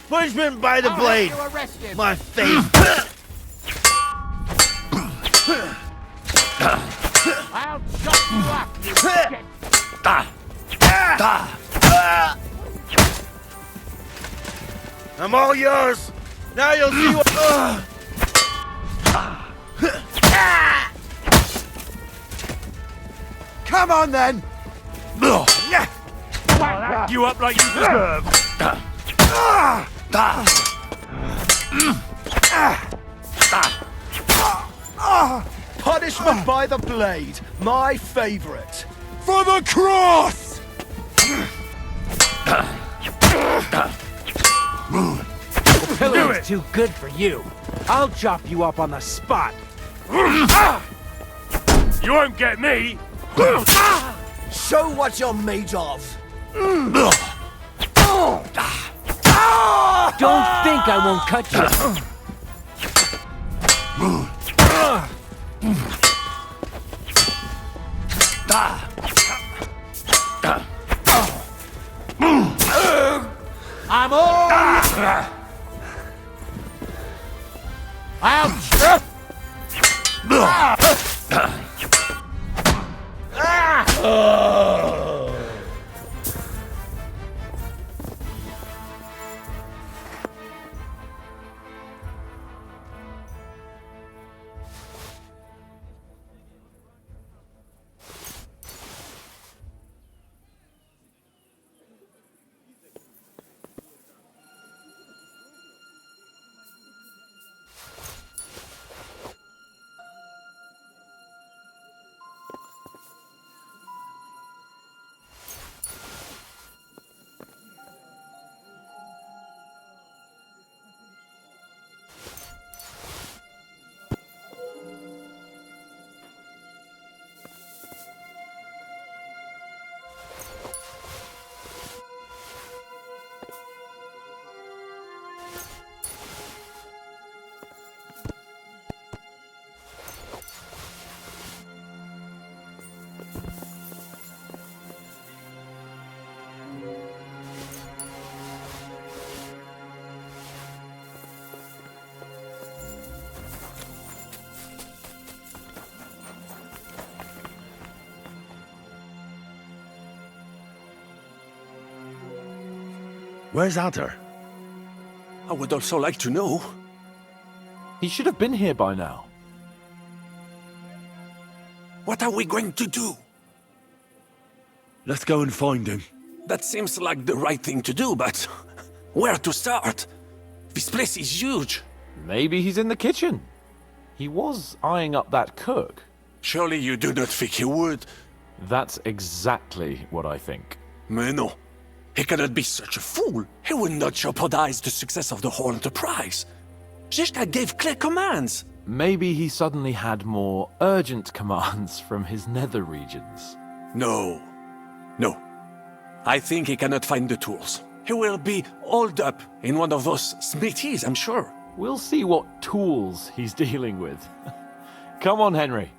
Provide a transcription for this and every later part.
Punishment by the blade. My favorite. I'll chop you up, you shit. I'm all yours. Now you'll see what. Come on then! Whack you up like you deserve. Punishment by the blade, my favorite. For the cross! The pillow is too good for you. I'll chop you up on the spot. You won't get me. Show what you're made of. Don't think I won't cut you. I'm all. Ouch! Where's Alter? I would also like to know. He should have been here by now. What are we going to do? Let's go and find him. That seems like the right thing to do, but where to start? This place is huge. Maybe he's in the kitchen. He was eyeing up that cook. Surely you do not think he would? That's exactly what I think. Mais non. He cannot be such a fool. He would not jeopardize the success of the whole enterprise. Zizka gave clear commands. Maybe he suddenly had more urgent commands from his nether regions. No. No. I think he cannot find the tools. He will be holed up in one of those smithies, I'm sure. We'll see what tools he's dealing with. Come on, Henry.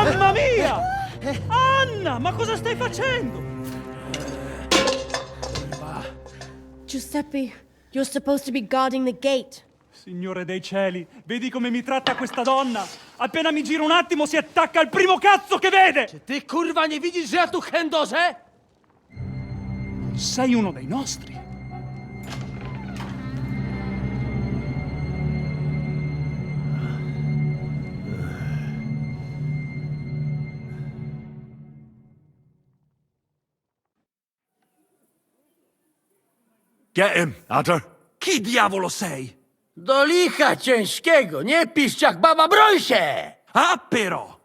Mamma mia! Anna, ma cosa stai facendo? Giuseppe, you're supposed to be guarding the gate. Signore dei cieli, vedi come mi tratta questa donna? Appena mi giro un attimo si attacca al primo cazzo che vede! Ty kurwa nie widzisz, że ja tu chędożę? Sei uno dei nostri. Get him, Alter. Chi diavolo sei? Do licha ciężkiego, nie piszcz jak baba, broń się! Ah, però!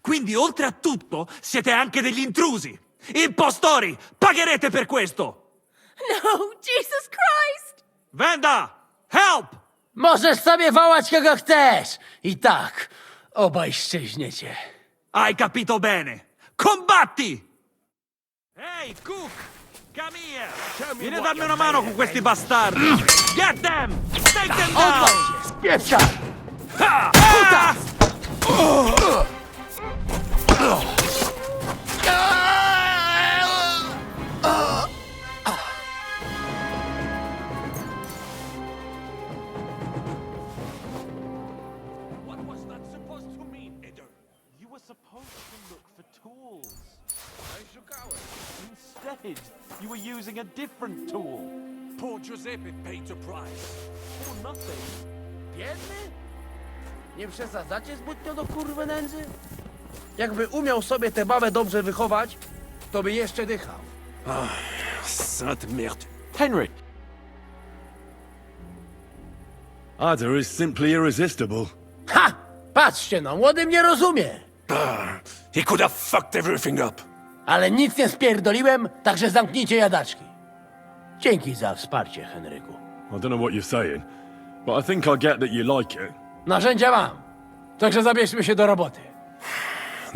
Quindi, oltre a tutto, siete anche degli intrusi! Impostori! Pagherete per questo! No, Jesus Christ! Venda! Help! Możesz sobie wołać kogo chcesz! I tak, obaj szczęśniecie. Hai capito bene! Combatti! Ehi, Cook! Come here! Vieni a darmi una mano con questi bastardi! Get them! Take them down! Odwal się, spieprzaj! Ha! What was that supposed to mean, Eder? You were supposed to look for tools. Instead, you were using a different tool. Poor Giuseppe paid the price. For nothing. Biedny? Nie przesadzacie zbytnio do kurwy nędzy? Jakby umiał sobie tę babę dobrze wychować, to by jeszcze dychał. Sainte merde. Henry, Ada is simply irresistible. Ha! Patrzcie no, młody mnie rozumie. He could have fucked everything up. Ale nic nie spierdoliłem, także zamknijcie jadaczki. Dzięki za wsparcie, Henryku. I don't know what you're saying, but I think I get that you like it. Narzędzia mam, także zabierzmy się do roboty.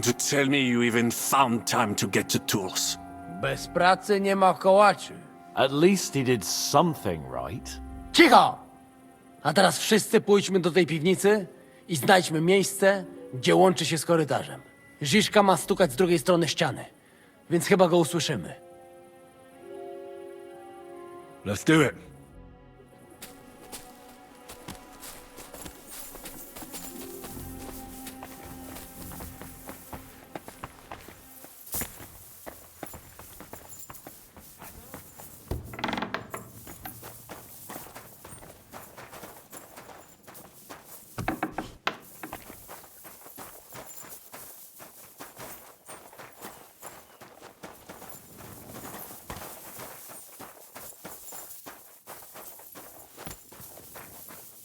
To tell me you even found time to get the tools. Bez pracy nie ma kołaczy. at least he did something right. Cicho! A teraz wszyscy pójdźmy do tej piwnicy i znajdźmy miejsce, gdzie łączy się z korytarzem. Ziszka ma stukać z drugiej strony ściany, więc chyba go usłyszymy. Let's do it.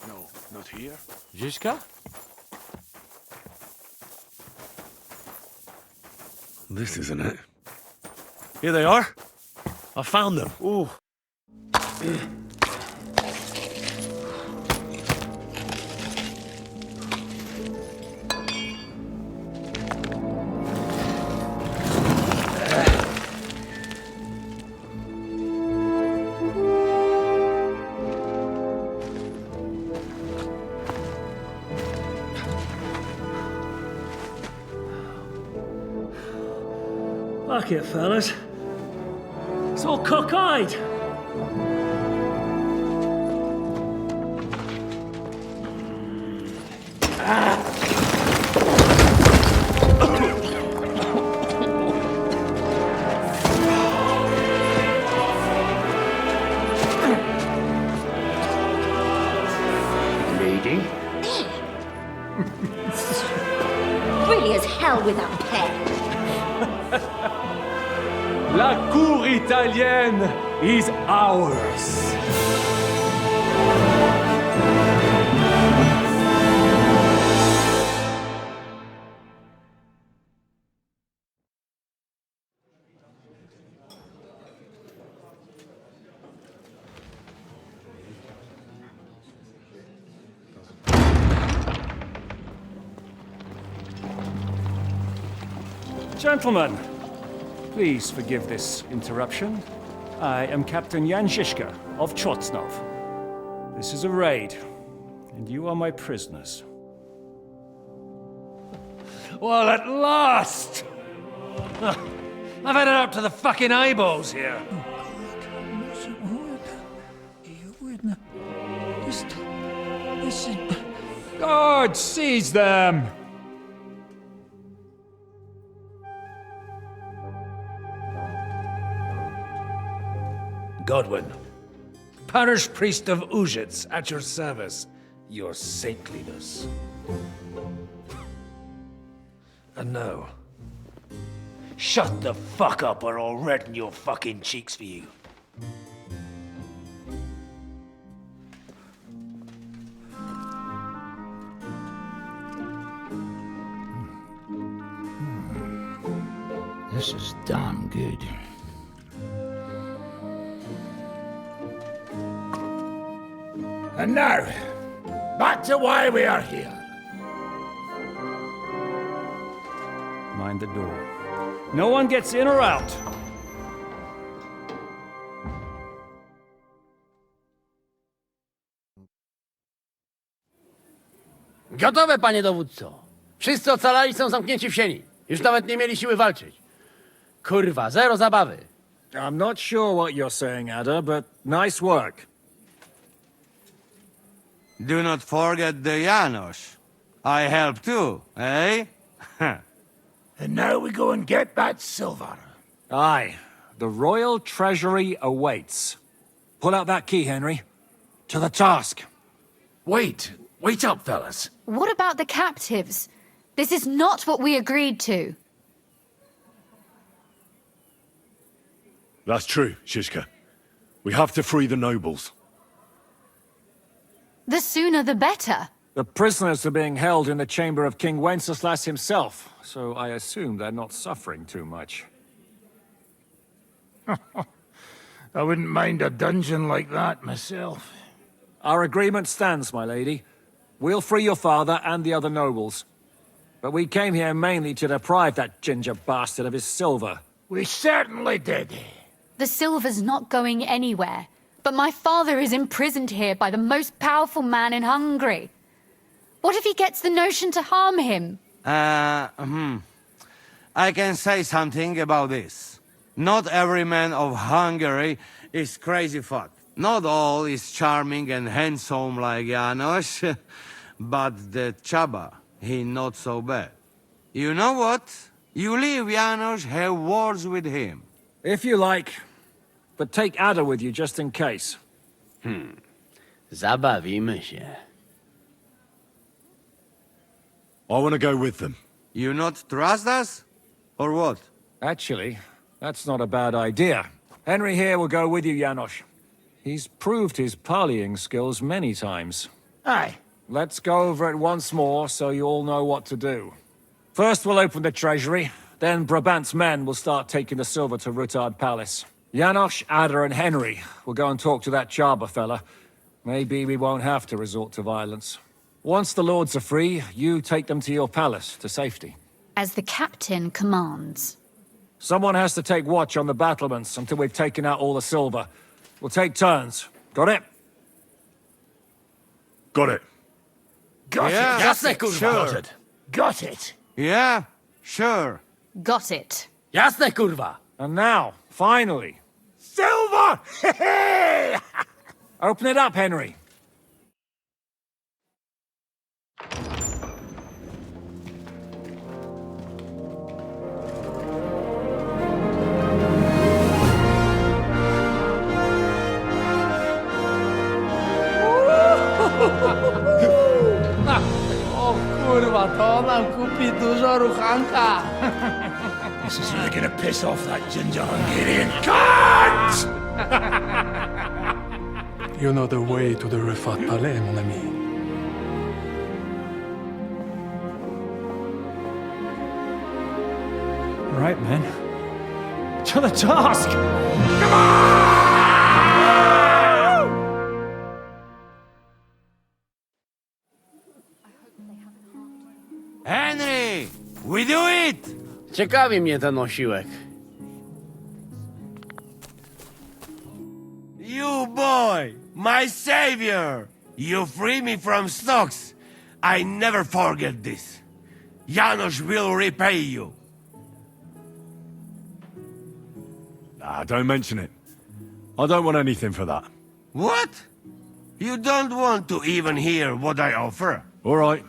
No, not here. Zizka? This isn't it. Here they are. I found them. Ooh. Fuck it, fellas. It's all cockeyed. Lady? Really as hell without pay. La cour italienne is ours. Gentlemen, please forgive this interruption. I am Captain Jan Žižka of Chotsnov. This is a raid, and you are my prisoners. Well, at last! I've had it up to the fucking eyeballs here. Guard, seize them! Godwin, parish priest of Uzhitz, at your service, your saintliness. And now, shut the fuck up or I'll redden your fucking cheeks for you. This is damn good. And now, back to why we are here. Mind the door. No one gets in or out. Gotowe, panie dowódco. Wszyscy ocalali są zamknięci w sieni. Już nawet nie mieli siły walczyć. Kurwa, zero zabawy. I'm not sure what you're saying, Ada, but nice work. Do not forget the Janos. I help too, eh? And now we go and get that silver. Aye, the royal treasury awaits. Pull out that key, Henry. To the task. Wait up, fellas. What about the captives? This is not what we agreed to. That's true, Shishka. We have to free the nobles. The sooner the better. The prisoners are being held in the chamber of King Wenceslas himself, so I assume they're not suffering too much. I wouldn't mind a dungeon like that myself. Our agreement stands, my lady. We'll free your father and the other nobles. But we came here mainly to deprive that ginger bastard of his silver. We certainly did. The silver's not going anywhere. But my father is imprisoned here by the most powerful man in Hungary. What if he gets the notion to harm him? I can say something about this. Not every man of Hungary is crazy fuck. Not all is charming and handsome like Janos, but the Chaba, he not so bad. You know what? You leave Janos, have words with him. If you like, but take Ada with you just in case. Zabawimy się. I want to go with them. You not trust us? Or what? Actually, that's not a bad idea. Henry here will go with you, Janos. He's proved his parleying skills many times. Aye. Let's go over it once more so you all know what to do. First we'll open the treasury, then Brabant's men will start taking the silver to Rutard Palace. Janos, Ada and Henry will go and talk to that Chaba fella. Maybe we won't have to resort to violence. Once the lords are free, you take them to your palace to safety. As the captain commands. Someone has to take watch on the battlements until we've taken out all the silver. We'll take turns. Got it? Got it. Got Yeah. it. Jasne, kurwa. Sure. Got it. Yeah, sure. Got it. Jasne, kurwa. And now, finally, Silver! open it up, Henry. O kurwa, to nam kupi dużo ruchanka. This is really gonna piss off that ginger Hungarian cunt! You know the way to the Rifat Palais, mon ami. All right, men. To the task! Henry! We do it! Ciekawi mnie ten osiłek. You boy! My savior! You free me from stocks! I never forget this. Janos will repay you. Don't mention it. I don't want anything for that. What? You don't want to even hear what I offer? All right.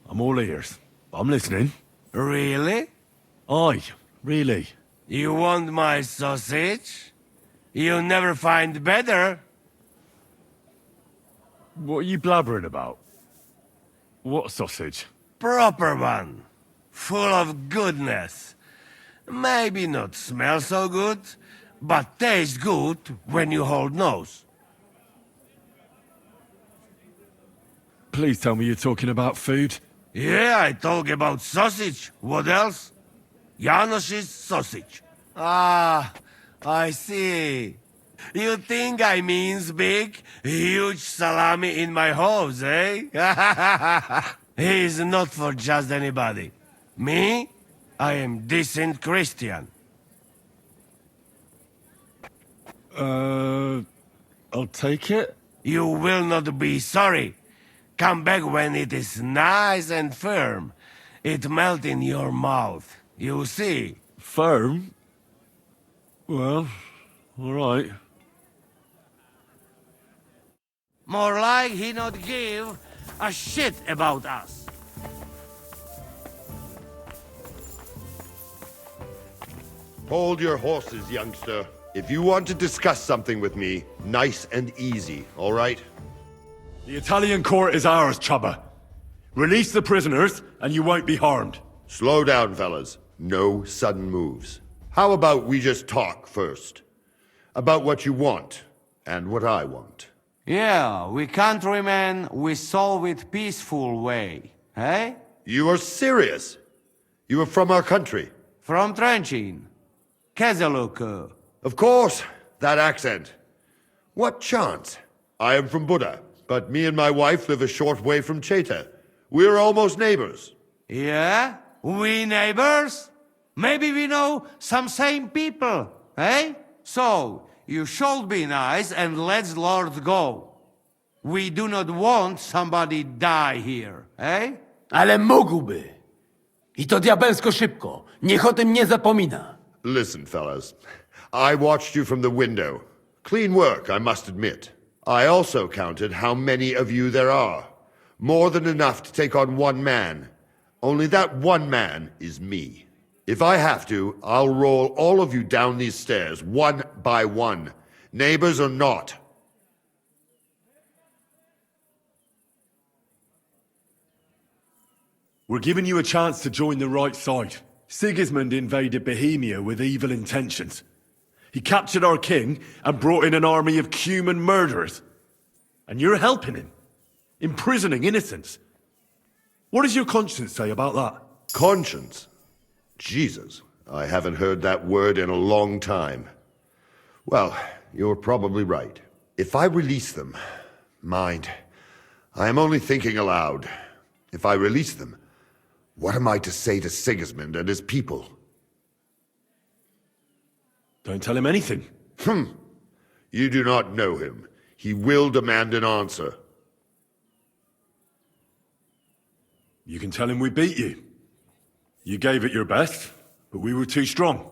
I'm all ears. I'm listening. Really? Aye, really. You want my sausage? You'll never find better. What are you blabbering about? What sausage? Proper one. Full of goodness. Maybe not smell so good, but taste good when you hold nose. Please tell me you're talking about food. Yeah, I talk about sausage. What else? Janos's sausage. Ah, I see. You think I means big, huge salami in my hose, eh? He's not for just anybody. Me? I am decent Christian. I'll take it. You will not be sorry. Come back when it is nice and firm. It melt in your mouth. You see. Firm? Well, all right. More like he not give a shit about us. Hold your horses, youngster. If you want to discuss something with me, nice and easy, all right? The Italian court is ours, Chubba. Release the prisoners, and you won't be harmed. Slow down, fellas. No sudden moves. How about we just talk first? About what you want, and what I want. Yeah, we countrymen, we solve it peaceful way, eh? You are serious? You are from our country? From Trenchin. Kezeluk. Of course, that accent. What chance? I am from Buda, but me and my wife live a short way from Cheta. We're almost neighbors. Yeah? We neighbors? Maybe we know some same people, eh? So, you should be nice and let Lord go. We do not want somebody die here, eh? Ale mógłby. I to diabelsko szybko. Niech o tym nie zapomina. Listen, fellas. I watched you from the window. Clean work, I must admit. I also counted how many of you there are. More than enough to take on one man. Only that one man is me. If I have to, I'll roll all of you down these stairs, one by one. Neighbors or not. We're giving you a chance to join the right side. Sigismund invaded Bohemia with evil intentions. He captured our king and brought in an army of human murderers. And you're helping him, imprisoning innocents. What does your conscience say about that? Conscience? Jesus, I haven't heard that word in a long time. Well, you're probably right. If I release them, mind, I am only thinking aloud. If I release them, what am I to say to Sigismund and his people? Don't tell him anything. You do not know him. He will demand an answer. You can tell him we beat you. You gave it your best, but we were too strong.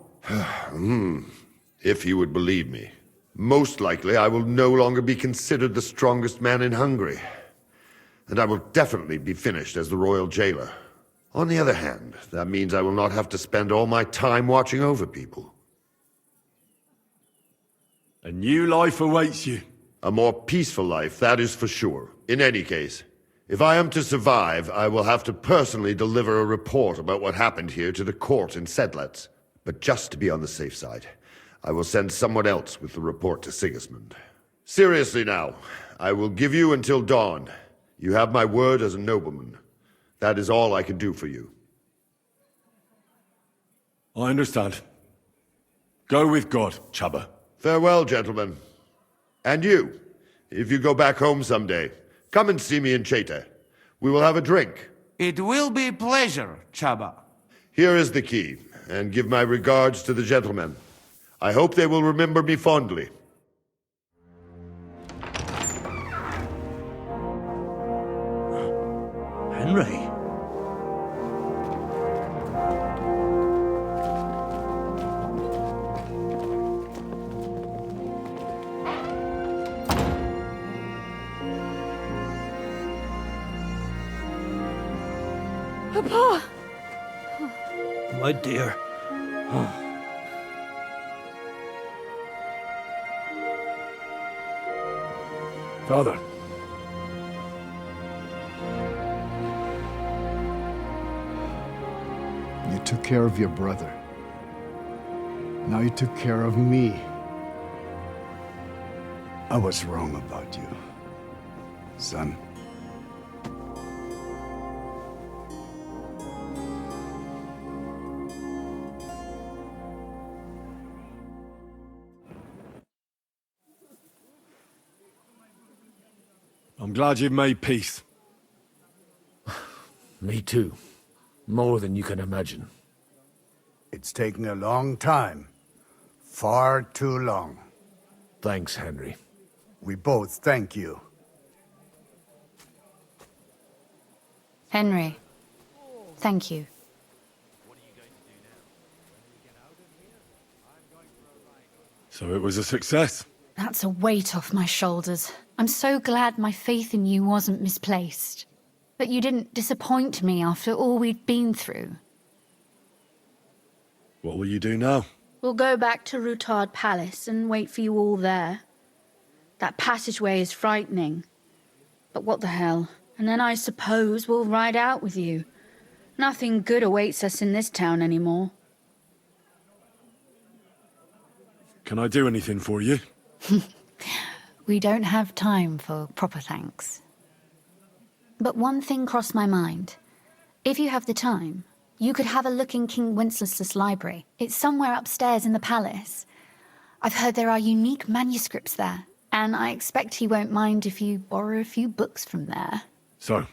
If he would believe me. Most likely I will no longer be considered the strongest man in Hungary. And I will definitely be finished as the royal jailer. On the other hand, that means I will not have to spend all my time watching over people. A new life awaits you. A more peaceful life, that is for sure. In any case, if I am to survive, I will have to personally deliver a report about what happened here to the court in Sedlec. But just to be on the safe side, I will send someone else with the report to Sigismund. Seriously now, I will give you until dawn. You have my word as a nobleman. That is all I can do for you. I understand. Go with God, Chubba. Farewell, gentlemen. And you, if you go back home someday, come and see me in Cheta. We will have a drink. It will be a pleasure, Chaba. Here is the key, and give my regards to the gentlemen. I hope they will remember me fondly. Henry? Papa! My dear. Father. You took care of your brother. Now you took care of me. I was wrong about you, son. I'm glad you've made peace. Me too. More than you can imagine. It's taken a long time. Far too long. Thanks, Henry. We both thank you. Henry, thank you. So it was a success. That's a weight off my shoulders. I'm so glad my faith in you wasn't misplaced. That you didn't disappoint me after all we'd been through. What will you do now? We'll go back to Rutard Palace and wait for you all there. That passageway is frightening. But what the hell? And then I suppose we'll ride out with you. Nothing good awaits us in this town anymore. Can I do anything for you? We don't have time for proper thanks. But one thing crossed my mind. If you have the time, you could have a look in King Wenceslas' library. It's somewhere upstairs in the palace. I've heard there are unique manuscripts there, and I expect he won't mind if you borrow a few books from there. So,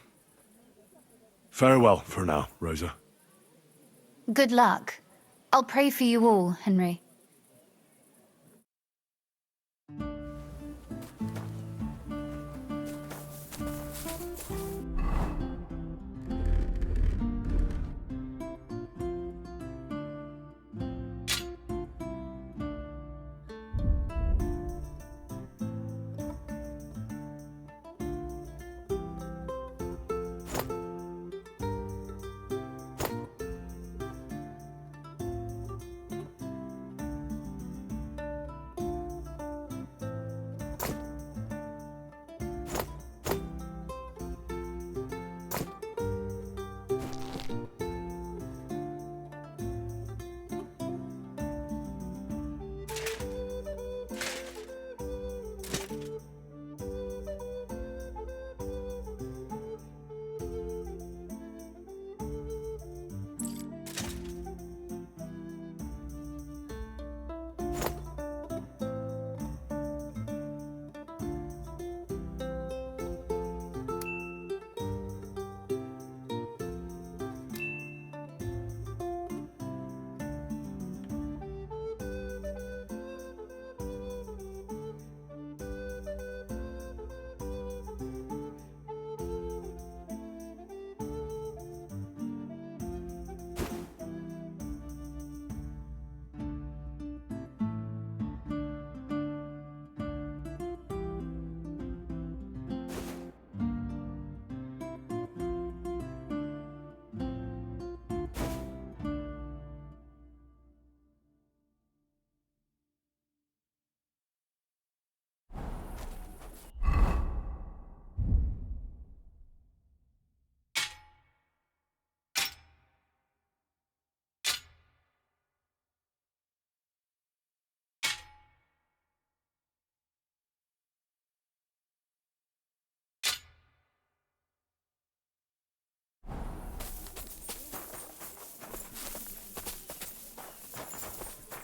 farewell for now, Rosa. Good luck. I'll pray for you all, Henry.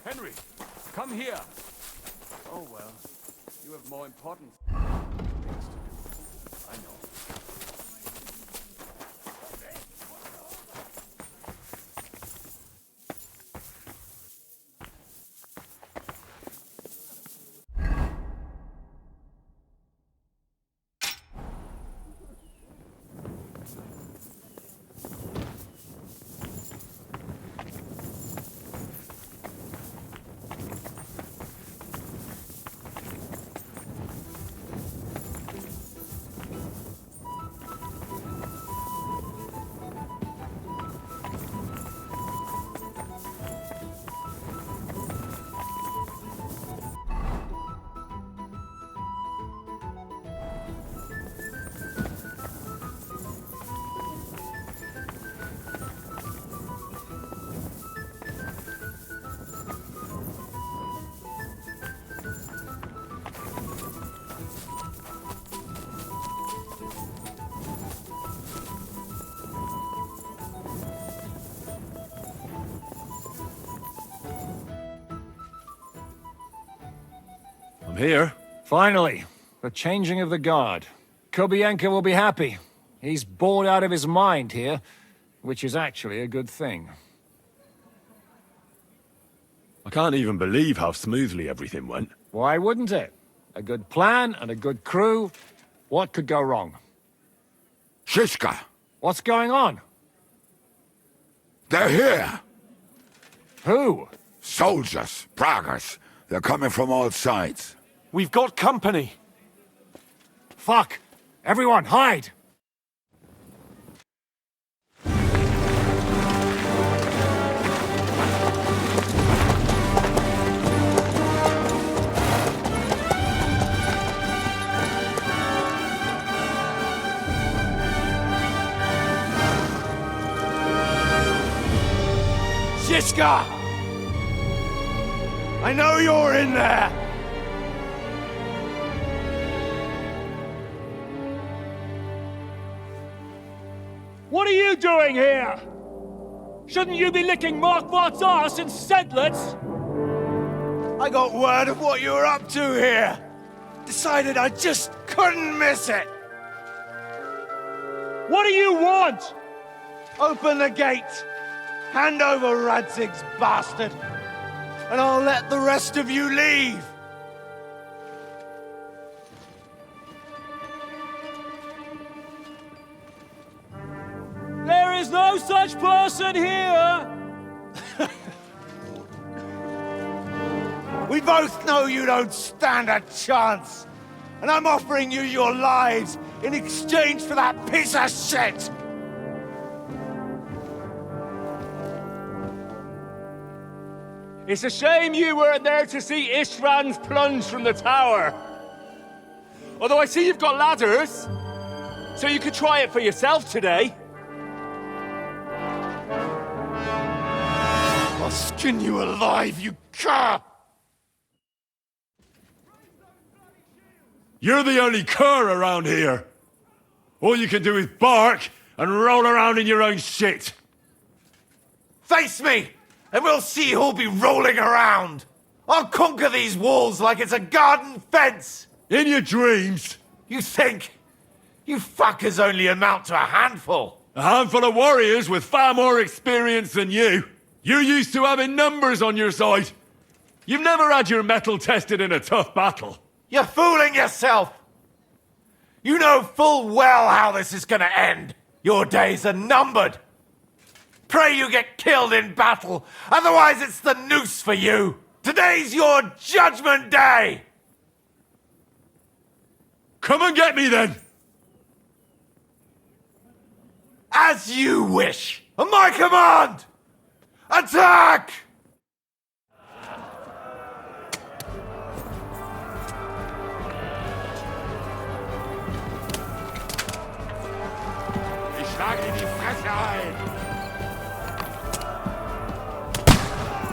Henry, come here. Oh, well. You have more important things to do. I know. I'm here. Finally, the changing of the guard. Kobienka will be happy. He's bored out of his mind here, which is actually a good thing. I can't even believe how smoothly everything went. Why wouldn't it? A good plan and a good crew. What could go wrong? Shishka, What's going on? they're here. Who? Soldiers, Pragas. They're coming from all sides. We've got company. Fuck! Everyone, hide! Shishka! I know you're in there! What are you doing here? Shouldn't you be licking Markvart's ass in Sedlitz? I got word of what you were up to here. Decided I just couldn't miss it. What do you want? Open the gate. Hand over Radzig's bastard. And I'll let the rest of you leave. There is no such person here! We both know you don't stand a chance. And I'm offering you your lives in exchange for that piece of shit. It's a shame you weren't there to see Ishrand's plunge from the tower. Although I see you've got ladders, so you could try it for yourself today. I'll skin you alive, you cur! You're the only cur around here. All you can do is bark and roll around in your own shit. Face me, and we'll see who'll be rolling around. I'll conquer these walls like it's a garden fence. In your dreams. You think? You fuckers only amount to a handful. A handful of warriors with far more experience than you. You're used to having numbers on your side. You've never had your mettle tested in a tough battle. You're fooling yourself. You know full well how this is gonna end. Your days are numbered. Pray you get killed in battle, otherwise it's the noose for you. Today's your judgment day. Come and get me then. As you wish. On my command. Attack! Ich schlage dir die Fresse ein.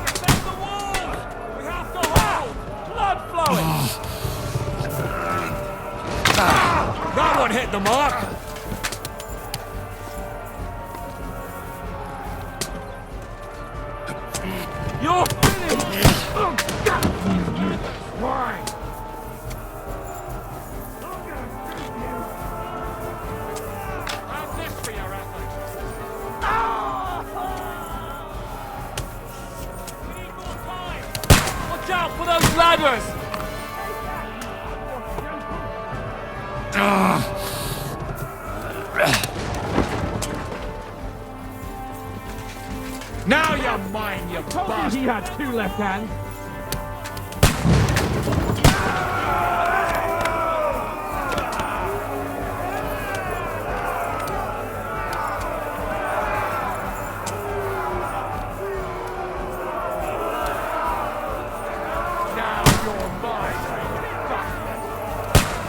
Defend the wall! We have to hold! Blood flowing! That one hit the mark! You're finished! Why? How's this for your effort? We need more time! Watch out for those ladders! Now you're mine, you bastard! He had two left hands. Now you're mine, you bastard!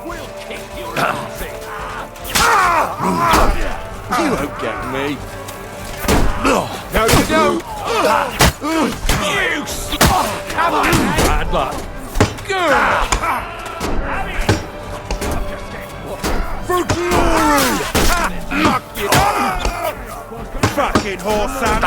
We'll kick your ass in. You won't get me. No, you don't! You come on, bad luck. Good! For glory! Fuck you! Fucking horse, Sam!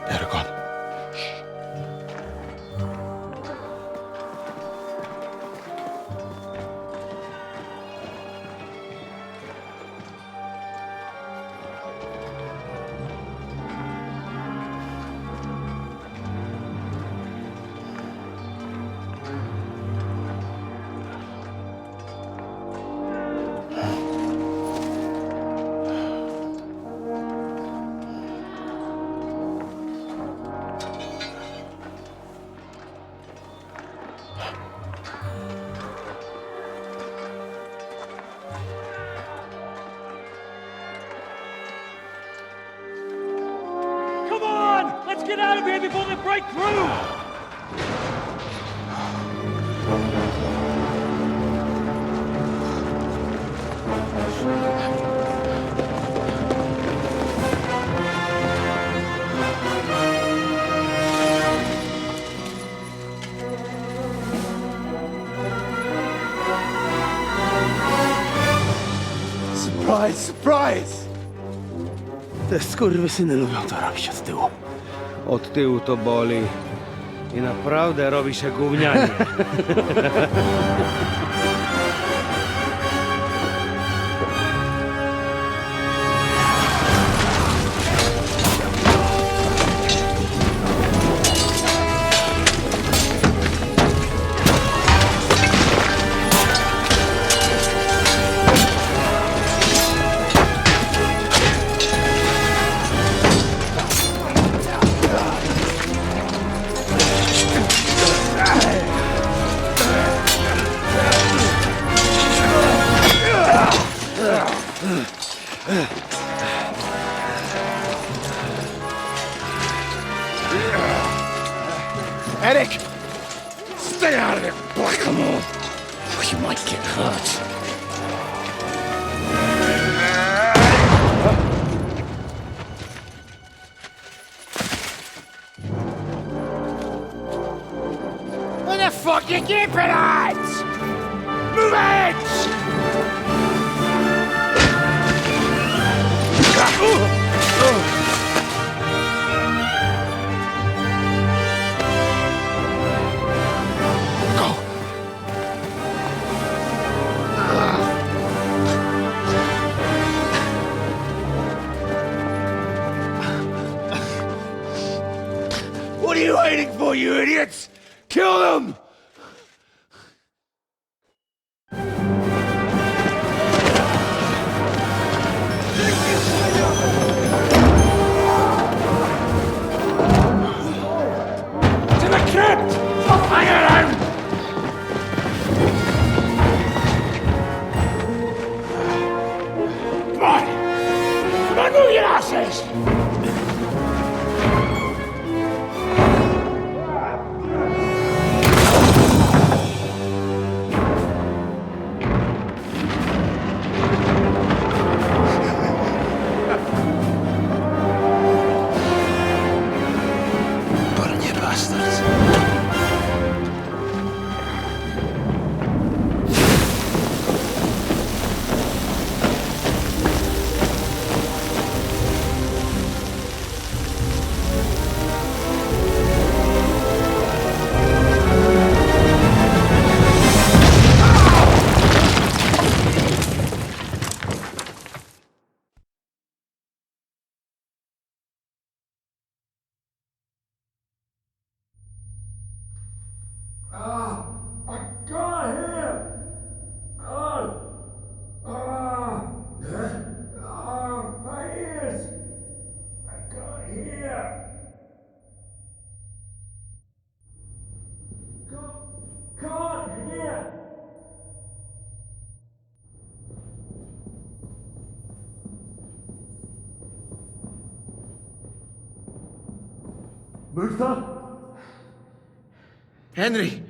Eragon. Come on! Let's get out of here before they break through! Surprise, surprise! Te skurwysyny lubią to robić od tyłu. Od tyłu to boli. I naprawdę robi się gównianie. Eric! Stay out of it, Blackamoor! You might get hurt. Where the fuck you keeping at? Move it! What are you waiting for, you idiots? Kill them! To the crypt! Fire him! Come on! Come on, move your asses! I got him! My ears! I got here! Can't hear! Henry!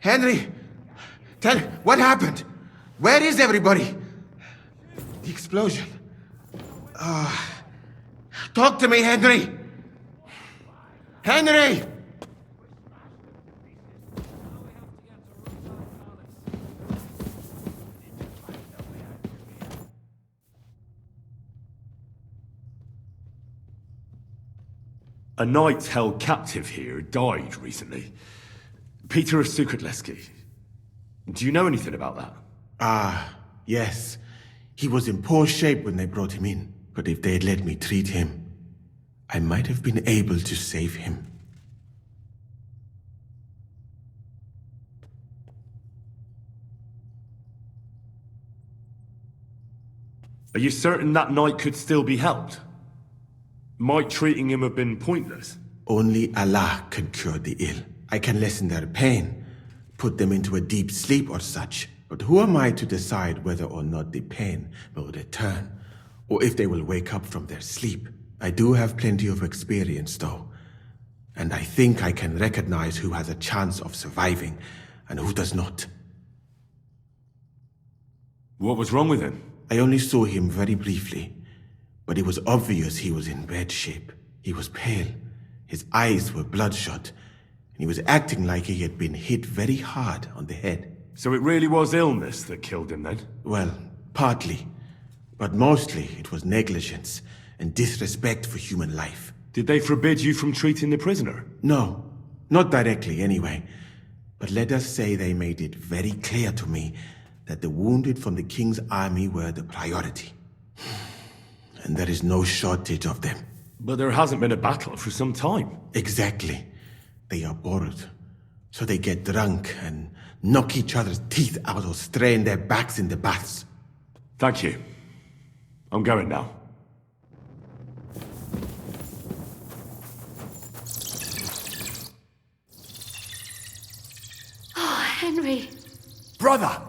Henry! What happened? Where is everybody? The explosion. Talk to me, Henry! Henry! A knight held captive here died recently. Peter of Sukotleski. Do you know anything about that? Yes. He was in poor shape when they brought him in. But if they had let me treat him, I might have been able to save him. Are you certain that knight could still be helped? Might treating him have been pointless? Only Allah can cure the ill. I can lessen their pain, put them into a deep sleep or such. But who am I to decide whether or not the pain will return, or if they will wake up from their sleep? I do have plenty of experience, though, and I think I can recognize who has a chance of surviving and who does not. What was wrong with him? I only saw him very briefly, but it was obvious he was in bad shape. He was pale, his eyes were bloodshot, and he was acting like he had been hit very hard on the head. So it really was illness that killed him then? Well, partly. But mostly it was negligence and disrespect for human life. Did they forbid you from treating the prisoner? No, not directly anyway. But let us say they made it very clear to me that the wounded from the king's army were the priority. And there is no shortage of them. But there hasn't been a battle for some time. Exactly. They are bored. So they get drunk and knock each other's teeth out or strain their backs in the baths. Thank you. I'm going now. Oh, Henry. Brother!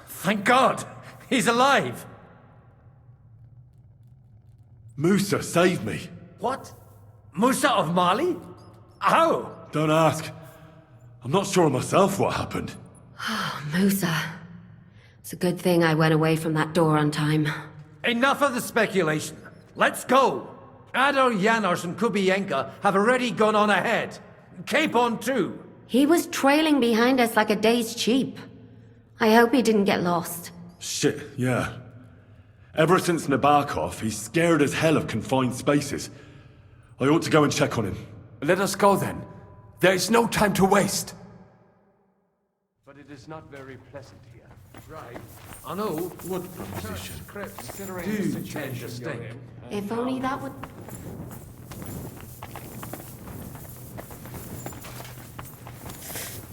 Thank God! He's alive! Musa saved me. What? Musa of Mali? How? Don't ask. I'm not sure myself what happened. Oh, Musa. It's a good thing I went away from that door on time. Enough of the speculation. Let's go! Adar, Janosch and Kubienka have already gone on ahead. Capon too. He was trailing behind us like a day's sheep. I hope he didn't get lost. Shit, yeah. Ever since Nabokov, he's scared as hell of confined spaces. I ought to go and check on him. Let us go then. There is no time to waste. But it is not very pleasant here. Right. I know. What proposition? Do tend to stink. If only that would...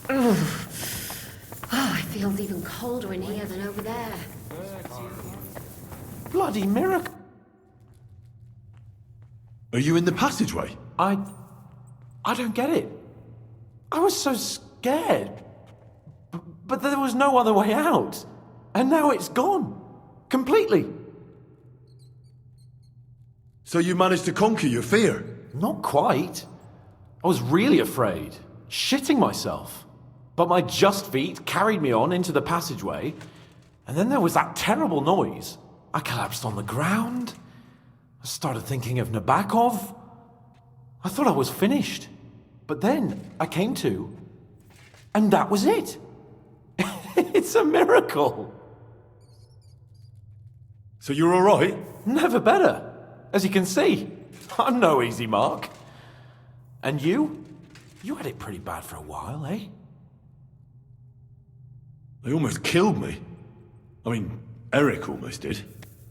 Ugh. Oh, it feels even colder in here than over there. Bloody miracle. Are you in the passageway? I don't get it. I was so scared. But there was no other way out. And now it's gone. Completely. So you managed to conquer your fear? Not quite. I was really afraid. Shitting myself. But my just feet carried me on into the passageway. And then there was that terrible noise. I collapsed on the ground. I started thinking of Nabokov. I thought I was finished. But then I came to, and that was it. It's a miracle. So you're all right? Never better. As you can see, I'm no easy mark. And you? You had it pretty bad for a while, eh? They almost killed me. I mean, Eric almost did.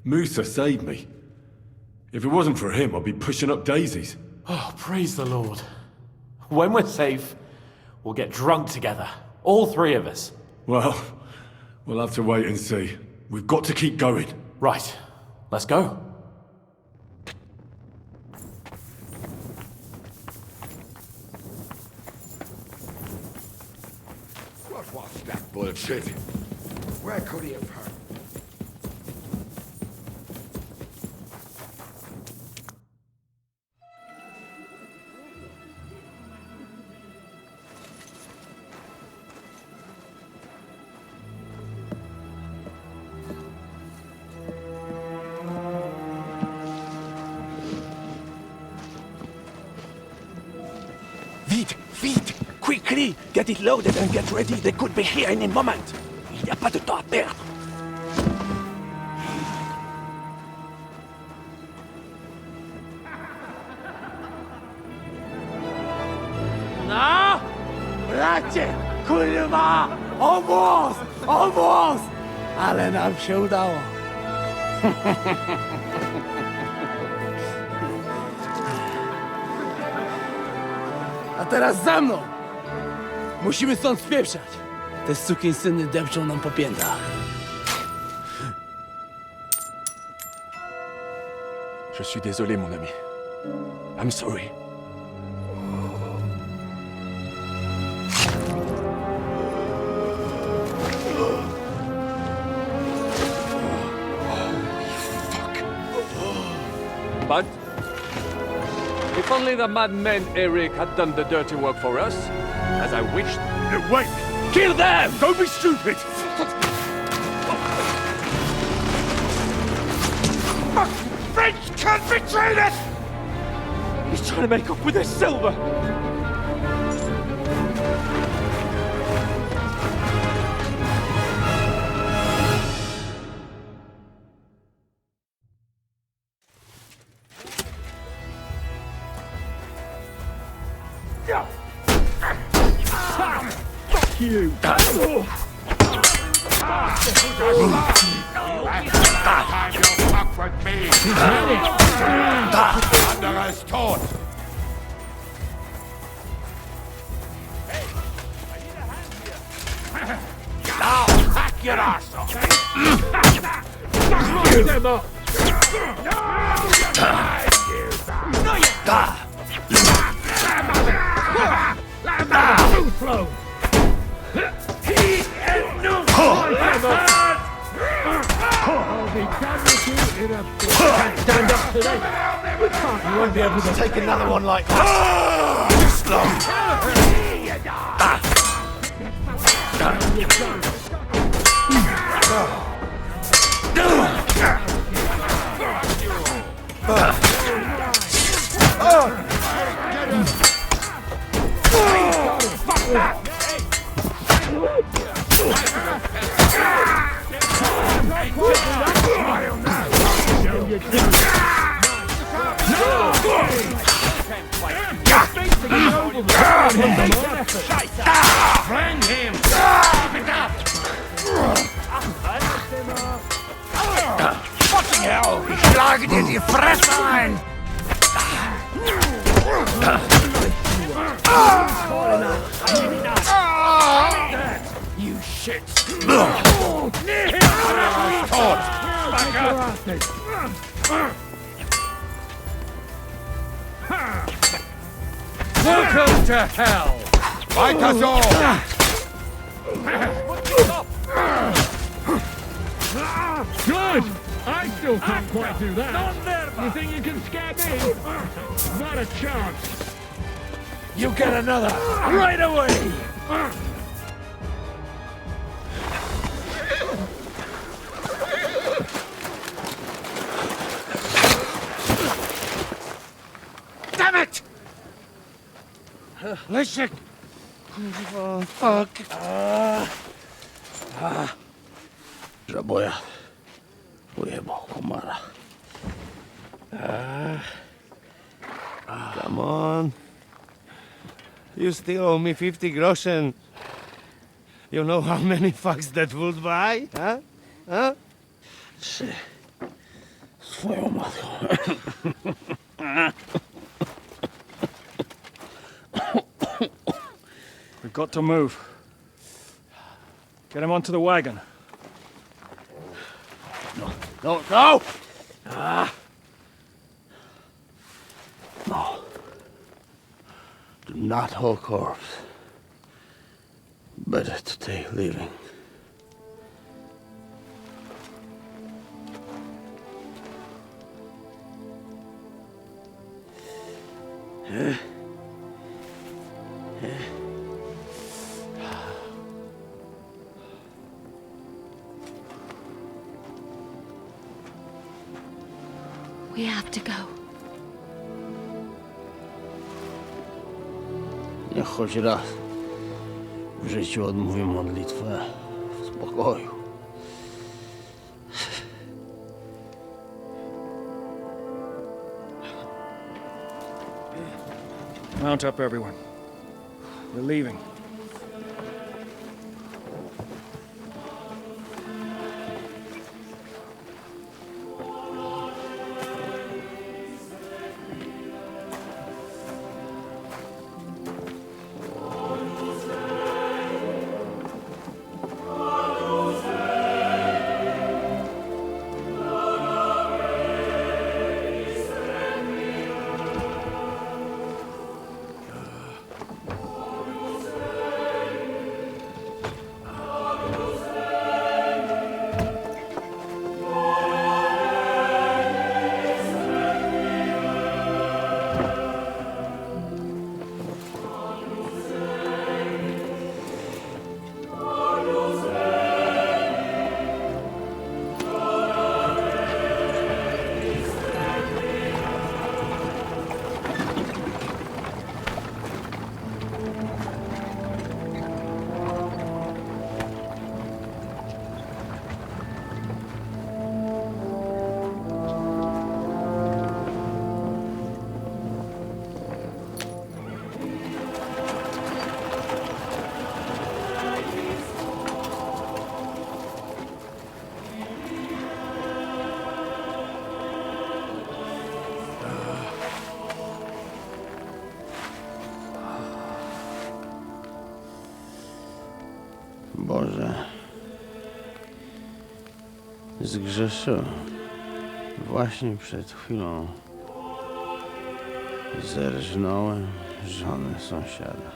Musa saved me. If it wasn't for him, I'd be pushing up daisies. Oh, praise the Lord. When we're safe, we'll get drunk together. All three of us. Well, we'll have to wait and see. We've got to keep going. Right. Let's go. What was that bullshit? Where could he have heard? Vite, vite, quickly, get it loaded and get ready. They could be here any moment. Il n'y a pas de temps à perdre. No! Bracie! Kurwa! O włos! O włos! Ale nam się udało. A teraz za mną! Musimy stąd spieprzać. Te sukinsyny depczą nam po piętach. Je suis désolé, mon ami. I'm sorry. But if only the madman Eric had done the dirty work for us, as I wished. Wait! Kill them! Don't be stupid! French can't betray us! He's trying to make up with his silver! Fuck you! Time you fuck with me! Under his taunt! Now, hack your ass off! Get them up! No, you die! Too slow! I'll be done with you in a bit. Can't stand up today. You won't be able to take another one like that. Bring him! Keep it up! Fucking hell! Ich schlage dir die Fresse ein! You shit! Welcome to hell! Weiter so! Good! I still can't quite do that. You think you can scare me? Not a chance. You get another right away! Damn it! Leszek! Oh, fuck. Żaboja. Ujebał komara. Come on. You still owe me 50 groschen. You know how many fucks that would buy? Huh? Huh? Swoją matką. We've got to move. Get him onto the wagon. No, no! No. Do not hold corpse. Better to take living. We have to go. Niech choć raz w życiu odmówię modlitwę w spokoju. Mount up, everyone. We're leaving. Boże, zgrzeszyłem. Właśnie przed chwilą zerżnąłem żonę sąsiada.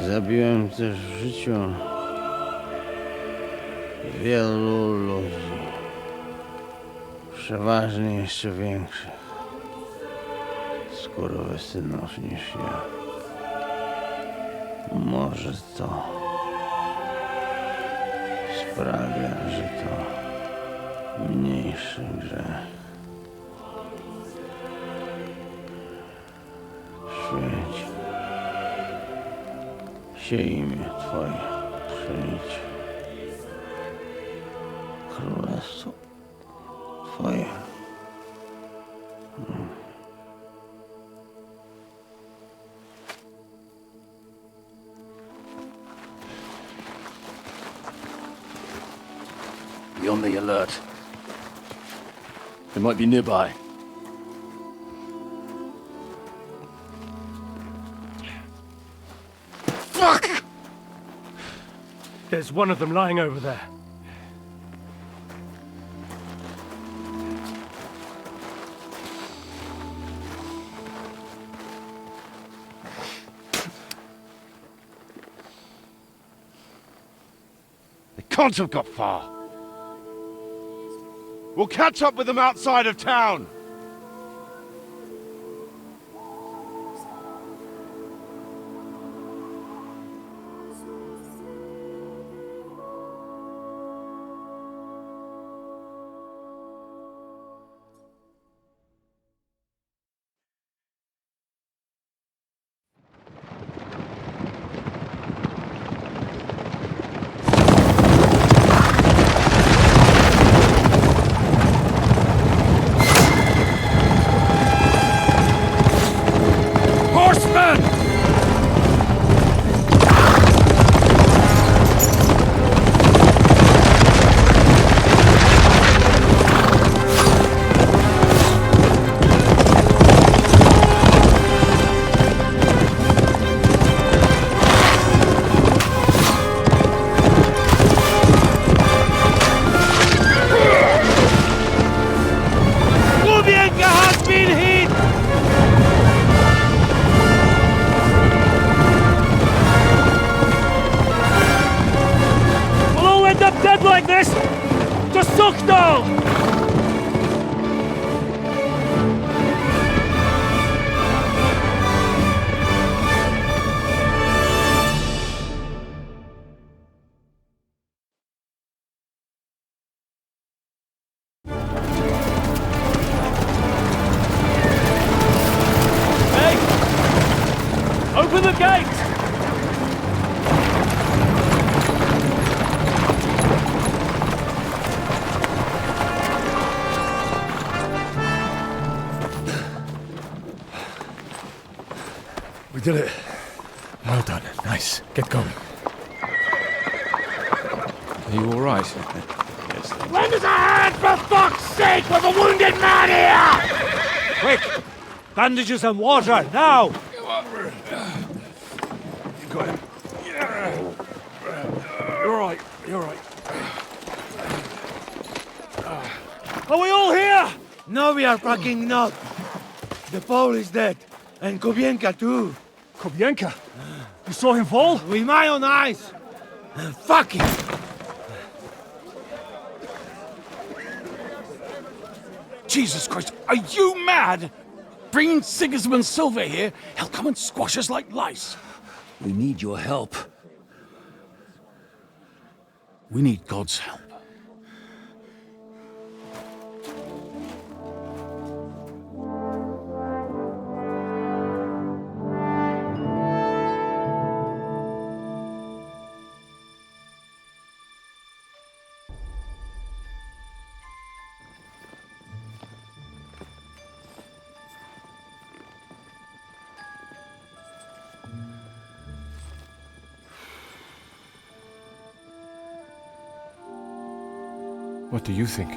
Zabiłem też w życiu wielu ludzi, przeważnie jeszcze większych skurwysynów niż ja. Może to sprawia, że to mniejszy grzech. Świeć się imię Twoje, przyjdź królestwo Twoje. Be on the alert. They might be nearby. Fuck! There's one of them lying over there. They can't have got far. We'll catch up with them outside of town. We did it. Well done. Nice. Get going. Are you all right? Lend us a hand, for fuck's sake! With a wounded man here! Quick! Bandages and water, now! Got him. You're right, you're right. Are we all here? No, we are fucking not. The Pole is dead. And Kobienka too. Kobienka? You saw him fall? With my own eyes. Fuck it. Jesus Christ, are you mad? Bring Sigismund Silva here, he'll come and squash us like lice. We need your help. We need God's help. What do you think?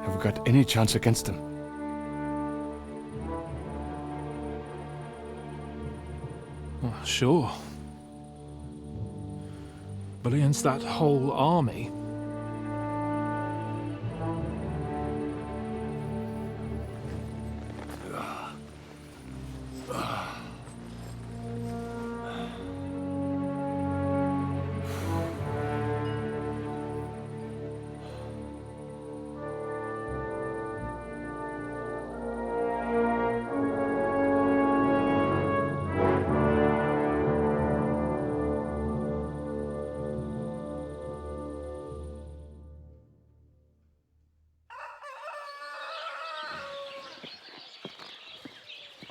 Have we got any chance against them? Oh, sure. But against that whole army...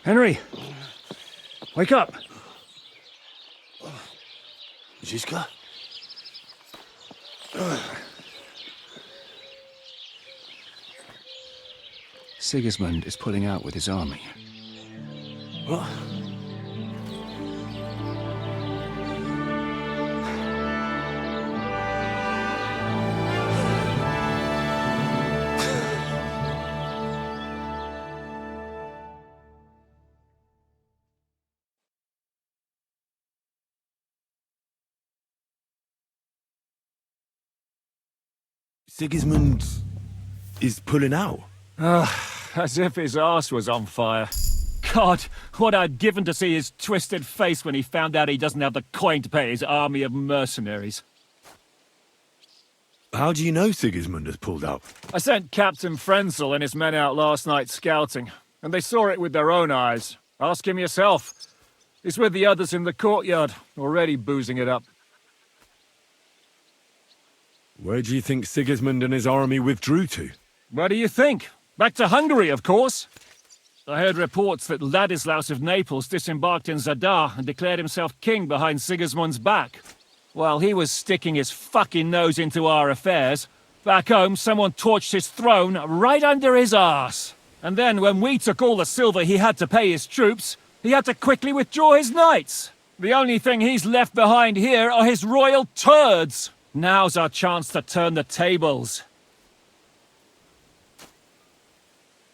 Henry! Wake up! Ziska? Sigismund is pulling out with his army. What? Sigismund is pulling out? As if his arse was on fire. God, what I'd given to see his twisted face when he found out he doesn't have the coin to pay his army of mercenaries. How do you know Sigismund has pulled out? I sent Captain Frenzel and his men out last night scouting, and they saw it with their own eyes. Ask him yourself. He's with the others in the courtyard, already boozing it up. Where do you think Sigismund and his army withdrew to? What do you think? Back to Hungary, of course. I heard reports that Ladislaus of Naples disembarked in Zadar and declared himself king behind Sigismund's back. While he was sticking his fucking nose into our affairs, back home someone torched his throne right under his arse. And then when we took all the silver he had to pay his troops, he had to quickly withdraw his knights. The only thing he's left behind here are his royal turds. Now's our chance to turn the tables.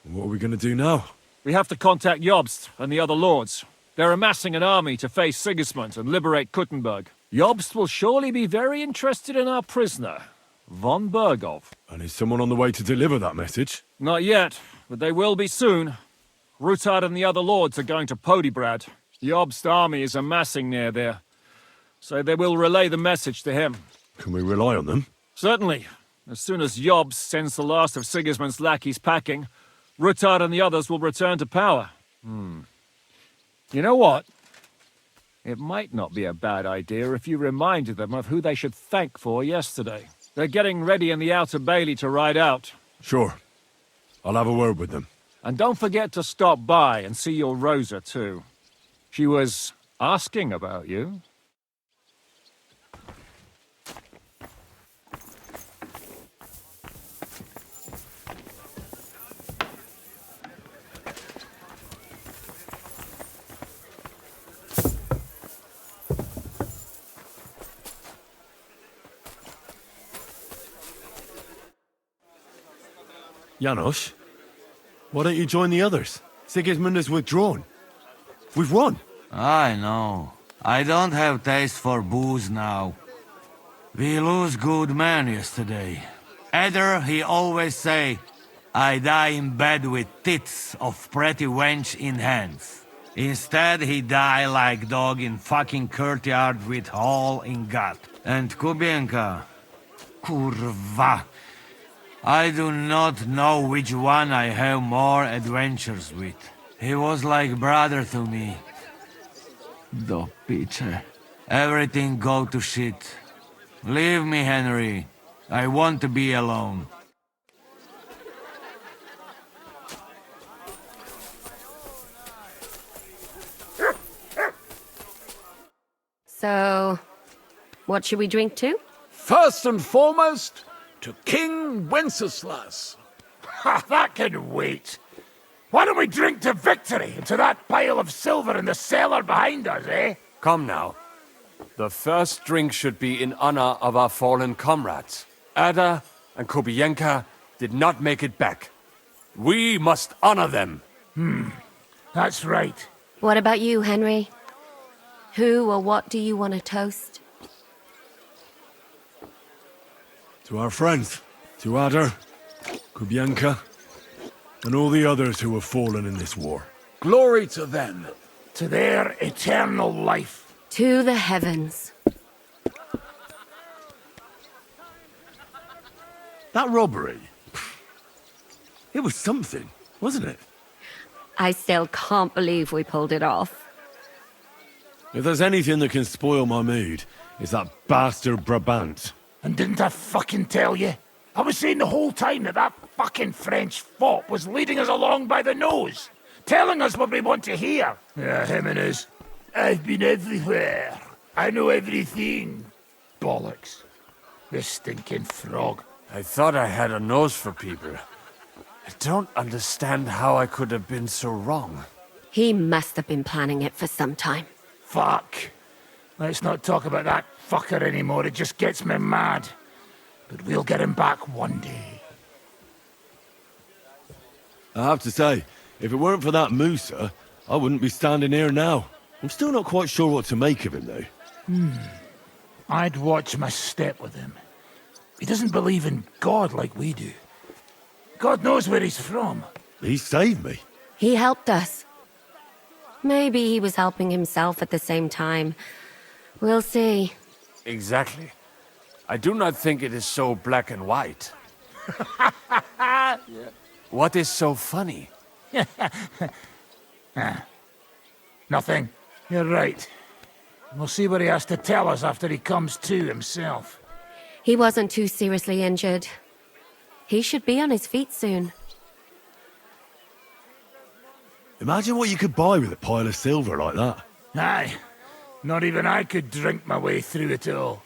What are we going to do now? We have to contact Jobst and the other lords. They're amassing an army to face Sigismund and liberate Kuttenberg. Jobst will surely be very interested in our prisoner, von Bergov. And is someone on the way to deliver that message? Not yet, but they will be soon. Rutard and the other lords are going to Podibrad. Jobst's army is amassing near there, so they will relay the message to him. Can we rely on them? Certainly. As soon as Jobst sends the last of Sigismund's lackeys packing, Rutard and the others will return to power. You know what? It might not be a bad idea if you reminded them of who they should thank for yesterday. They're getting ready in the Outer Bailey to ride out. Sure. I'll have a word with them. And don't forget to stop by and see your Rosa, too. She was asking about you. Janos, why don't you join the others? Sigismund has withdrawn. We've won. I know. I don't have taste for booze now. We lose good men yesterday. Eder, he always say, I die in bed with tits of pretty wench in hands. Instead, he die like dog in fucking courtyard with hole in gut. And Kubienka, kurwa. I do not know which one I have more adventures with. He was like brother to me. Do picze. Everything go to shit. Leave me, Henry. I want to be alone. So, what should we drink to? First and foremost, to King Wenceslas. Ha, that can wait. Why don't we drink to victory and to that pile of silver in the cellar behind us, eh? Come now. The first drink should be in honor of our fallen comrades. Ada and Kubienka did not make it back. We must honor them. That's right. What about you, Henry? Who or what do you want to toast? To our friends, to Ada, Kubienka, and all the others who have fallen in this war. Glory to them, to their eternal life. To the heavens. That robbery, it was something, wasn't it? I still can't believe we pulled it off. If there's anything that can spoil my mood, it's that bastard Brabant. And didn't I fucking tell you? I was saying the whole time that fucking French fop was leading us along by the nose, telling us what we want to hear. Yeah, him and his. I've been everywhere. I know everything. Bollocks. This stinking frog. I thought I had a nose for people. I don't understand how I could have been so wrong. He must have been planning it for some time. Fuck. Let's not talk about that fucker anymore. It just gets me mad. But we'll get him back one day. I have to say, if it weren't for that Musa, I wouldn't be standing here now. I'm still not quite sure what to make of him, though. I'd watch my step with him. He doesn't believe in God like we do. God knows where he's from. He saved me. He helped us. Maybe he was helping himself at the same time. We'll see. Exactly. I do not think it is so black and white. What is so funny? Nothing. You're right. We'll see what he has to tell us after he comes to himself. He wasn't too seriously injured. He should be on his feet soon. Imagine what you could buy with a pile of silver like that. Aye. Not even I could drink my way through it all.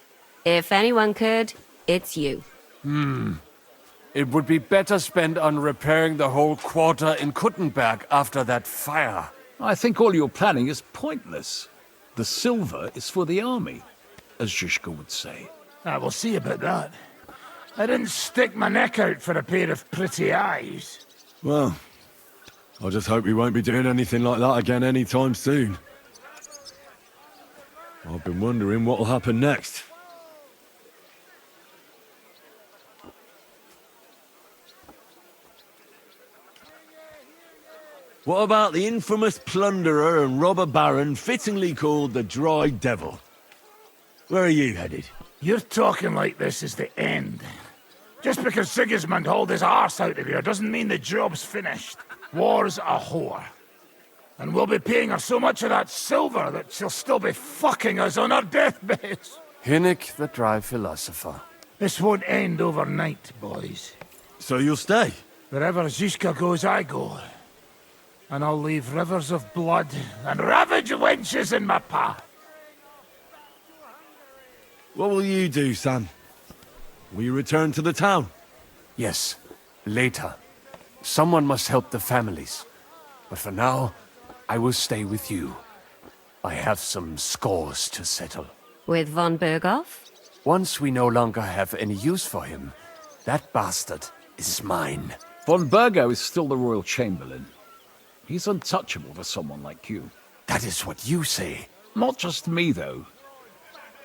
If anyone could, it's you. It would be better spent on repairing the whole quarter in Kuttenberg after that fire. I think all your planning is pointless. The silver is for the army, as Zizka would say. We'll see about that. I didn't stick my neck out for a pair of pretty eyes. Well, I just hope we won't be doing anything like that again anytime soon. I've been wondering what'll happen next. What about the infamous plunderer and robber baron fittingly called the Dry Devil? Where are you headed? You're talking like this is the end. Just because Sigismund hauled his arse out of here doesn't mean the job's finished. War's a whore. And we'll be paying her so much of that silver that she'll still be fucking us on our deathbeds. Hinnik, the dry philosopher. This won't end overnight, boys. So you'll stay? Wherever Zizka goes, I go. And I'll leave rivers of blood and ravage wenches in my path. What will you do, Sam? Will you return to the town? Yes, later. Someone must help the families. But for now, I will stay with you. I have some scores to settle. With von Berghoff? Once we no longer have any use for him, that bastard is mine. Von Burgo is still the Royal Chamberlain. He's untouchable for someone like you. That is what you say. Not just me, though.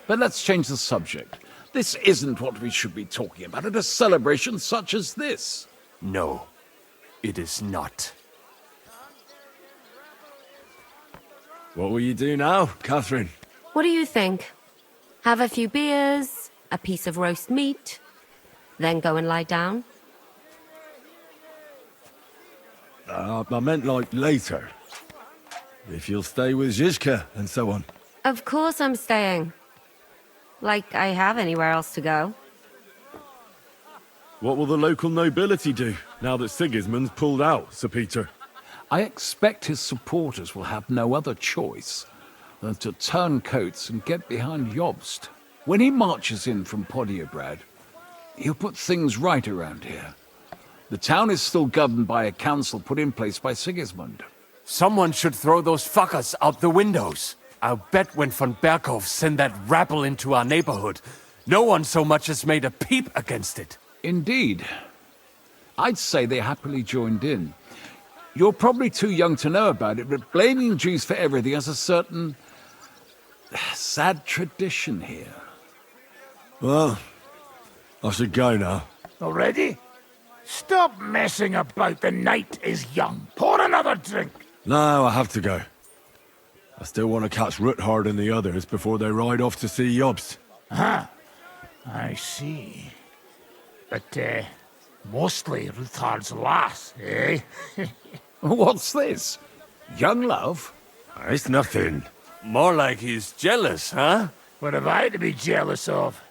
But let's change the subject. This isn't what we should be talking about at a celebration such as this. No, it is not. What will you do now, Catherine? What do you think? Have a few beers, a piece of roast meat, then go and lie down? I meant like later. If you'll stay with Zizka and so on. Of course I'm staying. Like I have anywhere else to go. What will the local nobility do now that Sigismund's pulled out, Sir Peter? I expect his supporters will have no other choice than to turn coats and get behind Jobst. When he marches in from Podiebrad, he'll put things right around here. The town is still governed by a council put in place by Sigismund. Someone should throw those fuckers out the windows. I'll bet when von Berghof sent that rabble into our neighborhood, no one so much as made a peep against it. Indeed. I'd say they happily joined in. You're probably too young to know about it, but blaming Jews for everything has a certain sad tradition here. Well, I should go now. Already? Stop messing about. The night is young. Pour another drink. No, I have to go. I still want to catch Ruthard and the others before they ride off to see Jobst. Ah, I see. But, mostly Ruthard's lass, eh? What's this? Young love? It's nothing. More like he's jealous, huh? What have I to be jealous of?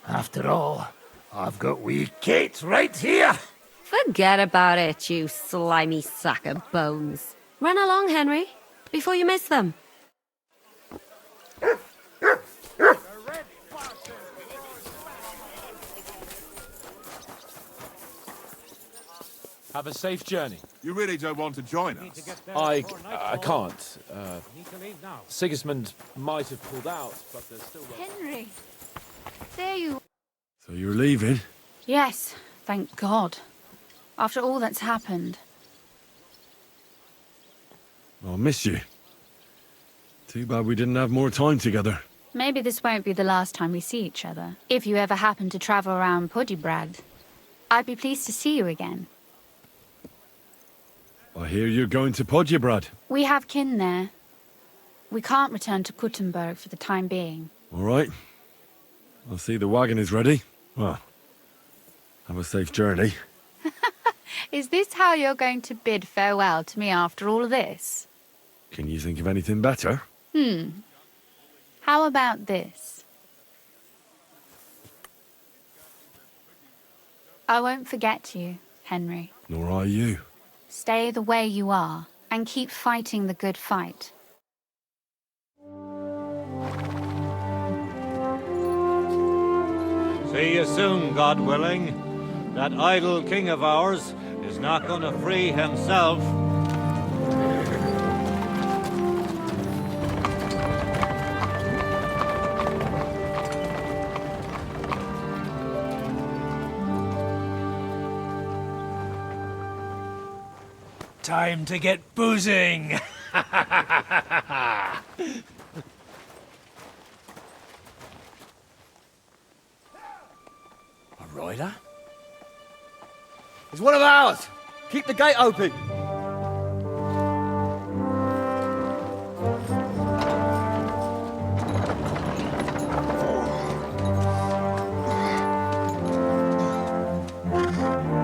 After all, I've got wee Kate right here. Forget about it, you slimy sack of bones. Run along, Henry, before you miss them. Have a safe journey. You really don't want to join us? I can't. Sigismund might have pulled out, but there's still... Henry, there you... So you're leaving? Yes, thank God. After all that's happened. I'll miss you. Too bad we didn't have more time together. Maybe this won't be the last time we see each other. If you ever happen to travel around Podiebrad, I'd be pleased to see you again. I hear you're going to Podiebrad. We have kin there. We can't return to Kuttenberg for the time being. All right. I'll see the wagon is ready. Well, have a safe journey. Is this how you're going to bid farewell to me after all of this? Can you think of anything better? How about this? I won't forget you, Henry. Nor are you. Stay the way you are, and keep fighting the good fight. See you soon, God willing. That idle king of ours is not going to free himself. Time to get boozing! A rider? He's one of ours! Keep the gate open!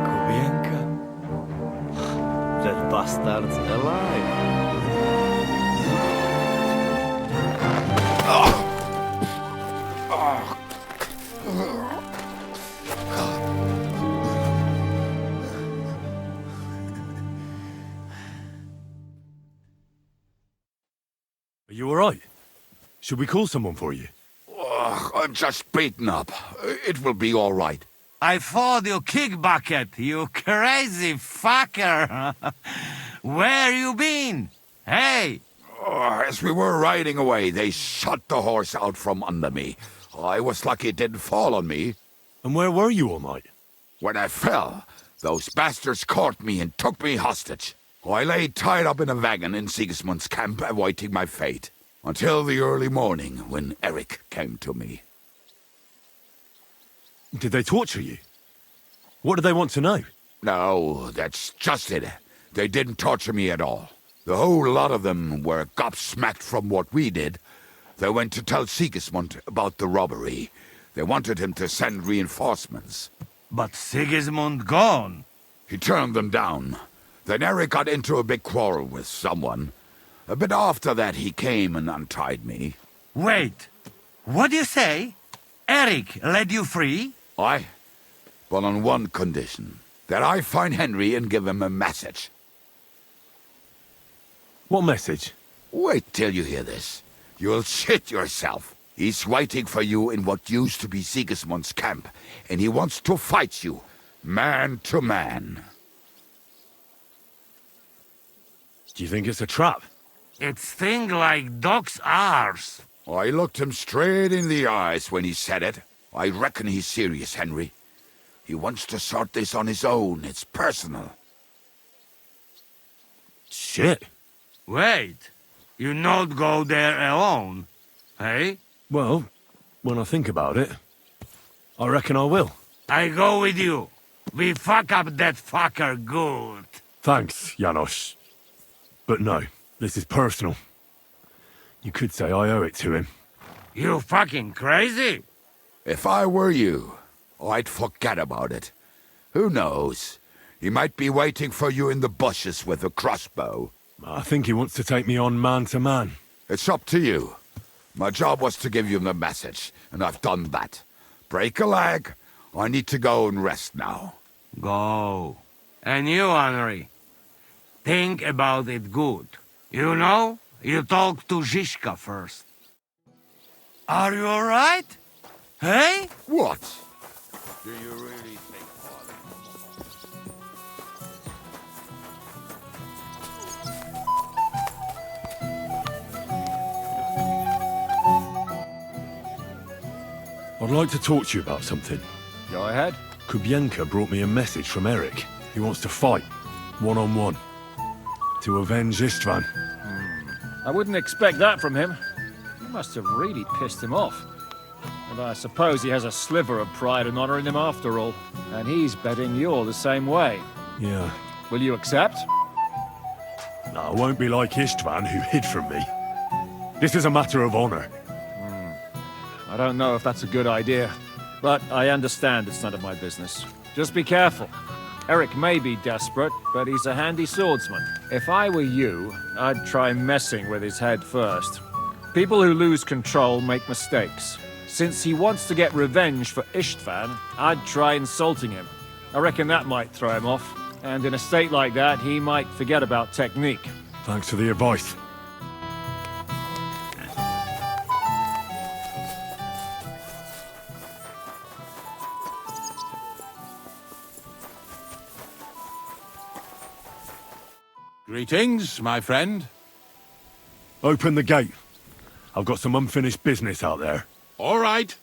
Kubienka? That bastard's alive. Are you all right? Should we call someone for you? I'm just beaten up. It will be all right. I fought you kick bucket, you crazy fucker. Where you been? Hey! As we were riding away, they shot the horse out from under me. I was lucky it didn't fall on me. And where were you all night? When I fell, Those bastards caught me and took me hostage. I lay tied up in a wagon in Sigismund's camp awaiting my fate. Until the early morning when Eric came to me. Did they torture you? What do they want to know? No, that's just it. They didn't torture me at all. The whole lot of them were gobsmacked from what we did. They went to tell Sigismund about the robbery. They wanted him to send reinforcements. But Sigismund gone. He turned them down. Then Eric got into a big quarrel with someone. A bit after that, he came and untied me. Wait, what do you say? Eric led you free? Aye, but on one condition. That I find Henry and give him a message. What message? Wait till you hear this. You'll shit yourself. He's waiting for you in what used to be Sigismund's camp, and he wants to fight you, man to man. Do you think it's a trap? It's thing like dog's arse. I looked him straight in the eyes when he said it. I reckon he's serious, Henry. He wants to sort this on his own. It's personal. Shit. Wait, you not go there alone, hey? Well, when I think about it, I reckon I will. I go with you. We fuck up that fucker good. Thanks, Janos. But no, this is personal. You could say I owe it to him. You fucking crazy? If I were you, I'd forget about it. Who knows? He might be waiting for you in the bushes with a crossbow. I think he wants to take me on man to man. It's up to you. My job was to give you the message, and I've done that. Break a leg. I need to go and rest now. Go. And you, Henry, think about it good. You know, you talk to Zizka first. Are you alright? Hey? What? Do you really think Father... I'd like to talk to you about something. Go ahead. Kubienka brought me a message from Eric. He wants to fight, one-on-one, to avenge Istvan. I wouldn't expect that from him. You must have really pissed him off. And I suppose he has a sliver of pride and honor in him after all. And he's betting you're the same way. Yeah. Will you accept? No, I won't be like Istvan, who hid from me. This is a matter of honor. I don't know if that's a good idea, but I understand it's none of my business. Just be careful. Eric may be desperate, but he's a handy swordsman. If I were you, I'd try messing with his head first. People who lose control make mistakes. Since he wants to get revenge for Istvan, I'd try insulting him. I reckon that might throw him off. And in a state like that, he might forget about technique. Thanks for the advice. Greetings, my friend. Open the gate. I've got some unfinished business out there. All right,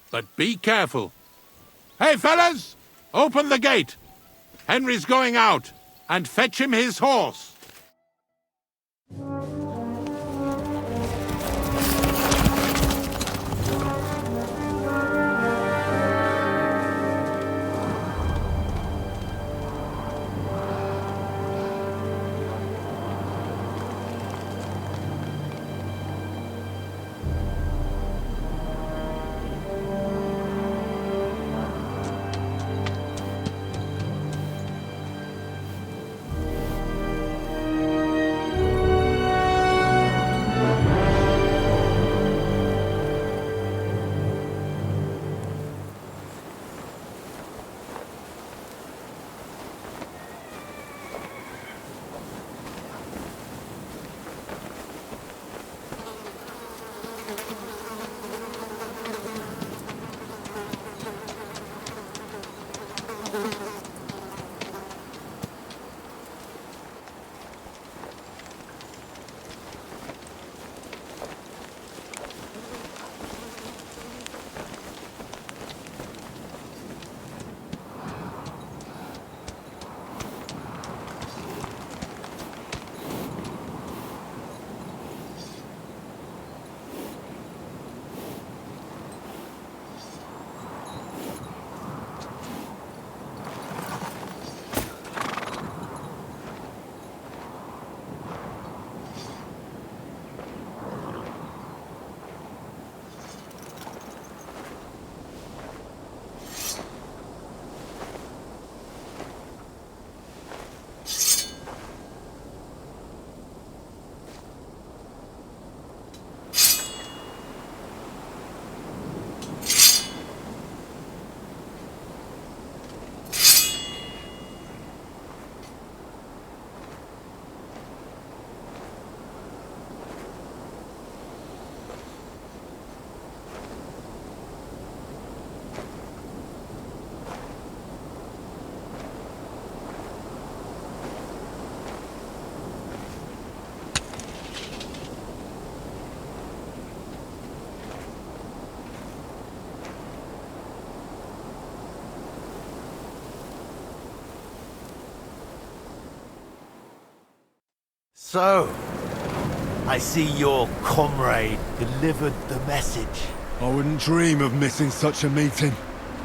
but be careful. Hey, fellas! Open the gate! Henry's going out, and fetch him his horse. So, I see your comrade delivered the message. I wouldn't dream of missing such a meeting.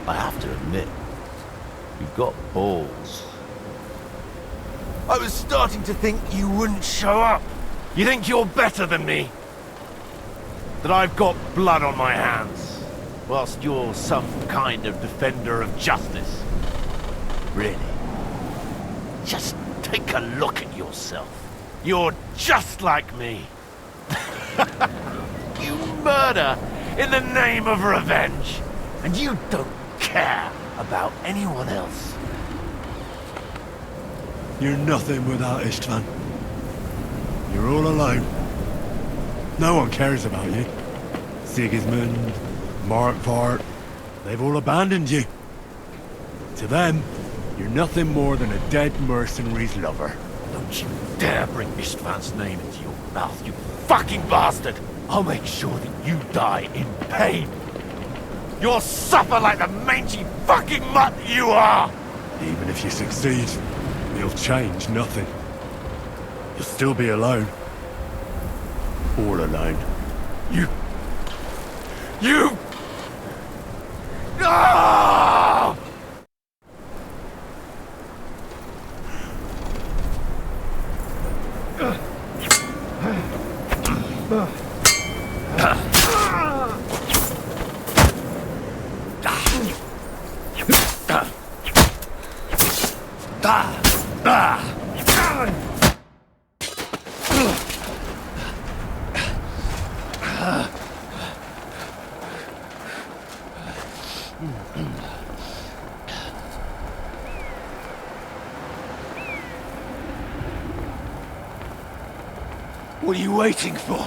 I have to admit, you've got balls. I was starting to think you wouldn't show up. You think you're better than me? That I've got blood on my hands, whilst you're some kind of defender of justice. Really? Just take a look at yourself. You're just like me. You murder in the name of revenge, and you don't care about anyone else. You're nothing without Istvan. You're all alone. No one cares about you. Sigismund, Markvart, they've all abandoned you. To them, you're nothing more than a dead mercenary's lover. Don't you dare bring Istvan's name into your mouth, you fucking bastard! I'll make sure that you die in pain. You'll suffer like the mangy fucking mutt you are! Even if you succeed, you'll change nothing. You'll still be alone. All alone. You... No! What are you waiting for?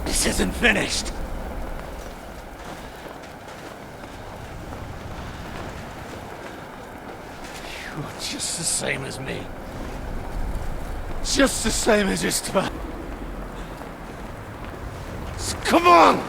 This isn't finished. You're just the same as me. Just the same as Istvan. So come on!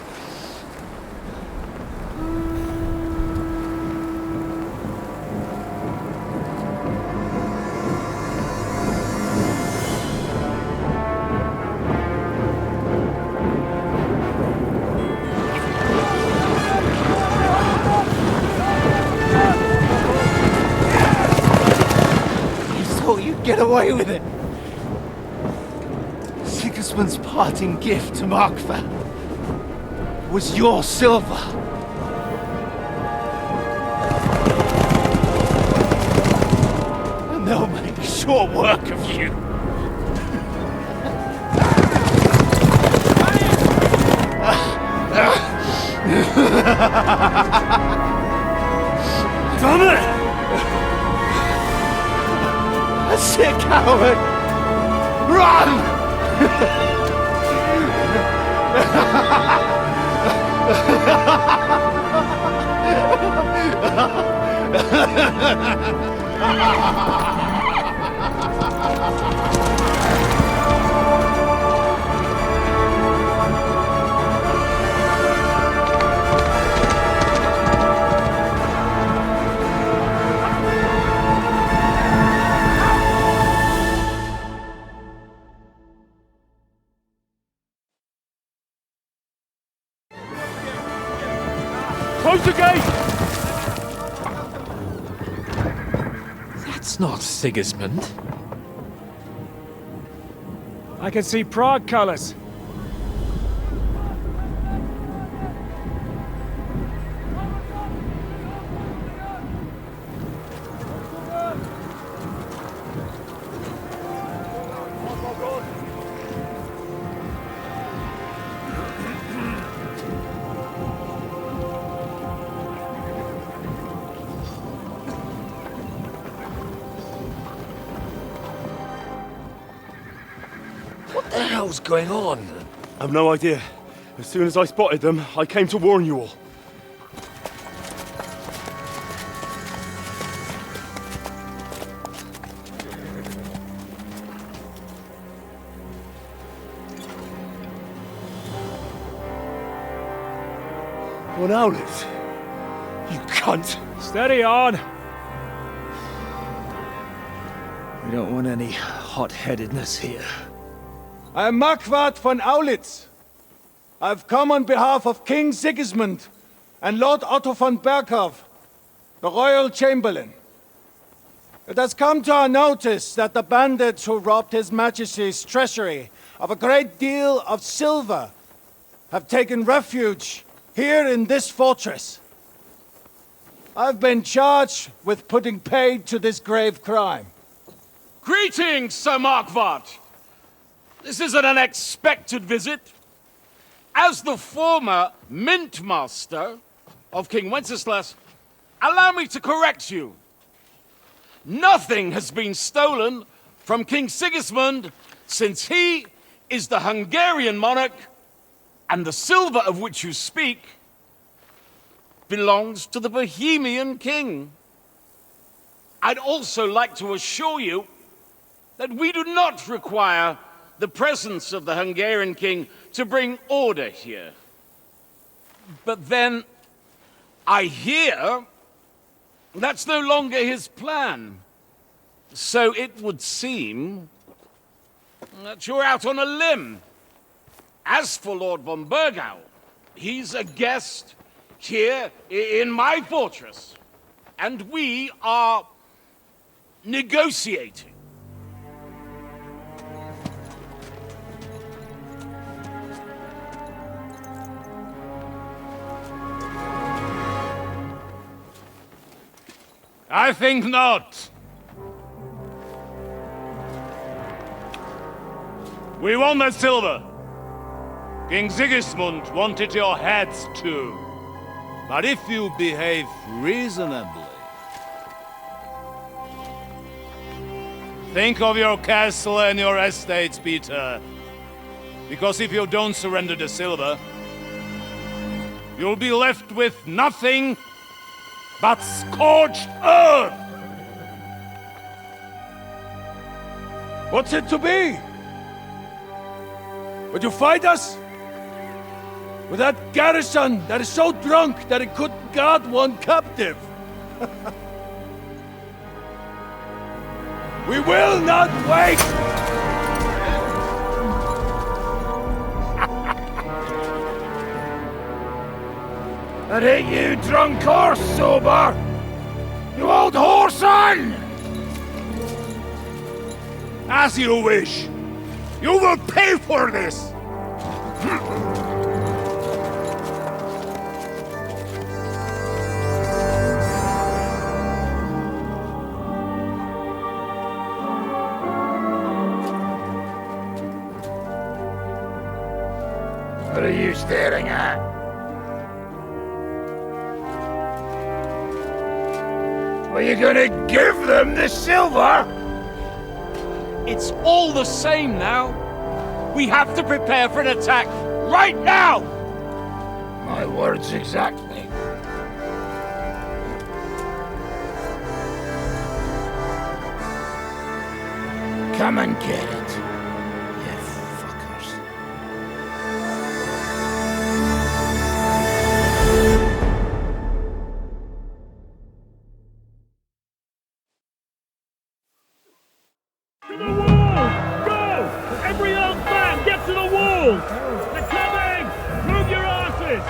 Get away with it! Sigismund's parting gift to Markvart was your silver. And they'll make short work of you. Damn it! That's it, coward! Run! Close the gate! That's not Sigismund. I can see Prague colors. What the hell's going on? I've no idea. As soon as I spotted them, I came to warn you all. One outlet. You cunt. Steady on. We don't want any hot-headedness here. I am Marquardt von Aulitz. I've come on behalf of King Sigismund and Lord Otto von Berghoff, the Royal Chamberlain. It has come to our notice that the bandits who robbed His Majesty's treasury of a great deal of silver have taken refuge here in this fortress. I've been charged with putting paid to this grave crime. Greetings, Sir Marquardt. This is an unexpected visit. As the former Mint Master of King Wenceslas, allow me to correct you. Nothing has been stolen from King Sigismund since he is the Hungarian monarch, and the silver of which you speak belongs to the Bohemian king. I'd also like to assure you that we do not require the presence of the Hungarian king to bring order here. But then, I hear that's no longer his plan. So it would seem that you're out on a limb. As for Lord von Bergau, he's a guest here in my fortress, and we are negotiating. I think not. We want that silver. King Sigismund wanted your heads too. But if you behave reasonably, think of your castle and your estates, Peter. Because if you don't surrender the silver, you'll be left with nothing but scorched earth! What's it to be? Would you fight us? With that garrison that is so drunk that it couldn't guard one captive? We will not wait! That ain't you, drunk or sober! You old whoreson! As you wish. You will pay for this! What are you staring at? Are you gonna give them the silver? It's all the same now. We have to prepare for an attack right now! My words exactly. Come and get it, you fuckers. To the walls! Go! Every old man, get to the walls! They're coming! Move your asses!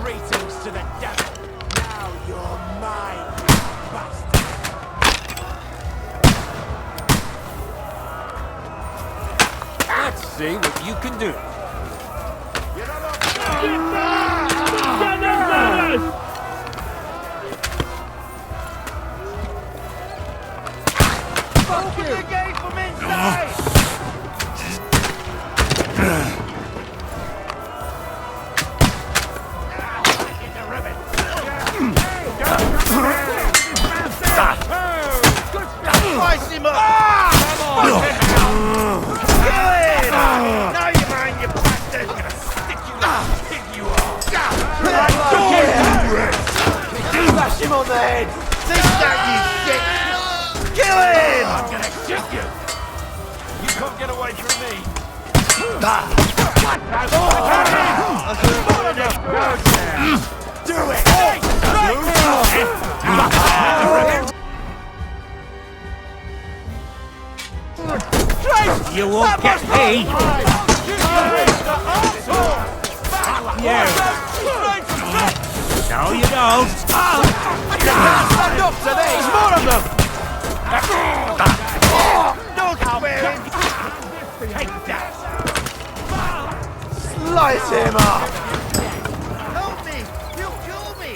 Greetings to the devil. Now you're mine, you bastard. Let's see what you can do. Fuck you! Again from inside! Slice him up! Come on! Kill him! Now you mind, you bastard! I'm gonna stick you like a pig you are! Smash him on the head! Think that, you shit! Kill him! I'm gonna shoot you! You can't get away from me! Do it! You won't get me! Yeah. No, you don't! Stand up to these! More of them! Don't spare him! Take that! Slice him up! Help me! You kill me!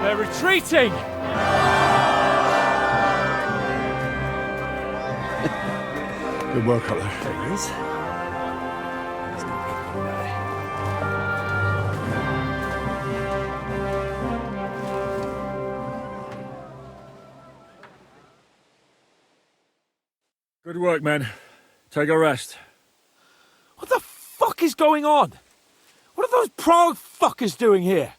They're retreating! Good work up there. There he is. Good work, men. Take a rest. What the fuck is going on? What are those Prague fuckers doing here?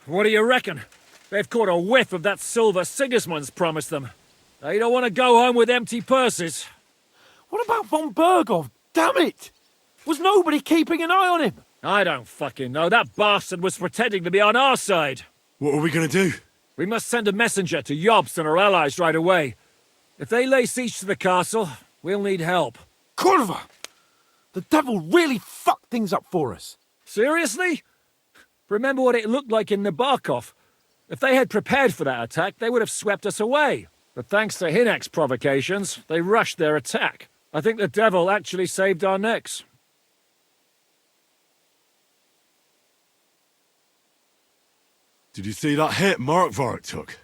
What do you reckon? They've caught a whiff of that silver Sigismund's promised them. They don't want to go home with empty purses. What about von Bergov? Damn it! Was nobody keeping an eye on him? I don't fucking know. That bastard was pretending to be on our side. What are we gonna do? We must send a messenger to Jobst and our allies right away. If they lay siege to the castle, we'll need help. Kurva! The devil really fucked things up for us. Seriously? Remember what it looked like in Nabokov. If they had prepared for that attack, they would have swept us away. But thanks to Hinek's provocations, they rushed their attack. I think the devil actually saved our necks. Did you see that hit Markvart took?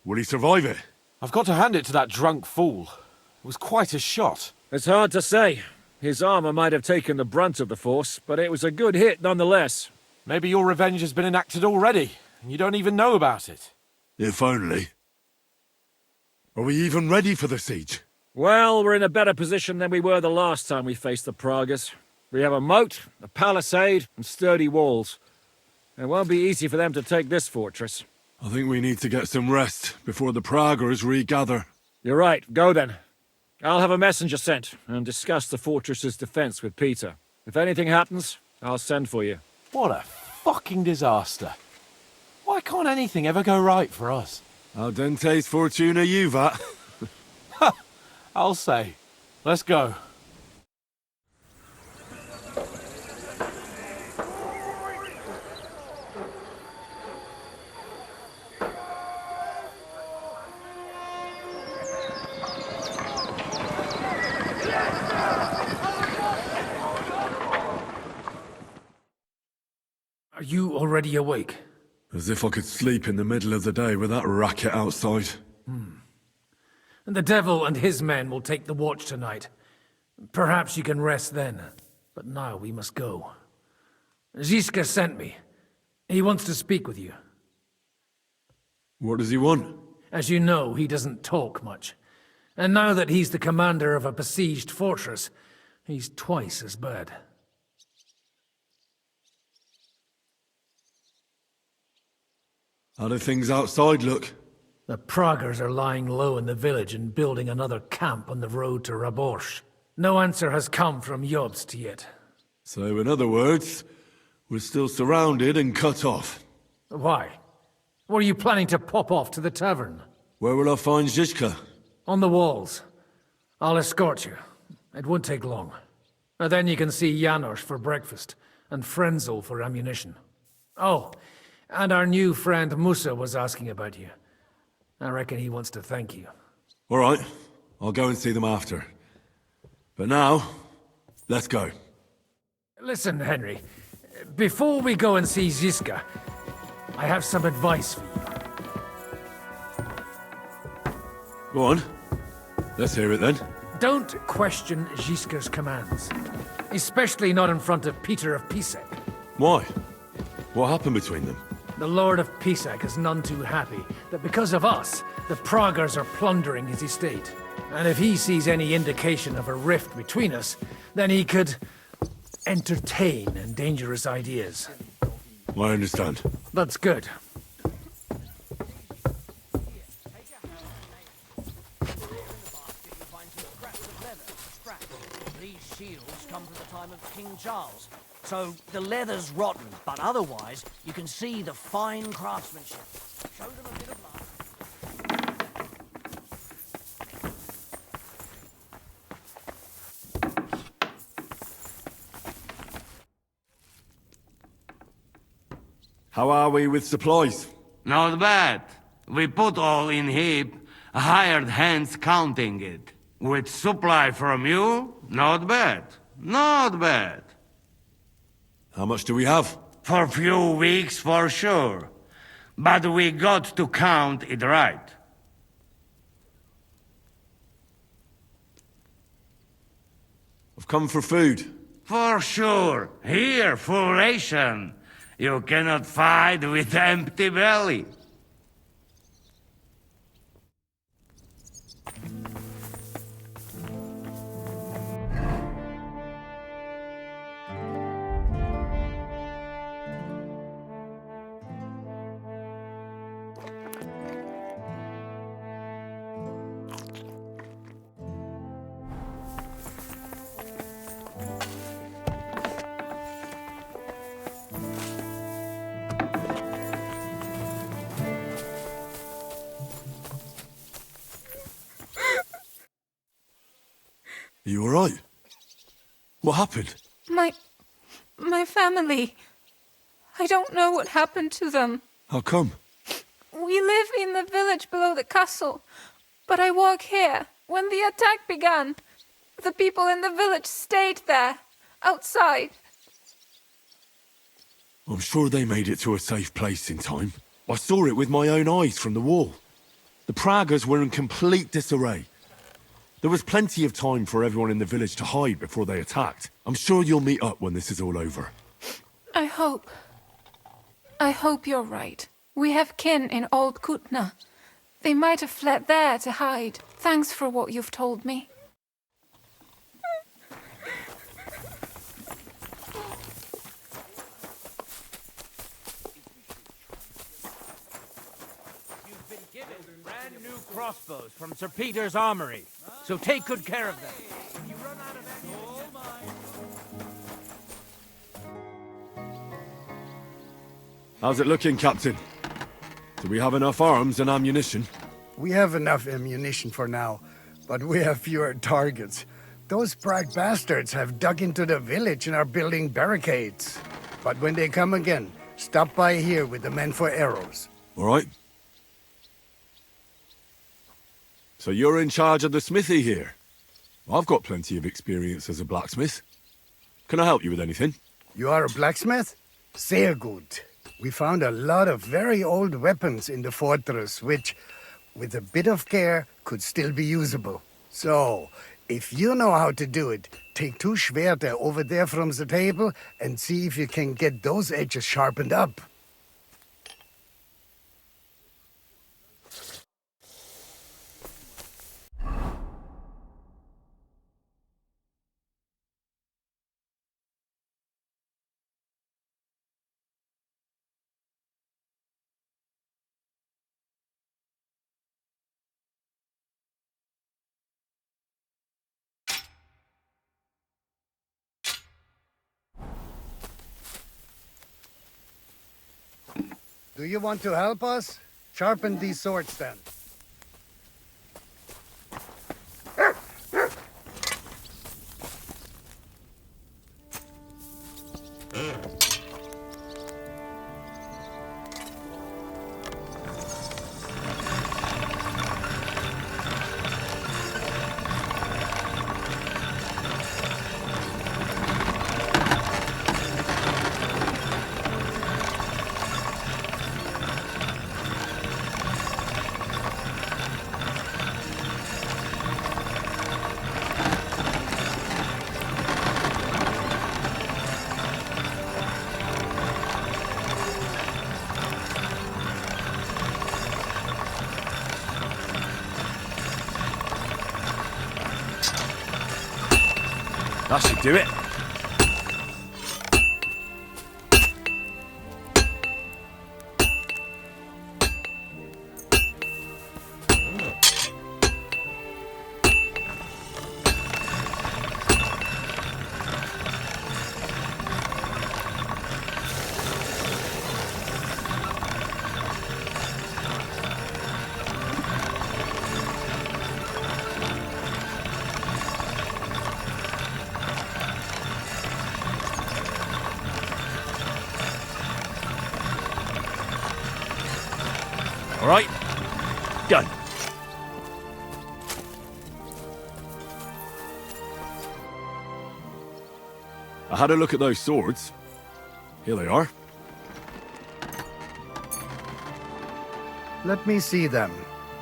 Will he survive it? I've got to hand it to that drunk fool. It was quite a shot. It's hard to say. His armor might have taken the brunt of the force, but it was a good hit nonetheless. Maybe your revenge has been enacted already, and you don't even know about it. If only. Are we even ready for the siege? Well, we're in a better position than we were the last time we faced the Pragas. We have a moat, a palisade, and sturdy walls. It won't be easy for them to take this fortress. I think we need to get some rest before the Praggers regather. You're right. Go then. I'll have a messenger sent and discuss the fortress's defense with Peter. If anything happens, I'll send for you. What a fucking disaster. Why can't anything ever go right for us? Al dente's fortuna juvat. I'll say. Let's go. Are you already awake? As if I could sleep in the middle of the day with that racket outside. And the devil and his men will take the watch tonight. Perhaps you can rest then. But now we must go. Ziska sent me. He wants to speak with you. What does he want? As you know, he doesn't talk much. And now that he's the commander of a besieged fortress, he's twice as bad. How do things outside look? The Praggers are lying low in the village and building another camp on the road to Raborsh. No answer has come from Jobst yet. So, in other words, we're still surrounded and cut off. Why? Were you planning to pop off to the tavern? Where will I find Zizka? On the walls. I'll escort you. It won't take long. And then you can see Janos for breakfast, and Frenzel for ammunition. Oh, and our new friend Musa was asking about you. I reckon he wants to thank you. All right, I'll go and see them after. But now, let's go. Listen, Henry. Before we go and see Ziska, I have some advice for you. Go on. Let's hear it then. Don't question Ziska's commands. Especially not in front of Peter of Pisac. Why? What happened between them? The Lord of Pisac is none too happy that because of us, the Praggers are plundering his estate. And if he sees any indication of a rift between us, then he could entertain dangerous ideas. I understand. That's good. These shields come from the time of King Charles. So the leather's rotten, but otherwise you can see the fine craftsmanship. Show them a bit of love. How are we with supplies? Not bad. We put all in heap, hired hands counting it. With supply from you, not bad. Not bad. How much do we have? For few weeks, for sure. But we got to count it right. I've come for food. For sure. Here, full ration. You cannot fight with empty belly. Are you alright? What happened? My family. I don't know what happened to them. How come? We live in the village below the castle, but I work here. When the attack began, the people in the village stayed there, outside. I'm sure they made it to a safe place in time. I saw it with my own eyes from the wall. The Praggers were in complete disarray. There was plenty of time for everyone in the village to hide before they attacked. I'm sure you'll meet up when this is all over. I hope you're right. We have kin in Old Kutna. They might have fled there to hide. Thanks for what you've told me. You've been given brand new crossbows from Sir Peter's armory, so take good care of them. If you run out of How's it looking, Captain? Do we have enough arms and ammunition? We have enough ammunition for now, but we have fewer targets. Those Prague bastards have dug into the village and are building barricades. But when they come again, stop by here with the men for arrows. All right. So you're in charge of the smithy here? I've got plenty of experience as a blacksmith. Can I help you with anything? You are a blacksmith? Sehr gut. We found a lot of very old weapons in the fortress, which, with a bit of care, could still be usable. So, if you know how to do it, take two Schwerter over there from the table and see if you can get those edges sharpened up. Do you want to help us? Sharpen these swords then. That should do it. All right, done. I had a look at those swords. Here they are. Let me see them.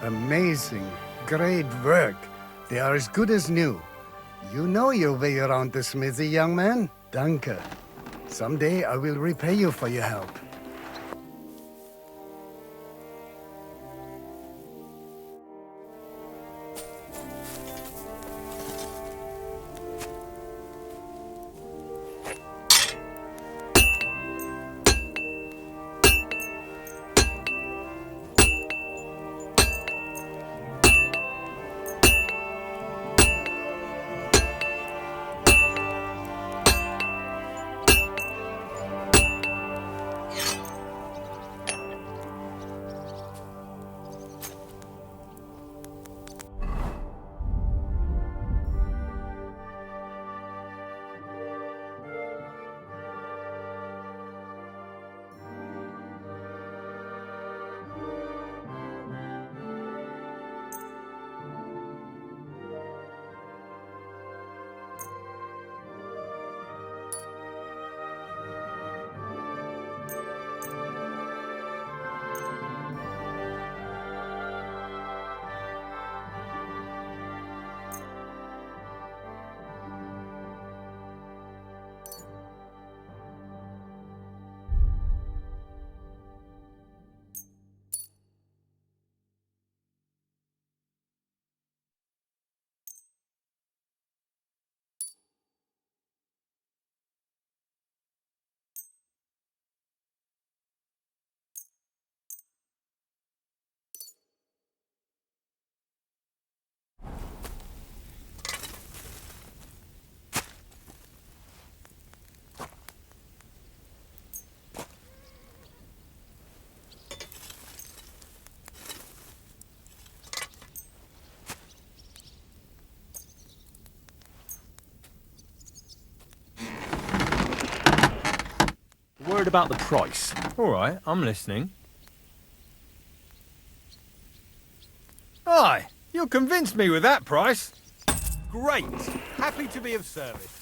Amazing. Great work. They are as good as new. You know your way around the smithy, young man. Danke. Someday I will repay you for your help. Worried about the price. All right, I'm listening. Aye, you convinced me with that price. Great. Happy to be of service.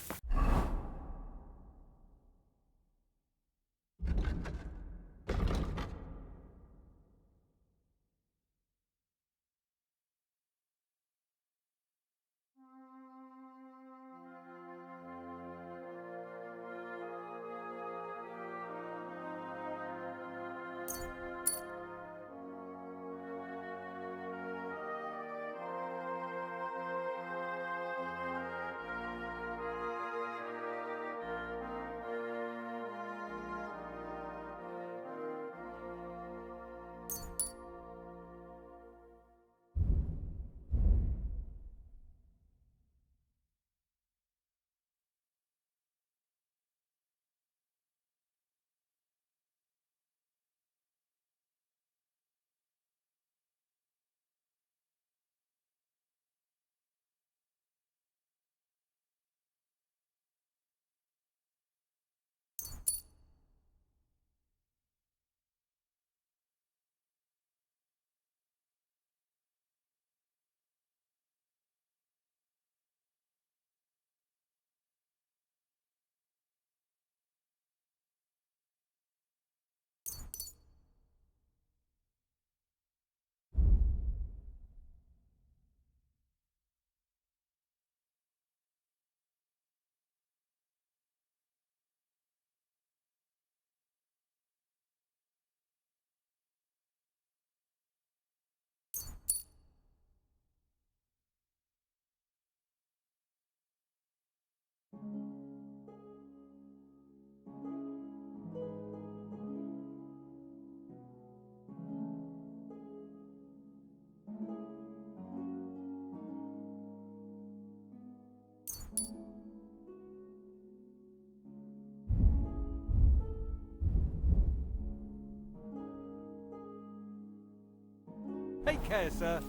Take care, sir.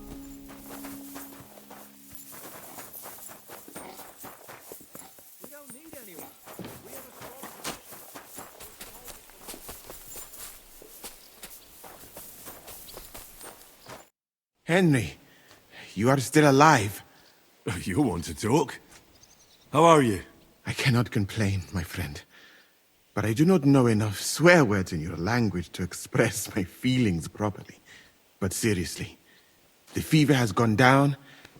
We don't need anyone. We have a Henry, you are still alive. You want to talk? How are you? I cannot complain, my friend. But I do not know enough swear words in your language to express my feelings properly. But seriously, the fever has gone down,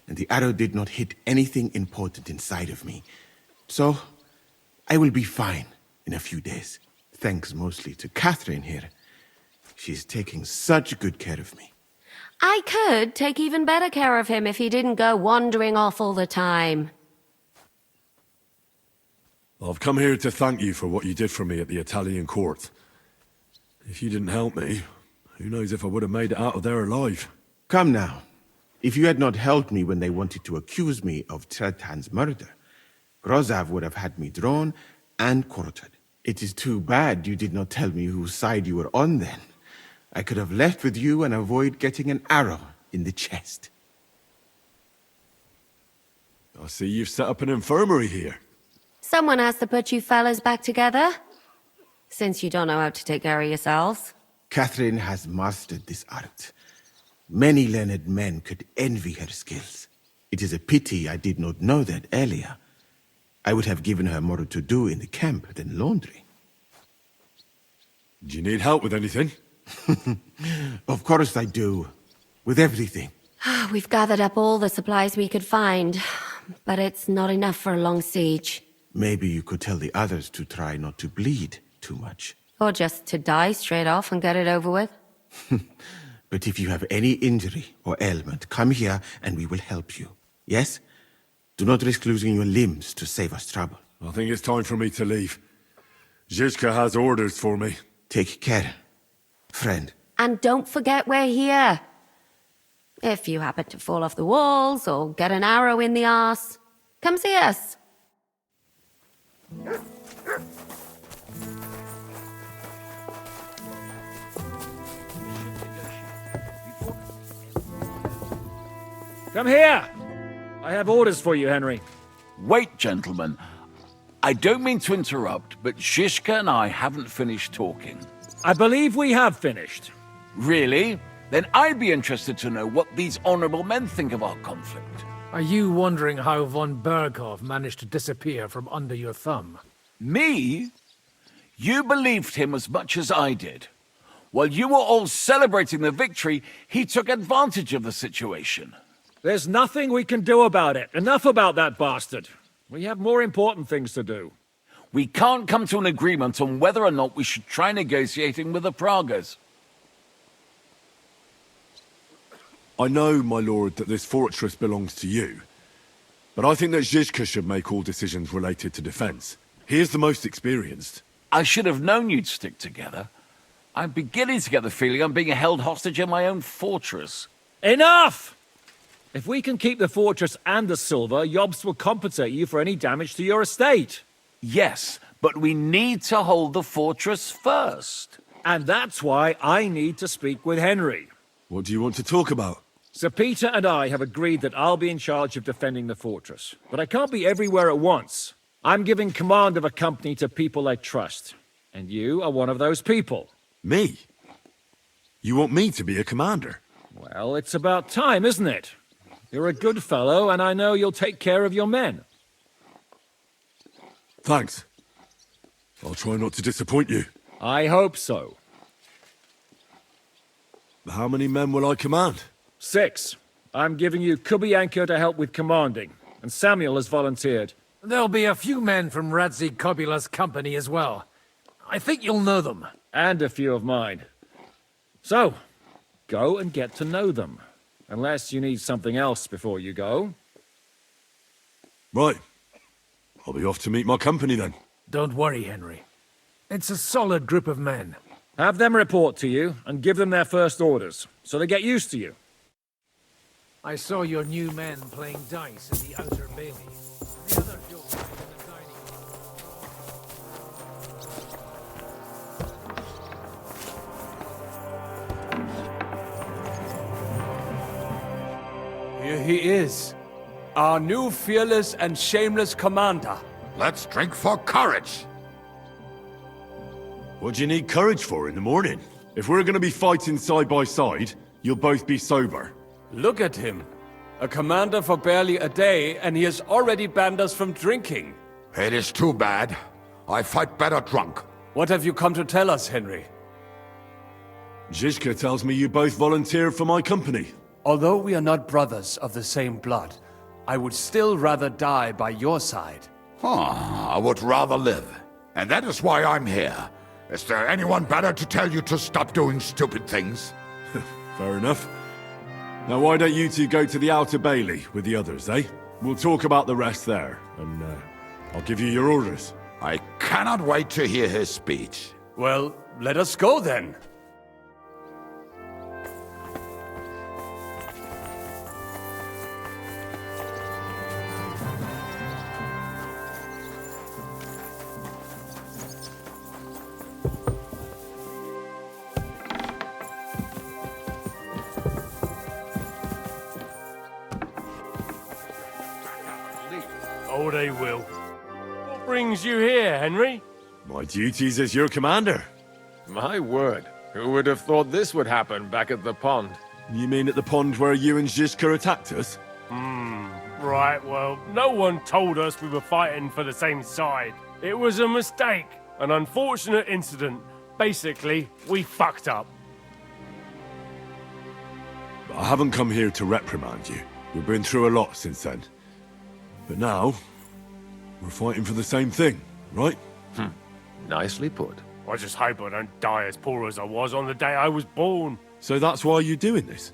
and the arrow did not hit anything important inside of me. So, I will be fine in a few days. Thanks mostly to Catherine here. She's taking such good care of me. I could take even better care of him if he didn't go wandering off all the time. I've come here to thank you for what you did for me at the Italian court. If you didn't help me, who knows if I would have made it out of there alive. Come now. If you had not helped me when they wanted to accuse me of Tretan's murder, Grozav would have had me drawn and quartered. It is too bad you did not tell me whose side you were on then. I could have left with you and avoid getting an arrow in the chest. I see you've set up an infirmary here. Someone has to put you fellas back together. Since you don't know how to take care of yourselves. Catherine has mastered this art. Many learned men could envy her skills. It is a pity I did not know that earlier. I would have given her more to do in the camp than laundry. Do you need help with anything? Of course I do. With everything. We've gathered up all the supplies we could find, but it's not enough for a long siege. Maybe you could tell the others to try not to bleed too much. Or just to die straight off and get it over with. But if you have any injury or ailment, come here and we will help you. Yes? Do not risk losing your limbs to save us trouble. I think it's time for me to leave. Zizka has orders for me. Take care, friend. And don't forget we're here. If you happen to fall off the walls or get an arrow in the arse, come see us. Come here! I have orders for you, Henry. Wait, gentlemen. I don't mean to interrupt, but Zizka and I haven't finished talking. I believe we have finished. Really? Then I'd be interested to know what these honorable men think of our conflict. Are you wondering how von Berghoff managed to disappear from under your thumb? Me? You believed him as much as I did. While you were all celebrating the victory, he took advantage of the situation. There's nothing we can do about it. Enough about that bastard. We have more important things to do. We can't come to an agreement on whether or not we should try negotiating with the Pragas. I know, my lord, that this fortress belongs to you. But I think that Zizka should make all decisions related to defense. He is the most experienced. I should have known you'd stick together. I'm beginning to get the feeling I'm being held hostage in my own fortress. Enough! If we can keep the fortress and the silver, Yobst will compensate you for any damage to your estate. Yes, but we need to hold the fortress first. And that's why I need to speak with Henry. What do you want to talk about? Sir Peter and I have agreed that I'll be in charge of defending the fortress. But I can't be everywhere at once. I'm giving command of a company to people I trust. And you are one of those people. Me? You want me to be a commander? Well, it's about time, isn't it? You're a good fellow, and I know you'll take care of your men. Thanks. I'll try not to disappoint you. I hope so. How many men will I command? 6. I'm giving you Kubianka to help with commanding, and Samuel has volunteered. There'll be a few men from Radzi Kobula's company as well. I think you'll know them. And a few of mine. So, go and get to know them. Unless you need something else before you go. Right. I'll be off to meet my company then. Don't worry, Henry. It's a solid group of men. Have them report to you, and give them their first orders, so they get used to you. I saw your new men playing dice in the outer bailey. The other he is. Our new fearless and shameless commander. Let's drink for courage. What do you need courage for in the morning? If we're gonna be fighting side by side, you'll both be sober. Look at him. A commander for barely a day, and he has already banned us from drinking. It is too bad. I fight better drunk. What have you come to tell us, Henry? Zizka tells me you both volunteered for my company. Although we are not brothers of the same blood, I would still rather die by your side. I would rather live. And that is why I'm here. Is there anyone better to tell you to stop doing stupid things? Fair enough. Now why don't you two go to the Outer Bailey with the others, eh? We'll talk about the rest there, and I'll give you your orders. I cannot wait to hear his speech. Well, let us go then. Oh, they will. What brings you here, Henry? My duties as your commander. My word. Who would have thought this would happen back at the pond? You mean at the pond where you and Zizka attacked us? Right, well, no one told us we were fighting for the same side. It was a mistake. An unfortunate incident. Basically, we fucked up. I haven't come here to reprimand you. We've been through a lot since then. But now, we're fighting for the same thing, right? Nicely put. I just hope I don't die as poor as I was on the day I was born. So that's why you're doing this?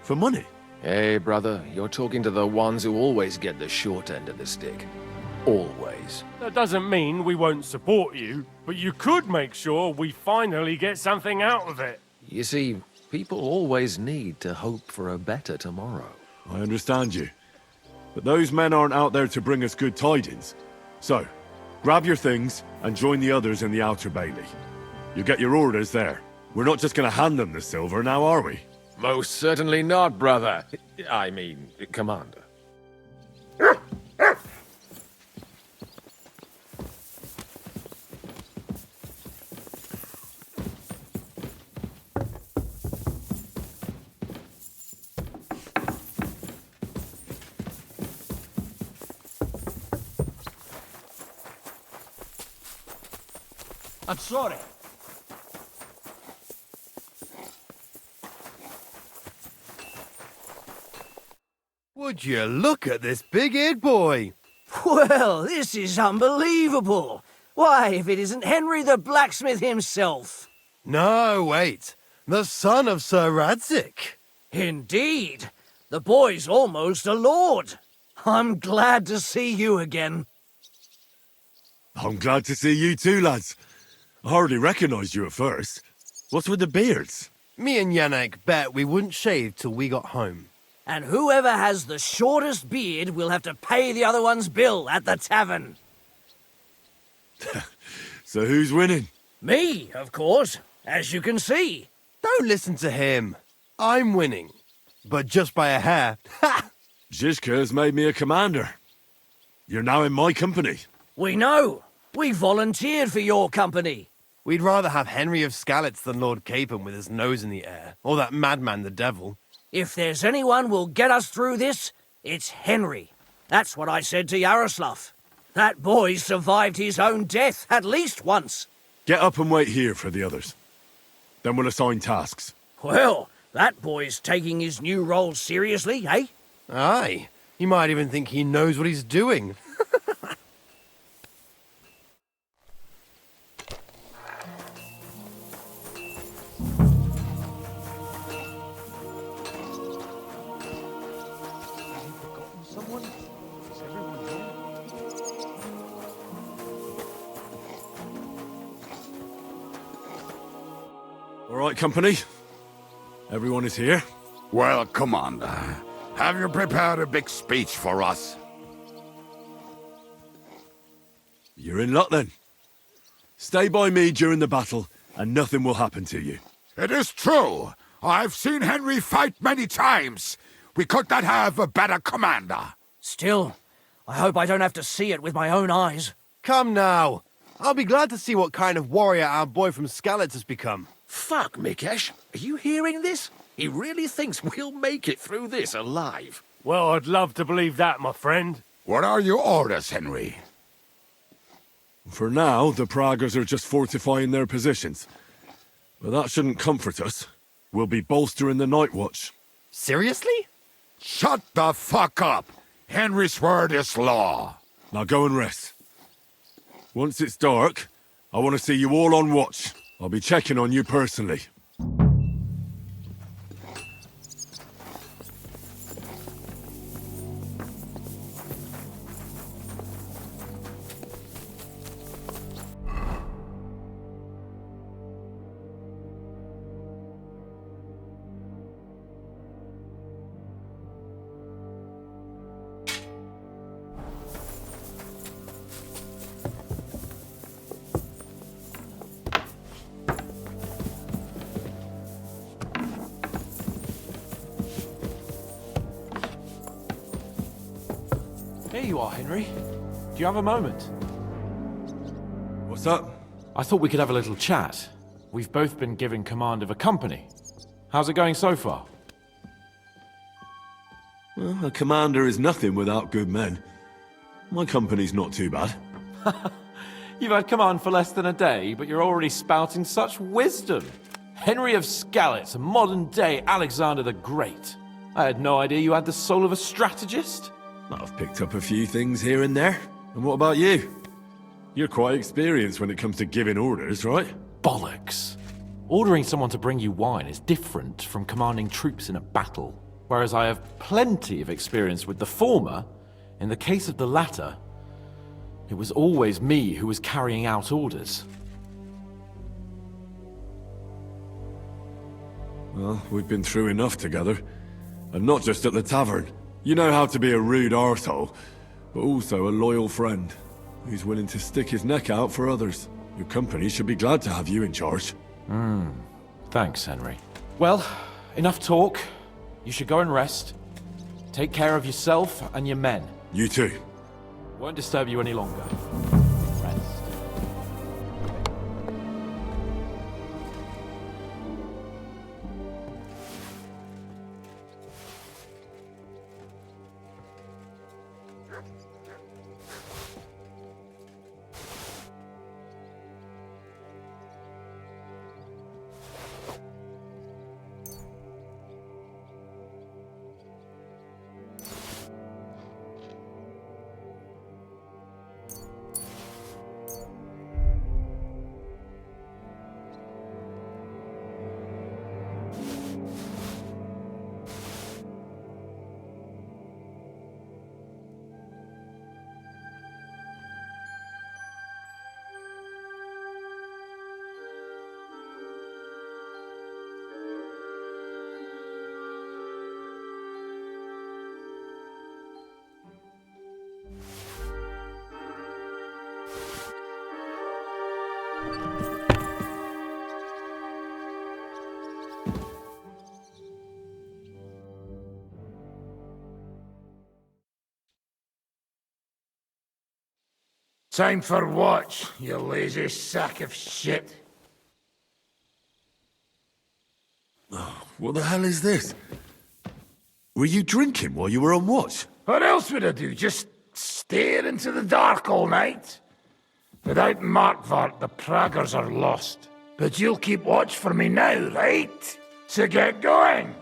For money? Hey, brother, you're talking to the ones who always get the short end of the stick. Always. That doesn't mean we won't support you, but you could make sure we finally get something out of it. You see, people always need to hope for a better tomorrow. I understand you. But those men aren't out there to bring us good tidings. So, grab your things and join the others in the Outer Bailey. You'll get your orders there. We're not just gonna hand them the silver now, are we? Most certainly not, brother. I mean, Commander. I'm sorry. Would you look at this big-eared boy? Well, this is unbelievable. Why, if it isn't Henry the blacksmith himself. No, wait. The son of Sir Radzik. Indeed. The boy's almost a lord. I'm glad to see you again. I'm glad to see you too, lads. I hardly recognized you at first. What's with the beards? Me and Yannick bet we wouldn't shave till we got home. And whoever has the shortest beard will have to pay the other one's bill at the tavern. So who's winning? Me, of course, as you can see. Don't listen to him. I'm winning. But just by a hair. Ha! Zizka has made me a commander. You're now in my company. We know. We volunteered for your company. We'd rather have Henry of Skalitz than Lord Capon with his nose in the air, or that madman the devil. If there's anyone will get us through this, it's Henry. That's what I said to Yaroslav. That boy survived his own death at least once. Get up and wait here for the others. Then we'll assign tasks. Well, that boy's taking his new role seriously, eh? Aye. You might even think he knows what he's doing. All right, company. Everyone is here? Well, Commander, have you prepared a big speech for us? You're in luck then. Stay by me during the battle, and nothing will happen to you. It is true. I've seen Henry fight many times. We could not have a better commander. Still, I hope I don't have to see it with my own eyes. Come now. I'll be glad to see what kind of warrior our boy from Skalitz has become. Fuck, Mikesh. Are you hearing this? He really thinks we'll make it through this alive. Well, I'd love to believe that, my friend. What are your orders, Henry? For now, the Praggers are just fortifying their positions. But that shouldn't comfort us. We'll be bolstering the Night Watch. Seriously? Shut the fuck up! Henry's word is law. Now go and rest. Once it's dark, I want to see you all on watch. I'll be checking on you personally. Here you are, Henry. Do you have a moment? What's up? I thought we could have a little chat. We've both been given command of a company. How's it going so far? Well, a commander is nothing without good men. My company's not too bad. You've had command for less than a day, but you're already spouting such wisdom. Henry of Skalitz, a modern-day Alexander the Great. I had no idea you had the soul of a strategist. I've picked up a few things here and there. And what about you? You're quite experienced when it comes to giving orders, right? Bollocks. Ordering someone to bring you wine is different from commanding troops in a battle. Whereas I have plenty of experience with the former, in the case of the latter, it was always me who was carrying out orders. Well, we've been through enough together. And not just at the tavern. You know how to be a rude arsehole, but also a loyal friend, who's willing to stick his neck out for others. Your company should be glad to have you in charge. Thanks, Henry. Well, enough talk. You should go and rest. Take care of yourself and your men. You too. Won't disturb you any longer. Rest. Time for watch, you lazy sack of shit. What the hell is this? Were you drinking while you were on watch? What else would I do? Just stare into the dark all night? Without Markvart, the Praggers are lost. But you'll keep watch for me now, right? So get going!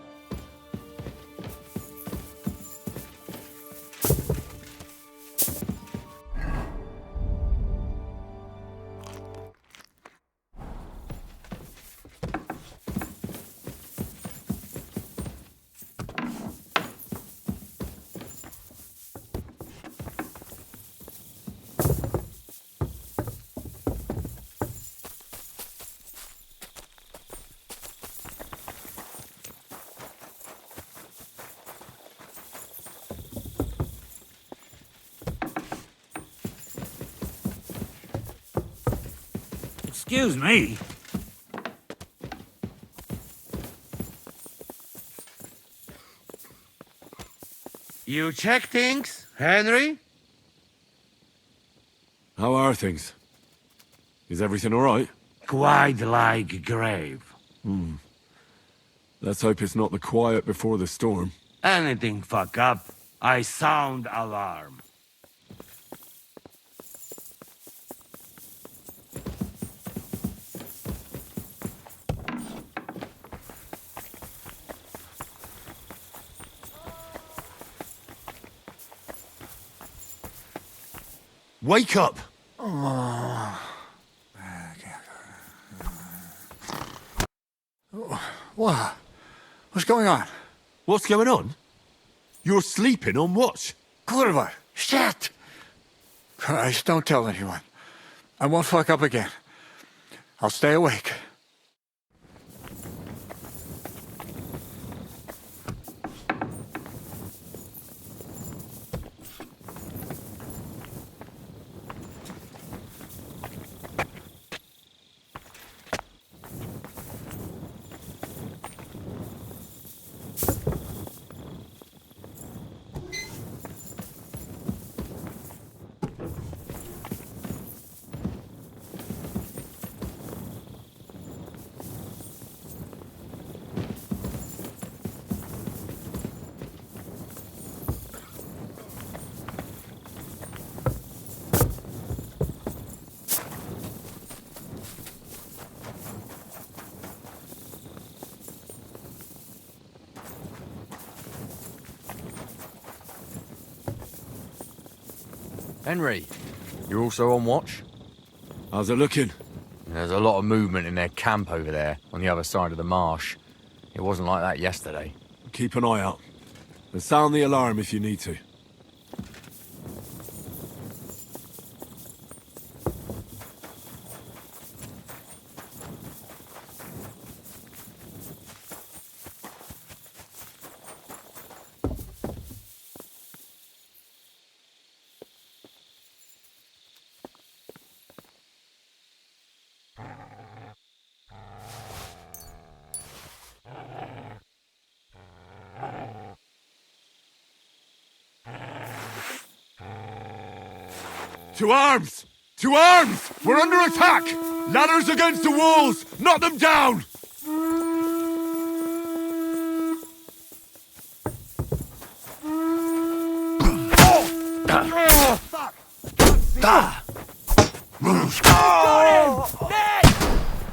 Excuse me. You check things, Henry? How are things? Is everything all right? Quite like grave. Let's hope it's not the quiet before the storm. Anything fuck up, I sound alarm. Wake up! What? What's going on? What's going on? You're sleeping on watch. Kurva! Shit! Christ, don't tell anyone. I won't fuck up again. I'll stay awake. Henry, you're also on watch? How's it looking? There's a lot of movement in their camp over there, on the other side of the marsh. It wasn't like that yesterday. Keep an eye out. And sound the alarm if you need to. To arms! To arms! We're under attack! Ladders against the walls! Knock them down!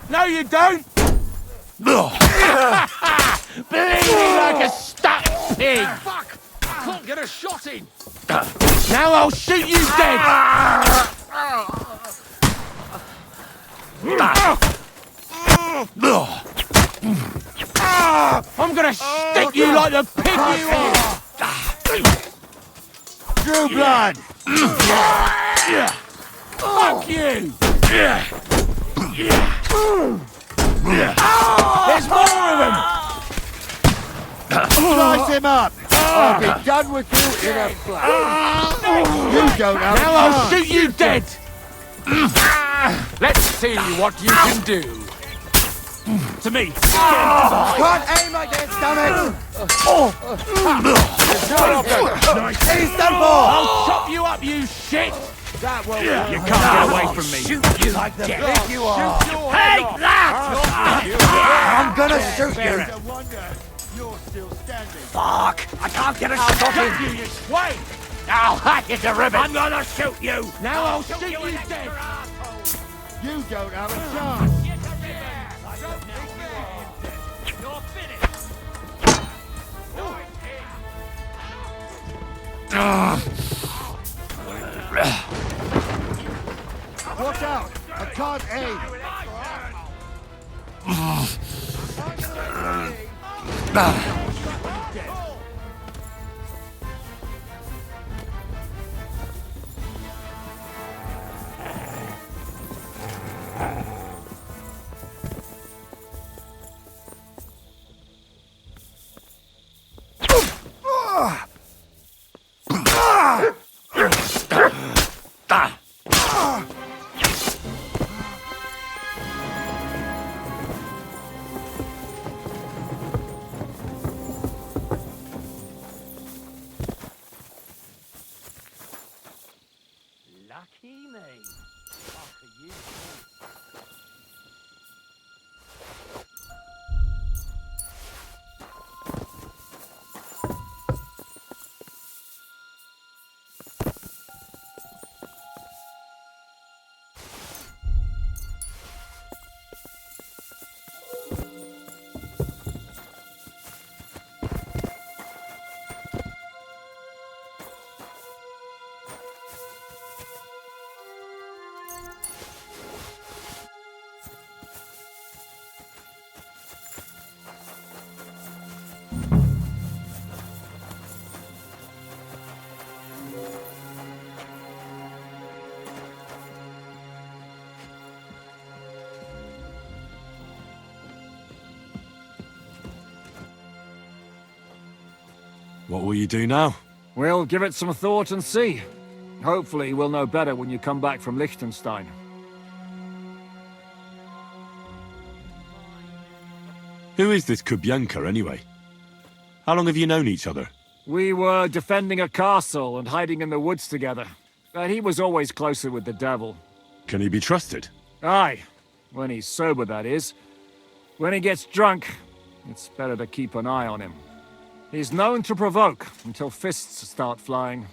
No, you don't! Bleeding like a stuck pig! Fuck! I can't get a shot in! Now I'll shoot you dead! I'm gonna stick you like the pig you are! True blood! Fuck you! There's more of them! Slice him up! I'll be done with you in a flash. You don't have Now I'll shoot you dead! Let's see what you can do. To me! Can't aim like this, damn it! He's done for! I'll chop you up, you shit! That won't work. You can't get away from me! Shoot you like the pig you are! Take that! I'm gonna shoot you! You're still standing. Fuck! I can't get a shot on you, you swine! I'll hack you to ribbons! I'm gonna shoot you! Now I'll shoot you dead! You don't have a chance! You're finished! Watch out! I can't aim! Lucky me. I could use this. What will you do now? We'll give it some thought and see. Hopefully we'll know better when you come back from Liechtenstein. Who is this Kubyanka, anyway? How long have you known each other? We were defending a castle and hiding in the woods together. But he was always closer with the devil. Can he be trusted? Aye. When he's sober, that is. When he gets drunk, it's better to keep an eye on him. He's known to provoke until fists start flying.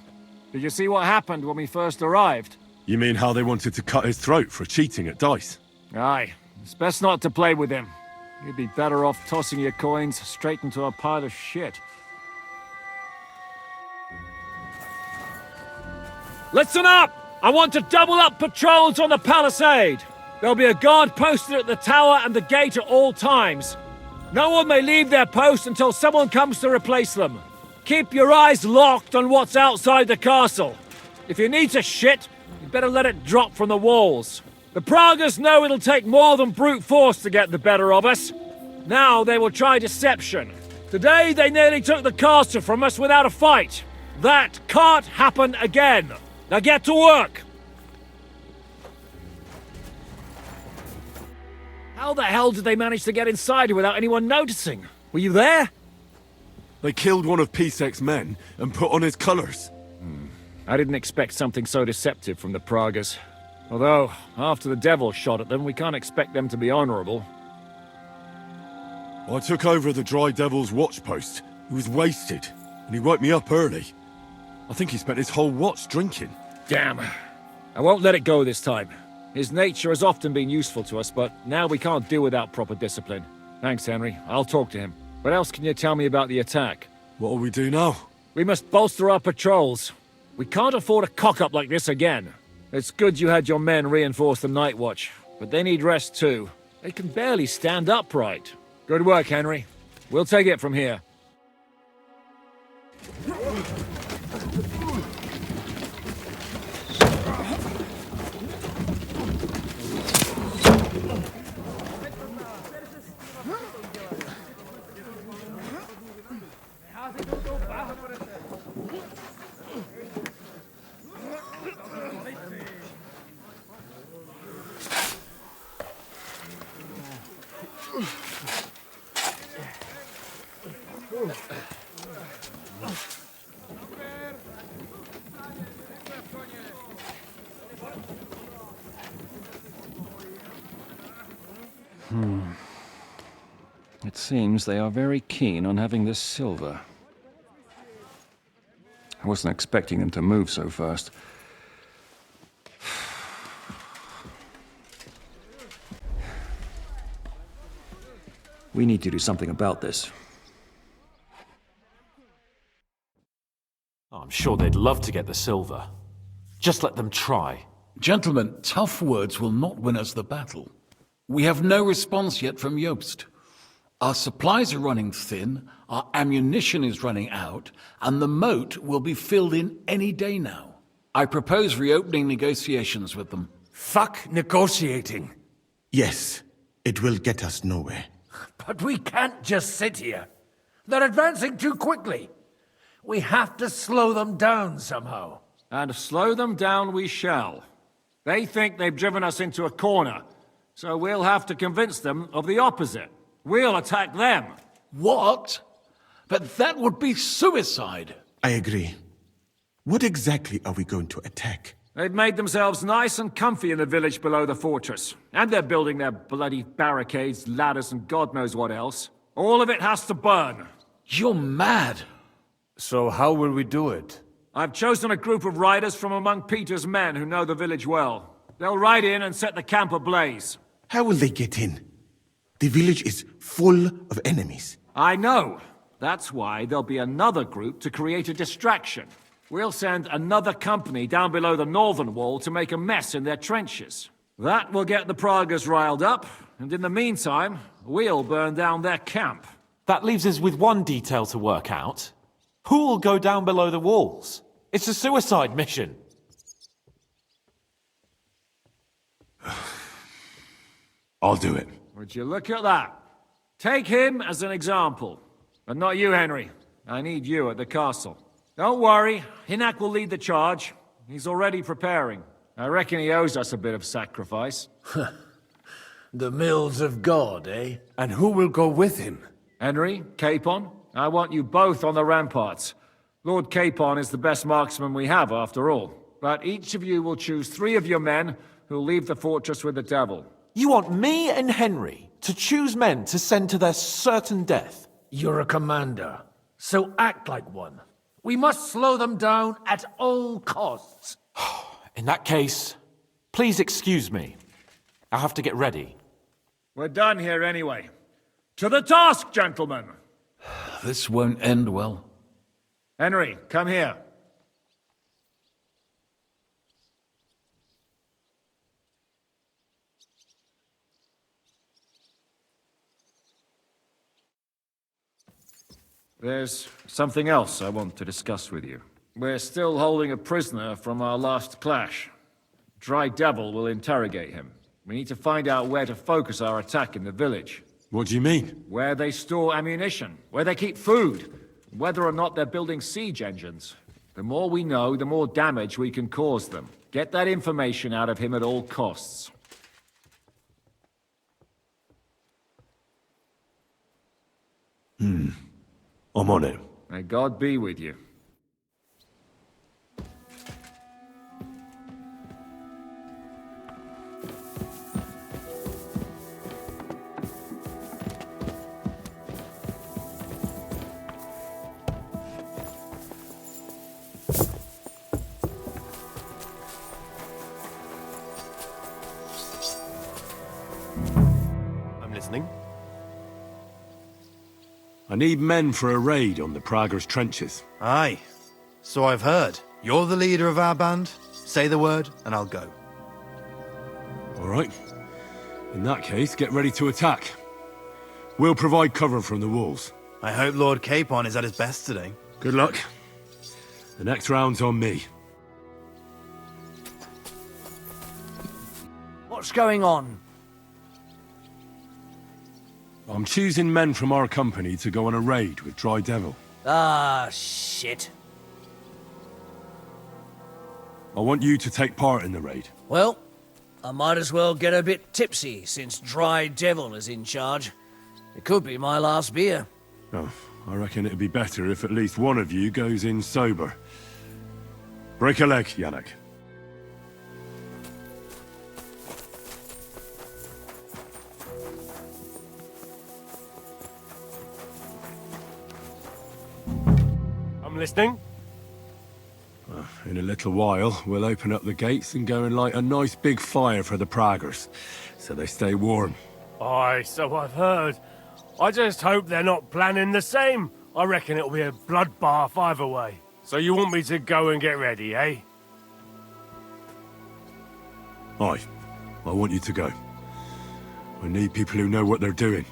Did you see what happened when we first arrived? You mean how they wanted to cut his throat for cheating at dice? Aye. It's best not to play with him. You'd be better off tossing your coins straight into a pile of shit. Listen up! I want to double up patrols on the palisade! There'll be a guard posted at the tower and the gate at all times. No one may leave their post until someone comes to replace them. Keep your eyes locked on what's outside the castle. If you need to shit, you better let it drop from the walls. The Pragas know it'll take more than brute force to get the better of us. Now they will try deception. Today they nearly took the castle from us without a fight. That can't happen again. Now get to work! How the hell did they manage to get inside without anyone noticing? Were you there? They killed one of Pisek's men and put on his colours. I didn't expect something so deceptive from the Pragas. Although, after the devil shot at them, we can't expect them to be honourable. I took over the Dry Devil's watch post. He was wasted, and he woke me up early. I think he spent his whole watch drinking. Damn. I won't let it go this time. His nature has often been useful to us, but now we can't do without proper discipline. Thanks, Henry. I'll talk to him. What else can you tell me about the attack? What will we do now? We must bolster our patrols. We can't afford a cock-up like this again. It's good you had your men reinforce the night watch, but they need rest too. They can barely stand upright. Good work, Henry. We'll take it from here. It seems they are very keen on having this silver. I wasn't expecting them to move so fast. We need to do something about this. I'm sure they'd love to get the silver. Just let them try. Gentlemen, tough words will not win us the battle. We have no response yet from Jobst. Our supplies are running thin, our ammunition is running out, and the moat will be filled in any day now. I propose reopening negotiations with them. Fuck negotiating. Yes, it will get us nowhere. But we can't just sit here. They're advancing too quickly. We have to slow them down somehow. And slow them down we shall. They think they've driven us into a corner, so we'll have to convince them of the opposite. We'll attack them. What? But that would be suicide. I agree. What exactly are we going to attack? They've made themselves nice and comfy in the village below the fortress. And they're building their bloody barricades, ladders, and God knows what else. All of it has to burn. You're mad. So how will we do it? I've chosen a group of riders from among Peter's men who know the village well. They'll ride in and set the camp ablaze. How will they get in? The village is full of enemies. I know. That's why there'll be another group to create a distraction. We'll send another company down below the northern wall to make a mess in their trenches. That will get the Pragas riled up, and in the meantime, we'll burn down their camp. That leaves us with one detail to work out. Who will go down below the walls? It's a suicide mission. I'll do it. Would you look at that? Take him as an example. But not you, Henry. I need you at the castle. Don't worry, Hinak will lead the charge. He's already preparing. I reckon he owes us a bit of sacrifice. The mills of God, eh? And who will go with him? Henry, Capon, I want you both on the ramparts. Lord Capon is the best marksman we have, after all. But each of you will choose 3 of your men who'll leave the fortress with the devil. You want me and Henry to choose men to send to their certain death? You're a commander, so act like one. We must slow them down at all costs. In that case, please excuse me. I'll have to get ready. We're done here anyway. To the task, gentlemen! This won't end well. Henry, come here. There's something else I want to discuss with you. We're still holding a prisoner from our last clash. Dry Devil will interrogate him. We need to find out where to focus our attack in the village. What do you mean? Where they store ammunition, where they keep food, whether or not they're building siege engines. The more we know, the more damage we can cause them. Get that information out of him at all costs. I'm on it. May God be with you. I'm listening. I need men for a raid on the Prager's trenches. Aye. So I've heard. You're the leader of our band. Say the word, and I'll go. All right. In that case, get ready to attack. We'll provide cover from the walls. I hope Lord Capon is at his best today. Good luck. The next round's on me. What's going on? I'm choosing men from our company to go on a raid with Dry Devil. Ah, shit. I want you to take part in the raid. Well, I might as well get a bit tipsy since Dry Devil is in charge. It could be my last beer. Oh, I reckon it'd be better if at least one of you goes in sober. Break a leg, Yannick. I'm listening. In a little while, we'll open up the gates and go and light a nice big fire for the Praggers, so they stay warm. Aye, so I've heard. I just hope they're not planning the same. I reckon it'll be a bloodbath either way. So you want me to go and get ready, eh? Aye, I want you to go. I need people who know what they're doing.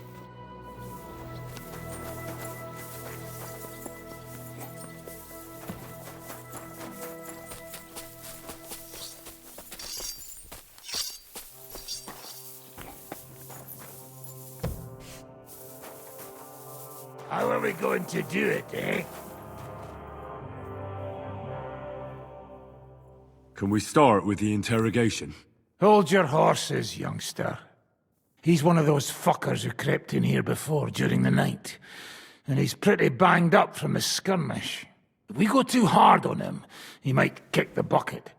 How are we going to do it, eh? Can we start with the interrogation? Hold your horses, youngster. He's one of those fuckers who crept in here before during the night. And he's pretty banged up from the skirmish. If we go too hard on him, he might kick the bucket.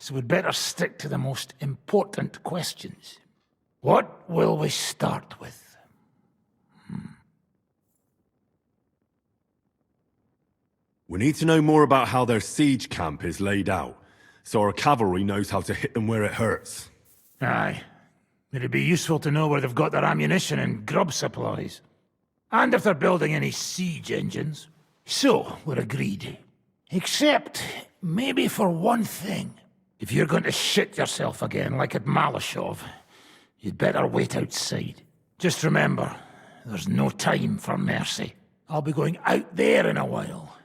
So we'd better stick to the most important questions. What will we start with? We need to know more about how their siege camp is laid out, so our cavalry knows how to hit them where it hurts. Aye. It'd be useful to know where they've got their ammunition and grub supplies. And if they're building any siege engines. So, we're agreed. Except, maybe for one thing. If you're going to shit yourself again, like at Malashov, you'd better wait outside. Just remember, there's no time for mercy. I'll be going out there in a while.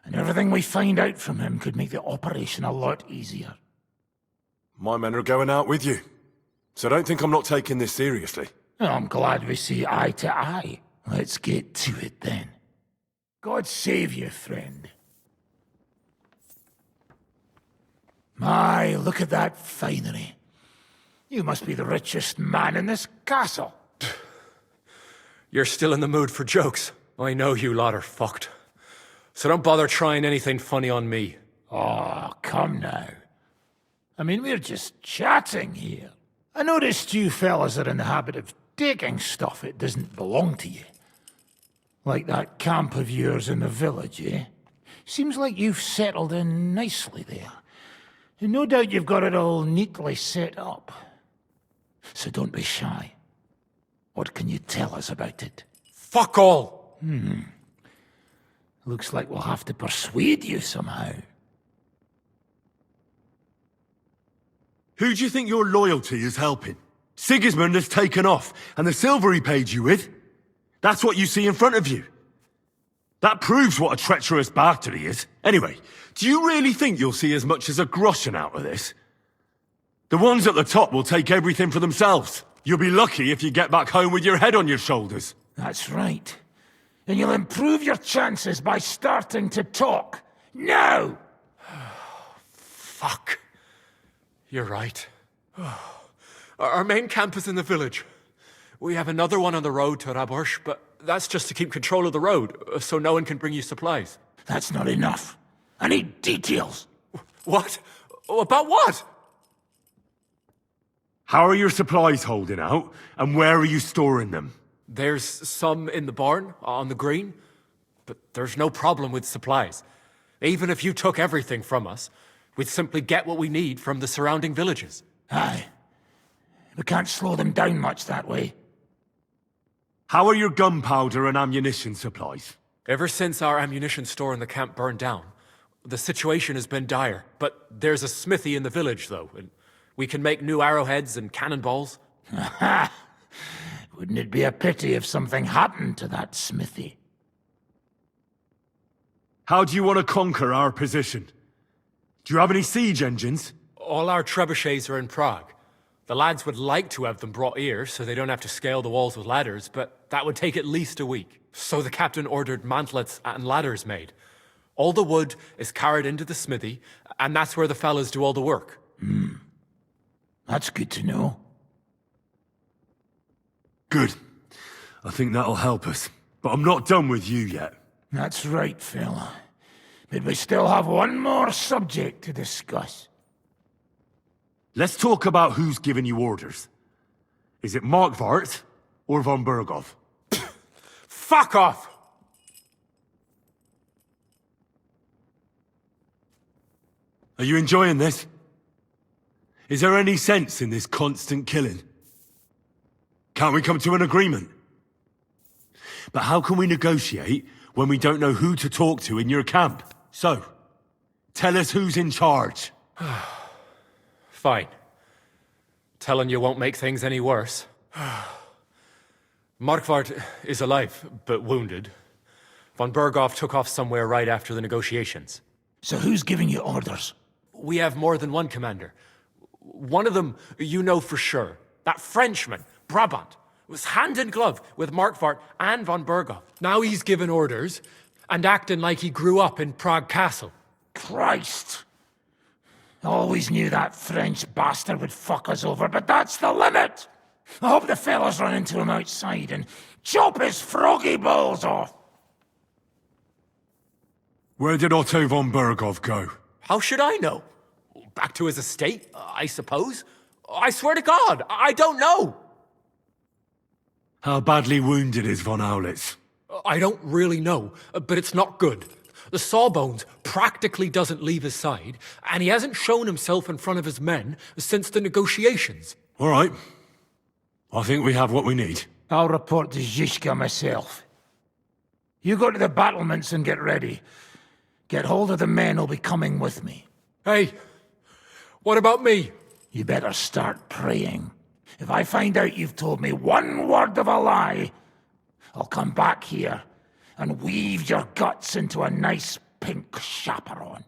And everything we find out from him could make the operation a lot easier. My men are going out with you, so don't think I'm not taking this seriously. Well, I'm glad we see eye to eye. Let's get to it then. God save you, friend. My, look at that finery. You must be the richest man in this castle. You're still in the mood for jokes. I know you lot are fucked. So don't bother trying anything funny on me. Oh, come now. I mean, we're just chatting here. I noticed you fellas are in the habit of taking stuff that doesn't belong to you. Like that camp of yours in the village, eh? Seems like you've settled in nicely there. And no doubt you've got it all neatly set up. So don't be shy. What can you tell us about it? Fuck all! Looks like we'll have to persuade you somehow. Who do you think your loyalty is helping? Sigismund has taken off, and the silver he paid you with? That's what you see in front of you. That proves what a treacherous bastard he is. Anyway, do you really think you'll see as much as a groschen out of this? The ones at the top will take everything for themselves. You'll be lucky if you get back home with your head on your shoulders. That's right. And you'll improve your chances by starting to talk. Now! Fuck. You're right. Our main camp is in the village. We have another one on the road to Raborsh, but that's just to keep control of the road, so no one can bring you supplies. That's not enough. I need details. What? About what? How are your supplies holding out, and where are you storing them? There's some in the barn, on the green, but there's no problem with supplies. Even if you took everything from us, we'd simply get what we need from the surrounding villages. Aye. We can't slow them down much that way. How are your gunpowder and ammunition supplies? Ever since our ammunition store in the camp burned down, the situation has been dire. But there's a smithy in the village, though, and we can make new arrowheads and cannonballs. Ha! Wouldn't it be a pity if something happened to that smithy? How do you want to conquer our position? Do you have any siege engines? All our trebuchets are in Prague. The lads would like to have them brought here so they don't have to scale the walls with ladders, but that would take at least a week. So the captain ordered mantlets and ladders made. All the wood is carried into the smithy, and that's where the fellas do all the work. That's good to know. Good. I think that'll help us. But I'm not done with you yet. That's right, fella. But we still have one more subject to discuss. Let's talk about who's giving you orders. Is it Markvart or von Berghoff? Fuck off! Are you enjoying this? Is there any sense in this constant killing? Can't we come to an agreement? But how can we negotiate when we don't know who to talk to in your camp? So, tell us who's in charge. Fine. Telling you won't make things any worse. Markvart is alive, but wounded. Von Berghoff took off somewhere right after the negotiations. So who's giving you orders? We have more than one commander. One of them you know for sure. That Frenchman, Brabant, was hand in glove with Markvart and von Berghoff. Now he's given orders and acting like he grew up in Prague Castle. Christ! Always knew that French bastard would fuck us over, but that's the limit! I hope the fellas run into him outside and chop his froggy balls off! Where did Otto von Berghoff go? How should I know? Back to his estate, I suppose. I swear to God, I don't know. How badly wounded is von Aulitz? I don't really know, but it's not good. The Sawbones practically doesn't leave his side, and he hasn't shown himself in front of his men since the negotiations. All right. I think we have what we need. I'll report to Zizka myself. You go to the battlements and get ready. Get hold of the men who'll be coming with me. Hey, what about me? You better start praying. If I find out you've told me one word of a lie, I'll come back here and weave your guts into a nice pink chaperon.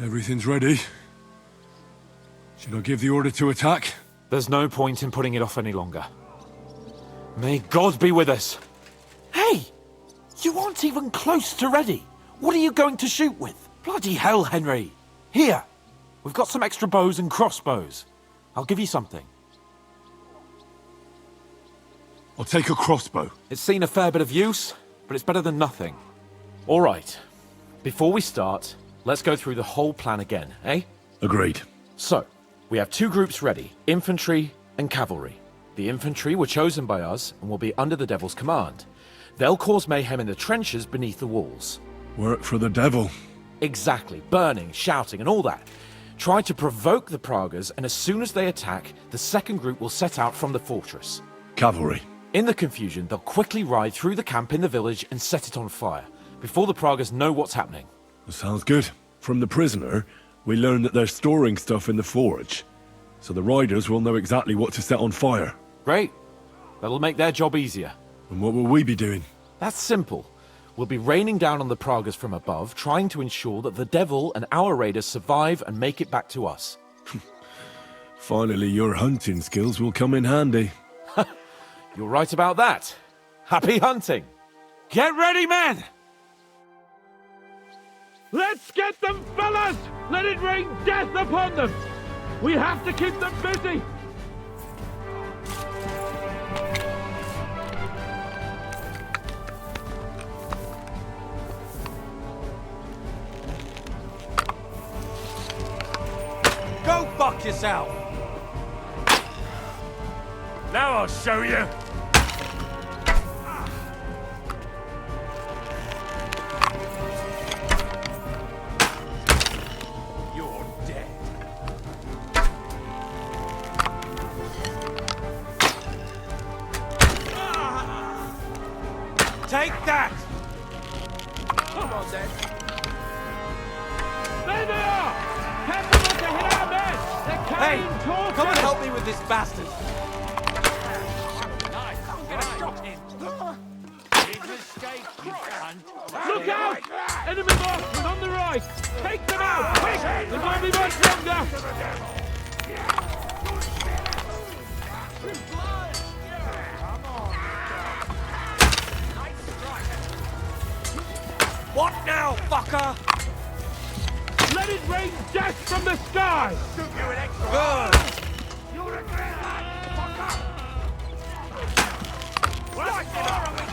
Everything's ready. Should I give the order to attack? There's no point in putting it off any longer. May God be with us. Hey! You aren't even close to ready. What are you going to shoot with? Bloody hell, Henry. Here. We've got some extra bows and crossbows. I'll give you something. I'll take a crossbow. It's seen a fair bit of use, but it's better than nothing. All right. Before we start, let's go through the whole plan again, eh? Agreed. So, we have two groups ready, infantry and cavalry. The infantry were chosen by us and will be under the Devil's command. They'll cause mayhem in the trenches beneath the walls. Work for the devil. Exactly, burning, shouting and all that. Try to provoke the Pragas, and as soon as they attack, the second group will set out from the fortress. Cavalry. In the confusion, they'll quickly ride through the camp in the village and set it on fire, before the Pragas know what's happening. Sounds good. From the prisoner, we learned that they're storing stuff in the forge, so the riders will know exactly what to set on fire. Great. That'll make their job easier. And what will we be doing? That's simple. We'll be raining down on the Pragas from above, trying to ensure that the Devil and our raiders survive and make it back to us. Finally, your hunting skills will come in handy. You're right about that. Happy hunting! Get ready, men! Let's get them, fellas! Let it rain death upon them! We have to keep them busy! Go fuck yourself! Now I'll show you! You're dead. Take that! Come on, then. There they are! Have them to hit our men! They're carrying torches! Come and help me with this bastard! Look out! Enemy marksmen on the right! Take them out! Quick! There won't be much longer! What now, fucker? Let it rain death from the sky! Good!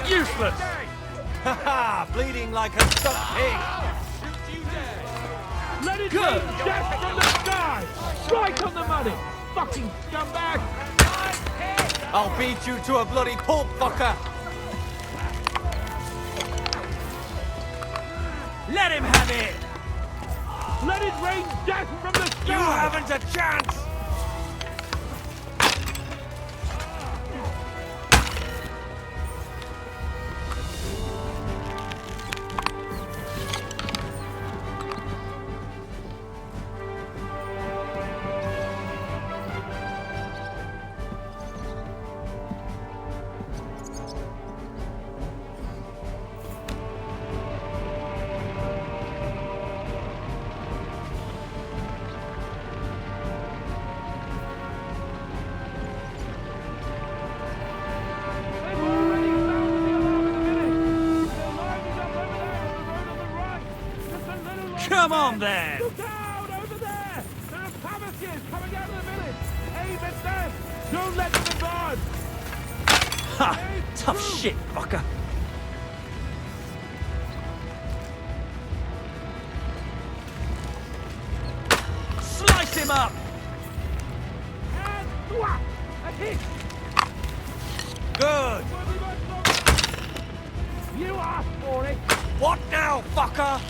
Useless! Haha! Bleeding like a stuck pig! Let it rain death from the sky! Right on the money! Fucking scumbag! I'll beat you to a bloody pulp, fucker! Let him have it! Let it rain death from the sky! You haven't a chance! Come on, then! Look out! Over there! There are palaces coming out of the village! Aim at them! Don't let them advance! Ha! Tough shit, fucker! Slice him up! And... Wah! A hit! Good! You asked for it! What now, fucker?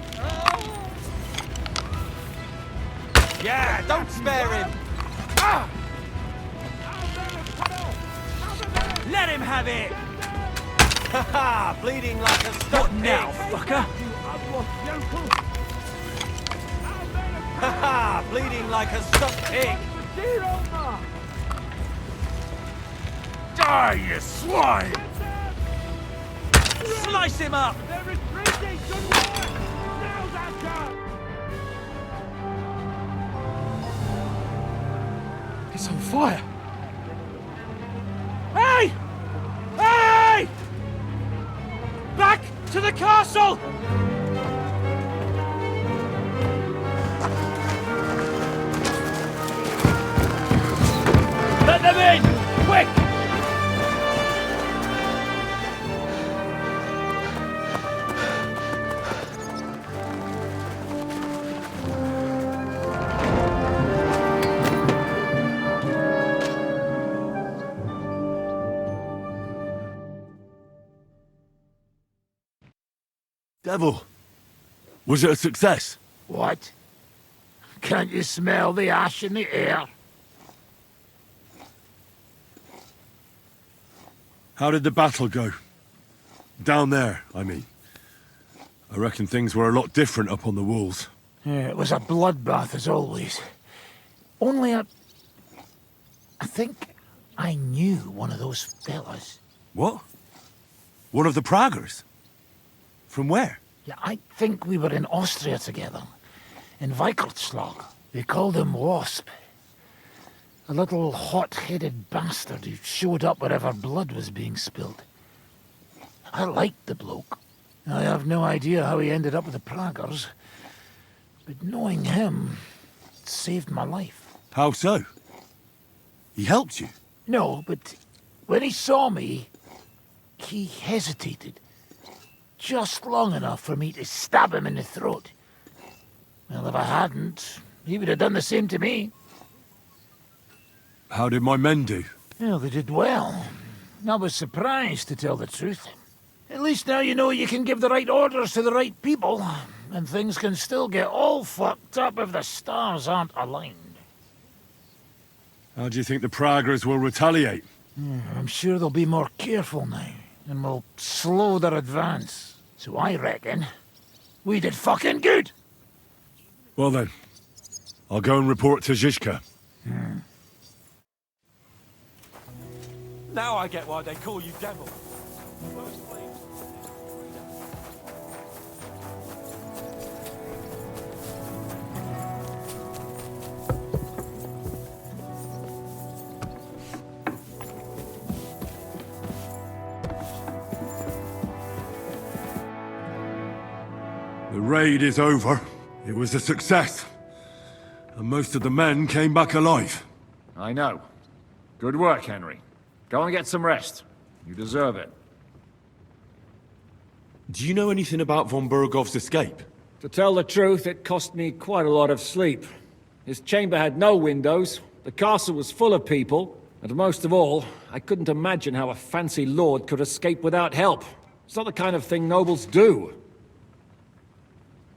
Yeah, don't spare him! Ah! Let him have it! Ha-ha! Bleeding like a stuck pig! Now, fucker? Ha-ha! Bleeding like a stuck pig! Die, you swine! Slice him up! They're retreating! Good work! Now's our chance! It's on fire. Hey! Hey! Back to the castle! Let them in! Quick! Devil, was it a success? What? Can't you smell the ash in the air? How did the battle go? Down there, I mean. I reckon things were a lot different up on the walls. Yeah, it was a bloodbath as always. Only I think I knew one of those fellas. What? One of the Praggers? From where? Yeah, I think we were in Austria together. In Weikertslag. They called him Wasp. A little hot-headed bastard who showed up wherever blood was being spilled. I liked the bloke. I have no idea how he ended up with the Praggers. But knowing him saved my life. How so? He helped you? No, but when he saw me, he hesitated. Just long enough for me to stab him in the throat. Well, if I hadn't, he would have done the same to me. How did my men do? Well, they did well. I was surprised, to tell the truth. At least now you know you can give the right orders to the right people, and things can still get all fucked up if the stars aren't aligned. How do you think the Praggers will retaliate? I'm sure they'll be more careful now, and will slow their advance. So I reckon we did fucking good. Well then, I'll go and report to Zizka. Now I get why they call you Devil. The raid is over. It was a success. And most of the men came back alive. I know. Good work, Henry. Go and get some rest. You deserve it. Do you know anything about von Bergov's escape? To tell the truth, it cost me quite a lot of sleep. His chamber had no windows, the castle was full of people, and most of all, I couldn't imagine how a fancy lord could escape without help. It's not the kind of thing nobles do.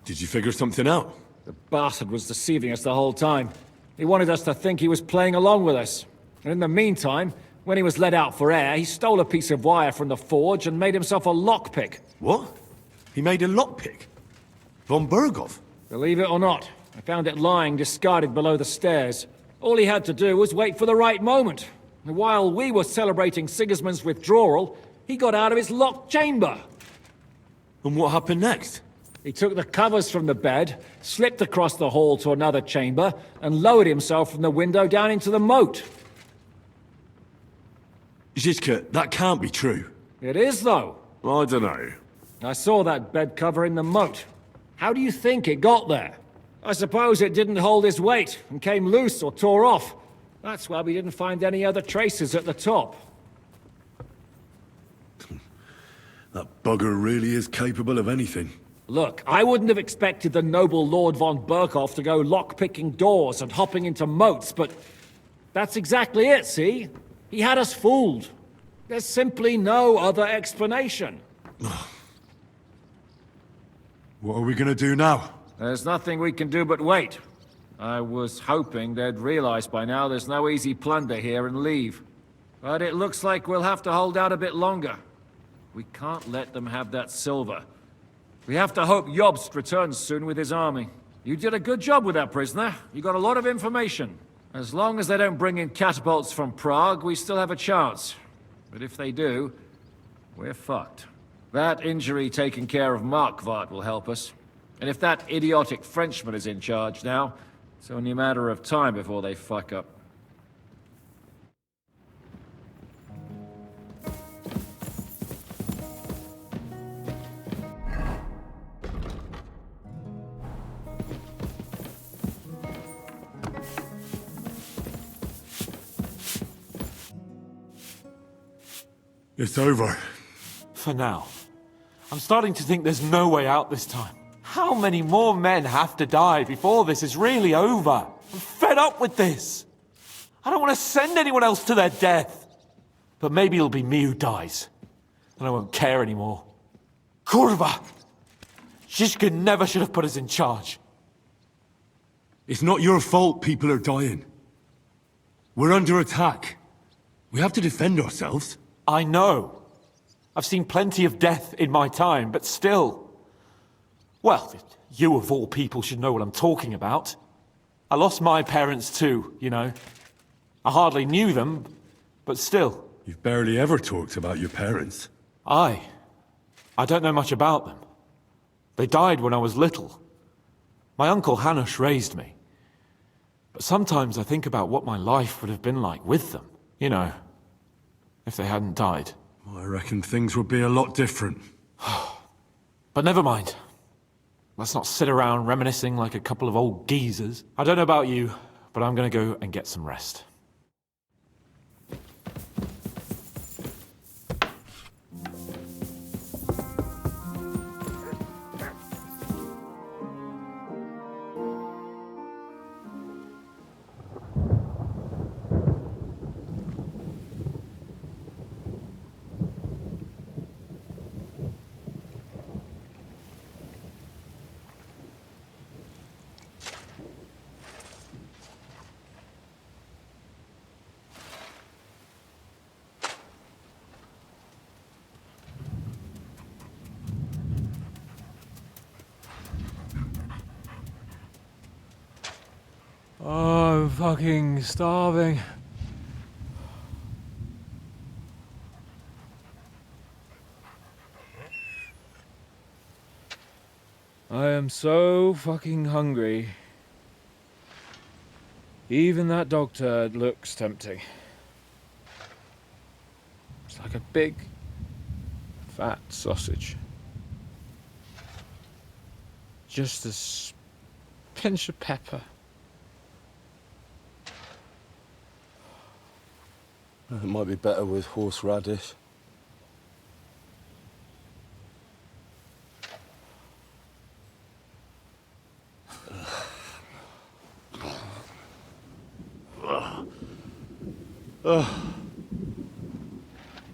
Did you figure something out? The bastard was deceiving us the whole time. He wanted us to think he was playing along with us. And in the meantime, when he was let out for air, he stole a piece of wire from the forge and made himself a lockpick. What? He made a lockpick? Von Bergov? Believe it or not, I found it lying discarded below the stairs. All he had to do was wait for the right moment. And while we were celebrating Sigismund's withdrawal, he got out of his locked chamber. And what happened next? He took the covers from the bed, slipped across the hall to another chamber, and lowered himself from the window down into the moat. Zizka, that can't be true. It is, though. I don't know. I saw that bed cover in the moat. How do you think it got there? I suppose it didn't hold his weight and came loose or tore off. That's why we didn't find any other traces at the top. That bugger really is capable of anything. Look, I wouldn't have expected the noble Lord von Berkhoff to go lock-picking doors and hopping into moats, but that's exactly it, see? He had us fooled. There's simply no other explanation. What are we gonna do now? There's nothing we can do but wait. I was hoping they'd realize by now there's no easy plunder here and leave. But it looks like we'll have to hold out a bit longer. We can't let them have that silver. We have to hope Jobst returns soon with his army. You did a good job with that prisoner. You got a lot of information. As long as they don't bring in catapults from Prague, we still have a chance. But if they do, we're fucked. That injury taking care of Markvart will help us. And if that idiotic Frenchman is in charge now, it's only a matter of time before they fuck up. It's over. For now. I'm starting to think there's no way out this time. How many more men have to die before this is really over? I'm fed up with this. I don't want to send anyone else to their death. But maybe it'll be me who dies. And I won't care anymore. Kurva! Zizka never should have put us in charge. It's not your fault people are dying. We're under attack. We have to defend ourselves. I know. I've seen plenty of death in my time, but still. Well, you of all people should know what I'm talking about. I lost my parents too, you know. I hardly knew them, but still. You've barely ever talked about your parents. I don't know much about them. They died when I was little. My uncle Hanush raised me. But sometimes I think about what my life would have been like with them. You know, if they hadn't died. I reckon things would be a lot different. But never mind. Let's not sit around reminiscing like a couple of old geezers. I don't know about you, but I'm gonna go and get some rest. Oh, I'm fucking starving. I am so fucking hungry. Even that dog turd looks tempting. It's like a big, fat sausage. Just a pinch of pepper. It might be better with horseradish.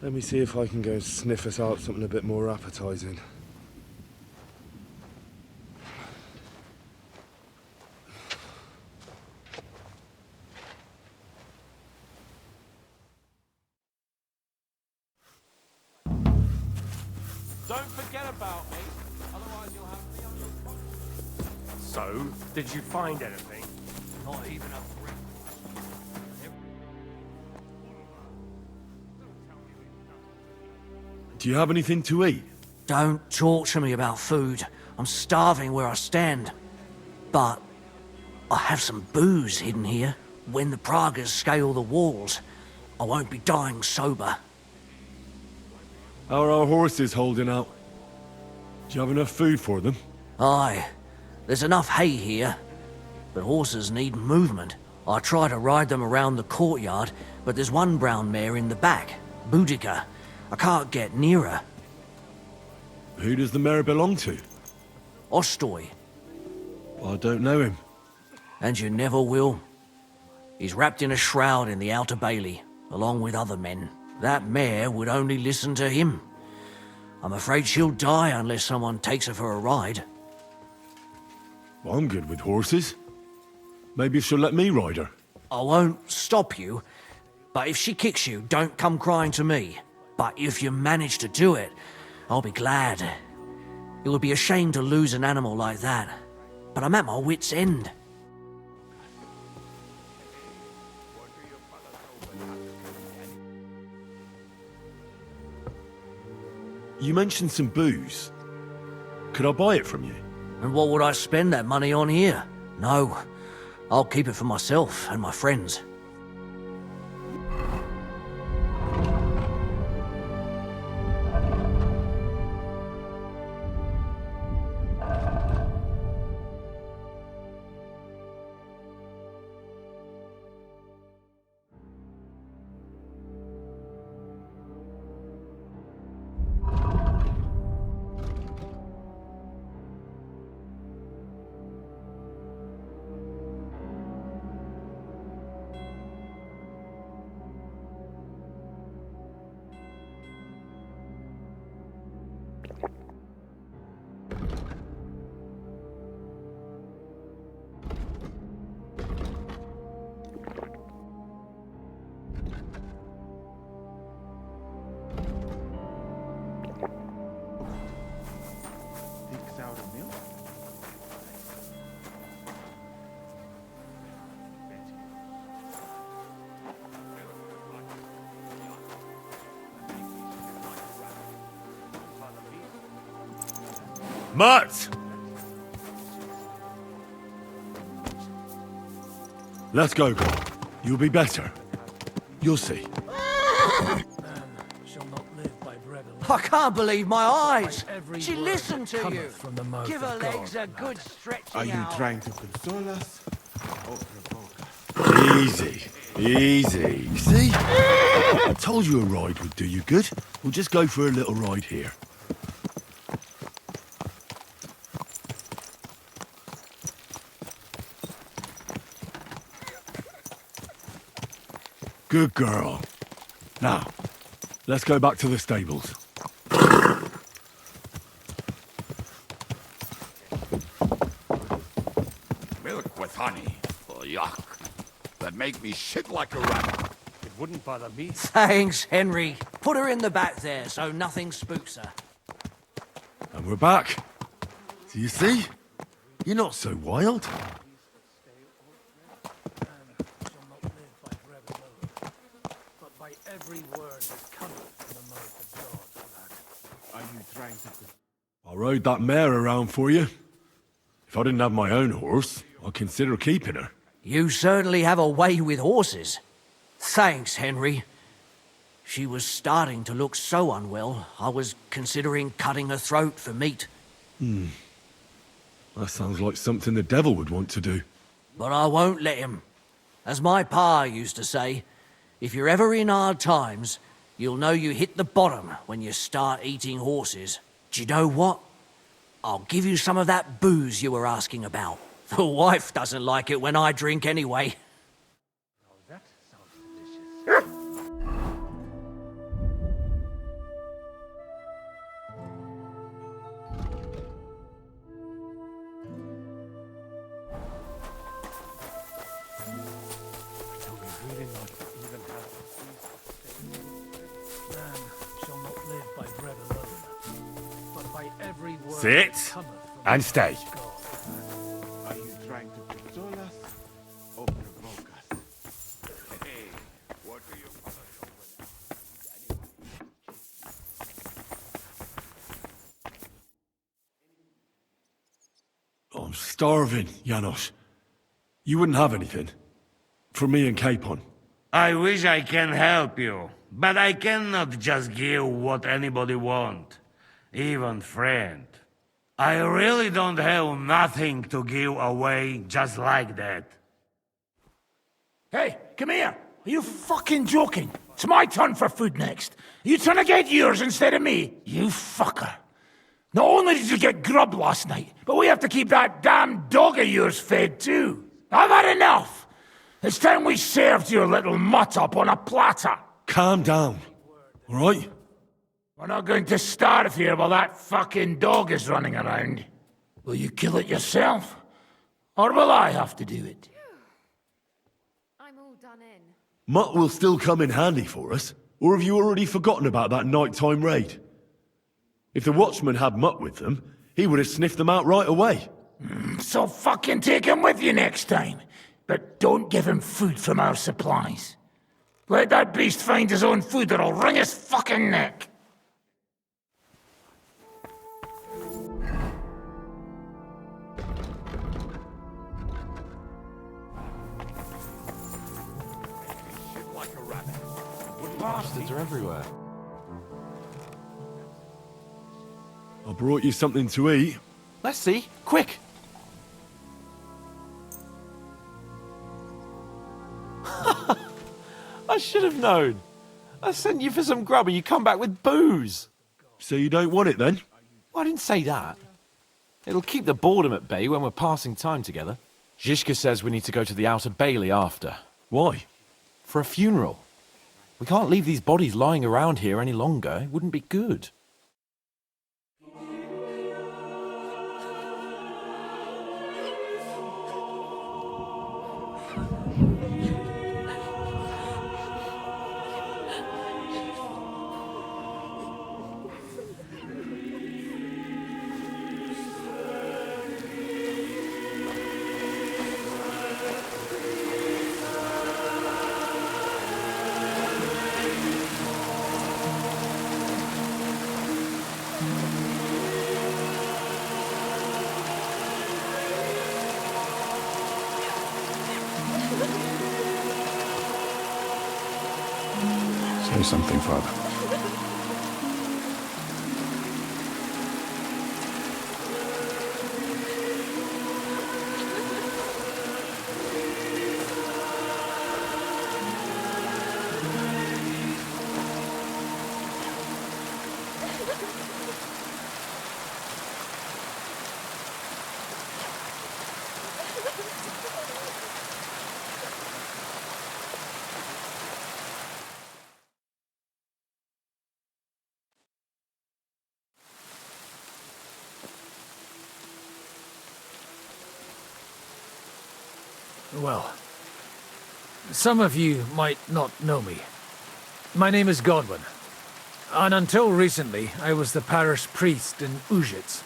Let me see if I can go sniff us out something a bit more appetizing. Don't forget about me, otherwise you'll have me on your conscience. So, did you find anything? Not even a brick. Do you have anything to eat? Don't talk to me about food. I'm starving where I stand. But I have some booze hidden here. When the Pragas scale the walls, I won't be dying sober. How are our horses holding out? Do you have enough food for them? Aye. There's enough hay here. but horses need movement. I try to ride them around the courtyard, but there's one brown mare in the back, Boudica. I can't get near her. Who does the mare belong to? Ostoy. I don't know him. And you never will. He's wrapped in a shroud in the Outer Bailey, along with other men. That mare would only listen to him. I'm afraid she'll die unless someone takes her for a ride. Well, I'm good with horses. Maybe she'll let me ride her. I won't stop you, but if she kicks you, don't come crying to me. But if you manage to do it, I'll be glad. It would be a shame to lose an animal like that, but I'm at my wit's end. You mentioned some booze. Could I buy it from you? And what would I spend that money on here? No, I'll keep it for myself and my friends. Mutt! Let's go, girl. You'll be better. You'll see. I can't believe my eyes. She listened to you. Give her legs a good stretching Are you out. trying to console us or provoke us? Easy. Easy. See? I told you a ride would do you good. We'll just go for a little ride here. Good girl. Now, let's go back to the stables. Milk with honey. Oh, yuck. That make me shit like a rat. It wouldn't bother me. Thanks, Henry. Put her in the back there so nothing spooks her. And we're back. Do you see? You're not so wild. Every word that cometh from the mouth of God. Are you trying to... I rode that mare around for you. If I didn't have my own horse, I'd consider keeping her. You certainly have a way with horses. Thanks, Henry. She was starting to look so unwell, I was considering cutting her throat for meat. That sounds like something the devil would want to do. But I won't let him. As my pa used to say, if you're ever in hard times, you'll know you hit the bottom when you start eating horses. Do you know what? I'll give you some of that booze you were asking about. The wife doesn't like it when I drink anyway. That sounds delicious. Sit and stay. Are you trying to console us or provoke us? Hey, what do you... I'm starving, Janos. You wouldn't have anything? For me and Capon. I wish I can help you, but I cannot just give what anybody want, even friend. I really don't have nothing to give away just like that. Hey, come here! Are you fucking joking? It's my turn for food next. You trying to get yours instead of me? You fucker. Not only did you get grub last night, but we have to keep that damn dog of yours fed too. I've had enough! It's time we served your little mutt up on a platter. Calm down, alright? We're not going to starve here while that fucking dog is running around. Will you kill it yourself? Or will I have to do it? I'm all done in. Mutt will still come in handy for us. Or have you already forgotten about that nighttime raid? If the watchman had Mutt with them, he would have sniffed them out right away. So fucking take him with you next time. But don't give him food from our supplies. Let that beast find his own food or I'll wring his fucking neck. Bastards are everywhere. I brought you something to eat. Let's see. Quick! I should have known. I sent you for some grub and you come back with booze. So you don't want it then? Well, I didn't say that. It'll keep the boredom at bay when we're passing time together. Zizka says we need to go to the Outer Bailey after. Why? For a funeral. We can't leave these bodies lying around here any longer. It wouldn't be good. Say something, Father. Well, some of you might not know me. My name is Godwin, and until recently, I was the parish priest in Ujitz.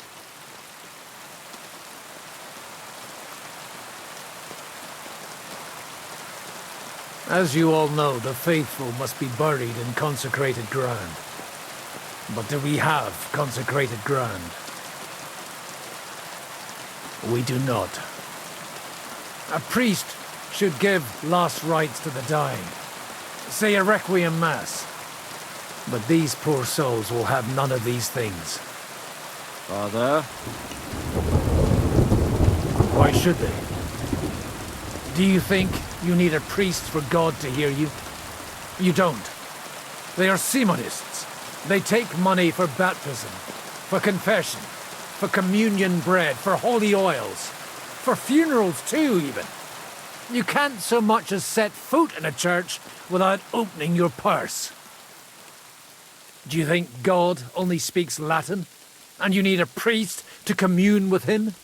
As you all know, the faithful must be buried in consecrated ground. But do we have consecrated ground? We do not. A priest should give last rites to the dying, say a requiem mass. But these poor souls will have none of these things. Father? Why should they? Do you think you need a priest for God to hear you? You don't. They are Simonists. They take money for baptism, for confession, for communion bread, for holy oils, for funerals too, even. You can't so much as set foot in a church without opening your purse. Do you think God only speaks Latin, and you need a priest to commune with him?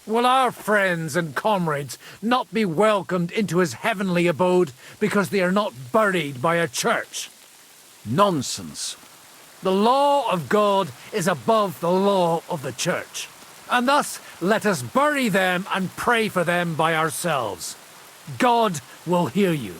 Will our friends and comrades not be welcomed into his heavenly abode because they are not buried by a church? Nonsense. The law of God is above the law of the church. And thus, let us bury them and pray for them by ourselves. God will hear you.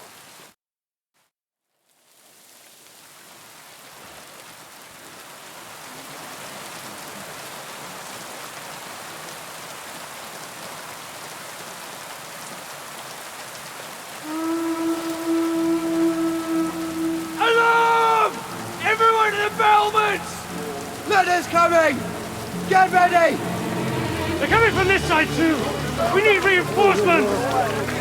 Alarm! Everyone in the battlements! Ladder's coming! Get ready! They're coming from this side too! We need reinforcements!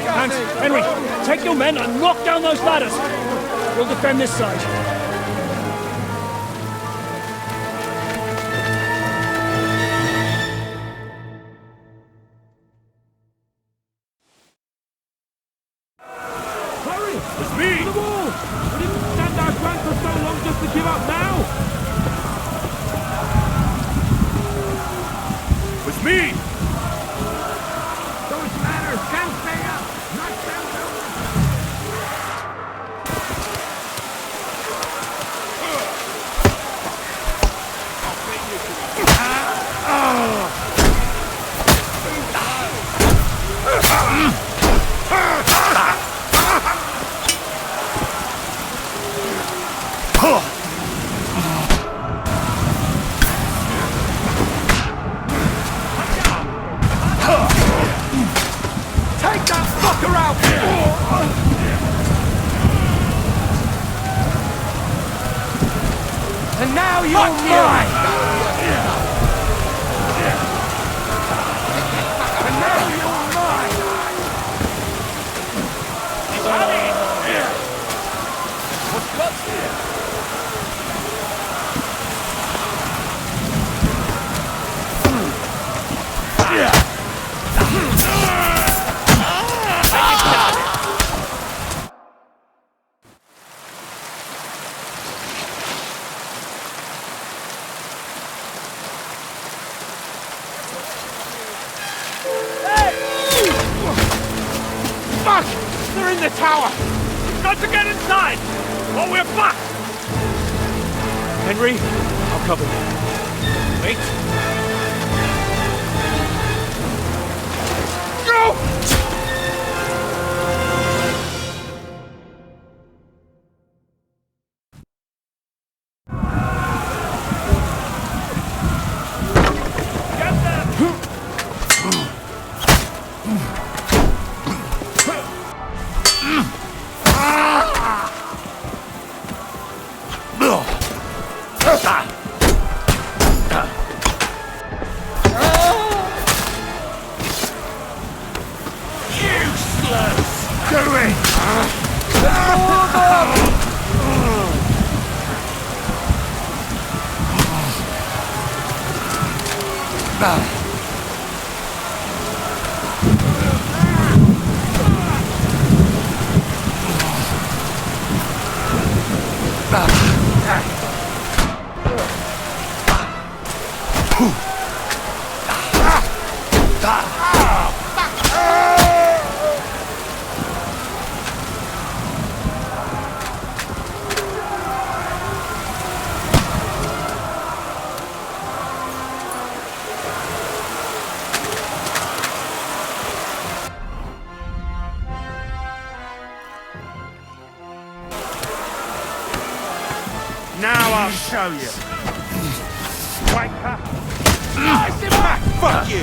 Hans, Henry, take your men and knock down those ladders! We'll defend this side. Hurry! It's me! The wall! We didn't stand our ground for so long just to give up now! It's me! Those ladders can't stay up! Knock them down! Take that fucker out! And now you're mine! And now you're mine! What's guts here? Fuck! They're in the tower! Got to get inside! Or we're fucked! Henry, I'll cover you. Wait. Go! Now I'll show you. Wanker. Sit back! Fuck you!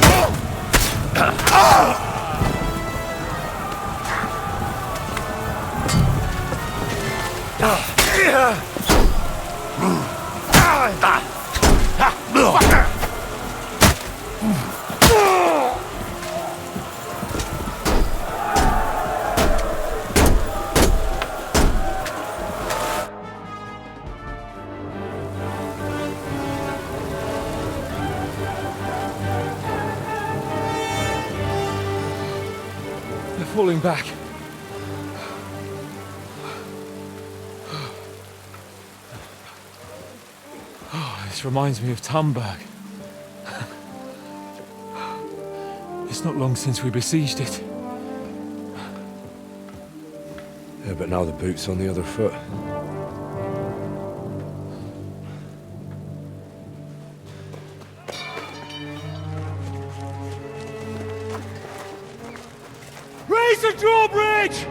They're falling back. Oh, this reminds me of Tumberg. It's not long since we besieged it. Yeah, but now the boot's on the other foot. Raise the drawbridge!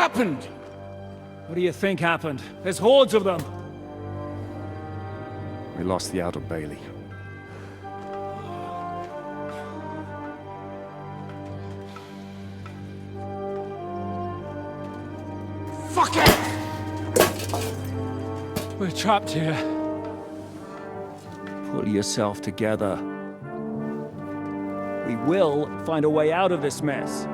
happened? What do you think happened? There's hordes of them. We lost the Outer Bailey. Fuck it! We're trapped here. Pull yourself together. We will find a way out of this mess.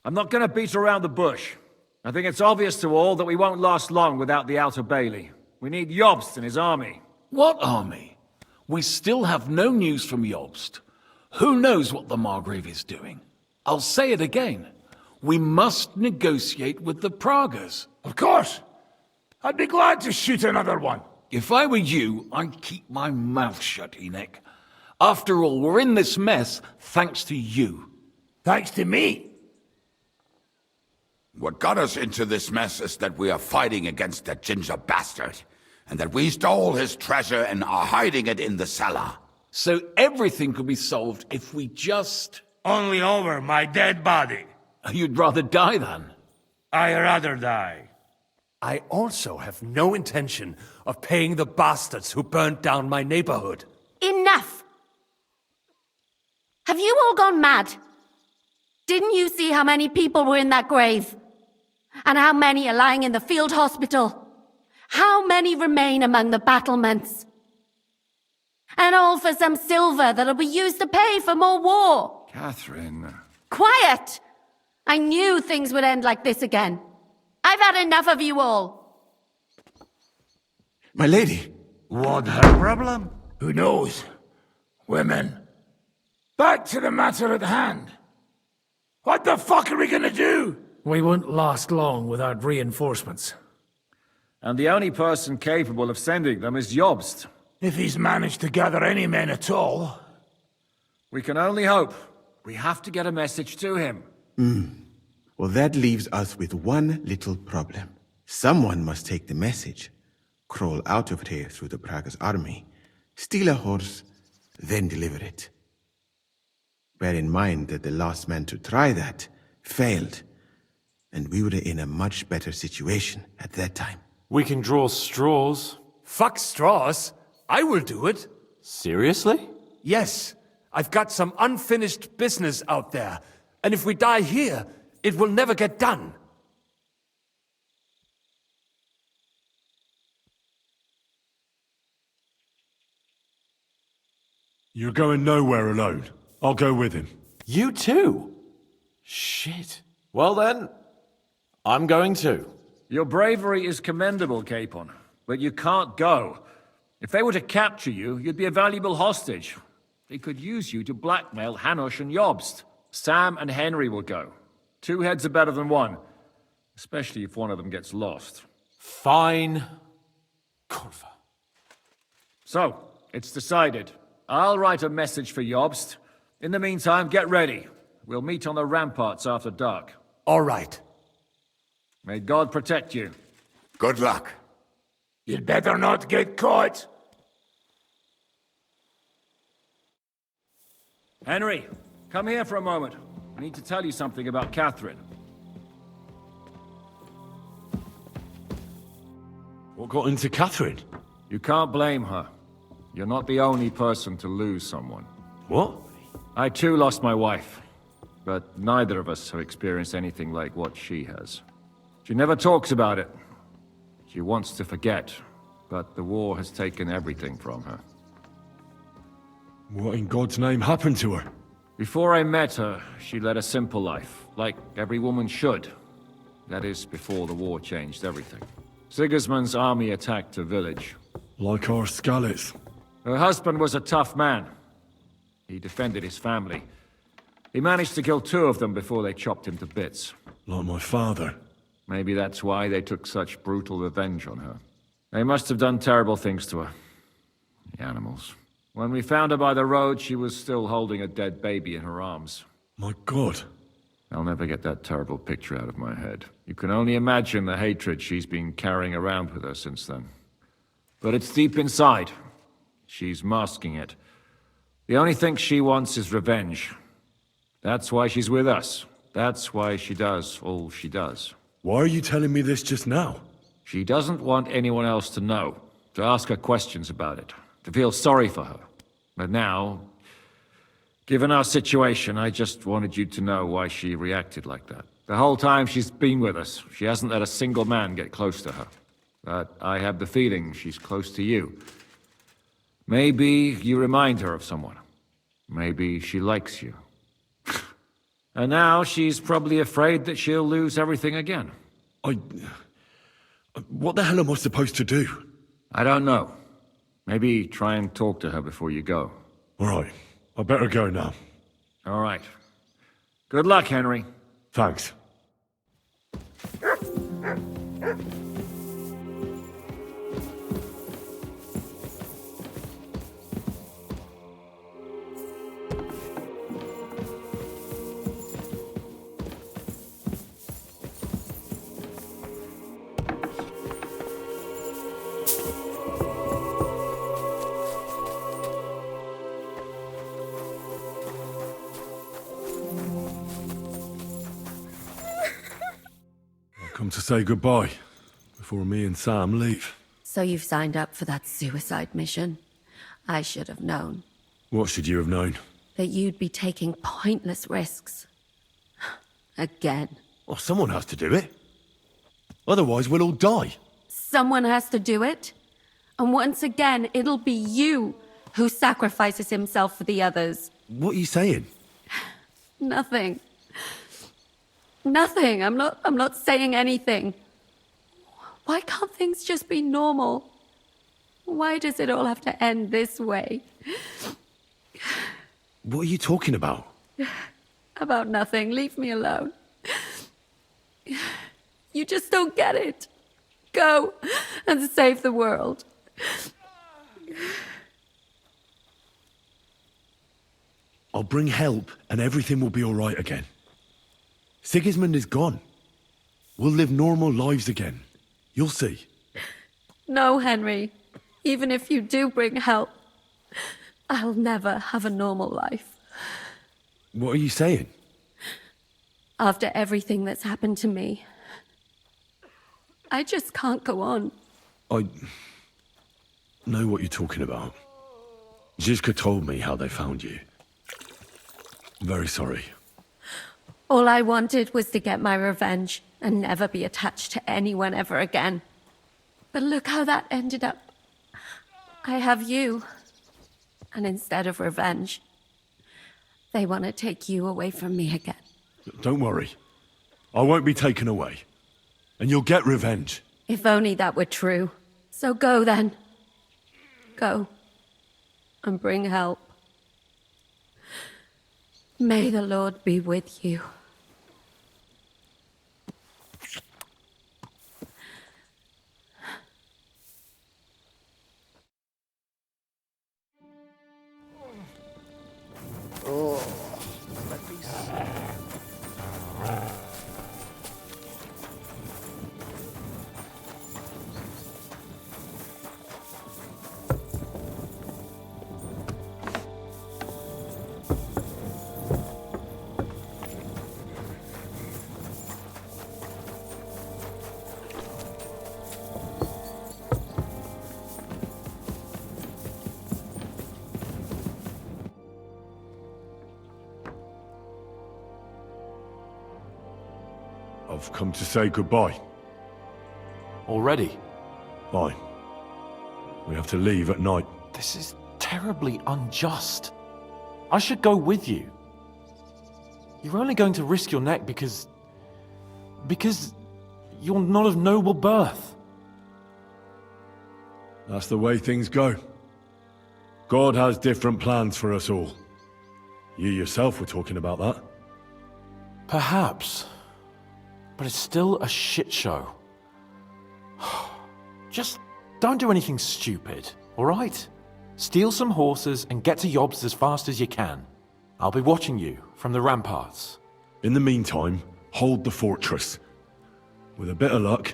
I'm not going to beat around the bush. I think it's obvious to all that we won't last long without the Outer Bailey. We need Jobst and his army. What army? We still have no news from Jobst. Who knows what the Margrave is doing? I'll say it again. We must negotiate with the Pragas. Of course. I'd be glad to shoot another one. If I were you, I'd keep my mouth shut, Enoch. After all, we're in this mess thanks to you. Thanks to me? What got us into this mess is that we are fighting against that ginger bastard, and that we stole his treasure and are hiding it in the cellar. So everything could be solved if we just... Only over my dead body. You'd rather die then? I'd rather die. I also have no intention of paying the bastards who burnt down my neighborhood. Enough! Have you all gone mad? Didn't you see how many people were in that grave? And how many are lying in the field hospital? How many remain among the battlements? And all for some silver that'll be used to pay for more war. Catherine. Quiet! I knew things would end like this again. I've had enough of you all. My lady. What her problem? Who knows? Women. Back to the matter at hand. What the fuck are we gonna do? We won't last long without reinforcements. And the only person capable of sending them is Jobst. If he's managed to gather any men at all. We can only hope. We have to get a message to him. Well, that leaves us with one little problem. Someone must take the message, crawl out of here through the Pragas army, steal a horse, then deliver it. Bear in mind that the last man to try that failed, and we were in a much better situation at that time. We can draw straws. Fuck straws. I will do it. Seriously? Yes. I've got some unfinished business out there. And if we die here, it will never get done. You're going nowhere alone. I'll go with him. You too? Shit. Well then, I'm going too. Your bravery is commendable, Capon, but you can't go. If they were to capture you, you'd be a valuable hostage. They could use you to blackmail Hanush and Jobst. Sam and Henry will go. 2 heads are better than 1, especially if one of them gets lost. Fine. Kurva. So, it's decided. I'll write a message for Jobst. In the meantime, get ready. We'll meet on the ramparts after dark. All right. May God protect you. Good luck. You'd better not get caught. Henry, come here for a moment. I need to tell you something about Catherine. What got into Catherine? You can't blame her. You're not the only person to lose someone. What? I too lost my wife, but neither of us have experienced anything like what she has. She never talks about it. She wants to forget, but the war has taken everything from her. What in God's name happened to her? Before I met her, she led a simple life, like every woman should. That is, before the war changed everything. Sigismund's army attacked her village. Like our Skalitz. Her husband was a tough man. He defended his family. He managed to kill 2 of them before they chopped him to bits. Like my father. Maybe that's why they took such brutal revenge on her. They must have done terrible things to her. The animals. When we found her by the road, she was still holding a dead baby in her arms. My God. I'll never get that terrible picture out of my head. You can only imagine the hatred she's been carrying around with her since then. But it's deep inside. She's masking it. The only thing she wants is revenge. That's why she's with us. That's why she does all she does. Why are you telling me this just now? She doesn't want anyone else to know, to ask her questions about it, to feel sorry for her. But now, given our situation, I just wanted you to know why she reacted like that. The whole time she's been with us, she hasn't let a single man get close to her. But I have the feeling she's close to you. Maybe you remind her of someone. Maybe she likes you. And now she's probably afraid that she'll lose everything again. What the hell am I supposed to do? I don't know. Maybe try and talk to her before you go. All right. I better go now. All right. Good luck, Henry. Thanks. Come to say goodbye before me and Sam leave. So you've signed up for that suicide mission? I should have known. What should you have known? That you'd be taking pointless risks. Again. Well, someone has to do it. Otherwise, we'll all die. Someone has to do it. And once again, it'll be you who sacrifices himself for the others. What are you saying? Nothing. Nothing. I'm not saying anything. Why can't things just be normal? Why does it all have to end this way? What are you talking about? About nothing. Leave me alone. You just don't get it. Go and save the world. I'll bring help and everything will be all right again. Sigismund is gone. We'll live normal lives again. You'll see. No, Henry. Even if you do bring help, I'll never have a normal life. What are you saying? After everything that's happened to me, I just can't go on. I know what you're talking about. Zizka told me how they found you. I'm very sorry. All I wanted was to get my revenge and never be attached to anyone ever again. But look how that ended up. I have you. And instead of revenge, they want to take you away from me again. Don't worry. I won't be taken away. And you'll get revenge. If only that were true. So go then. Go. And bring help. May the Lord be with you. Oh, let me see. I've come to say goodbye. Already? Fine. We have to leave at night. This is terribly unjust. I should go with you. You're only going to risk your neck because you're not of noble birth. That's the way things go. God has different plans for us all. You yourself were talking about that. Perhaps. But it's still a shit show. Just don't do anything stupid, all right? Steal some horses and get to Yobs as fast as you can. I'll be watching you from the ramparts. In the meantime, hold the fortress. With a bit of luck,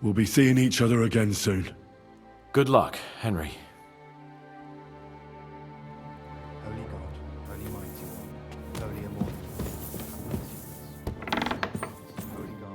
we'll be seeing each other again soon. Good luck, Henry. Holy God, Holy Mighty One, Holy Immortal. Holy God.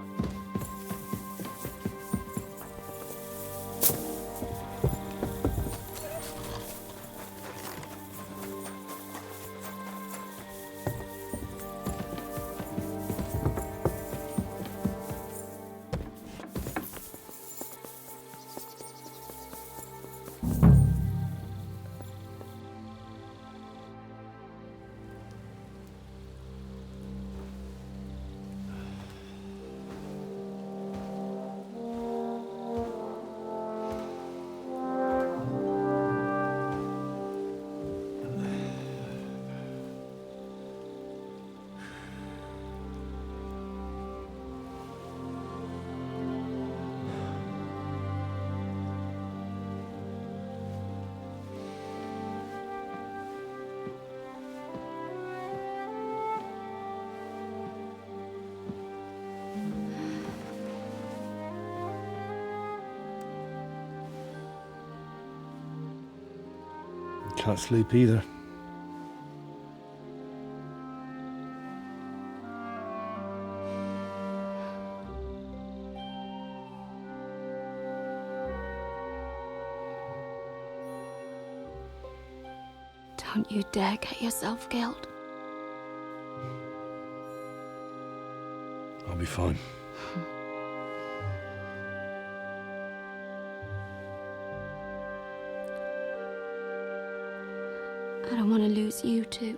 Can't sleep either. Don't you dare get yourself killed. I'll be fine. I don't want to lose you too.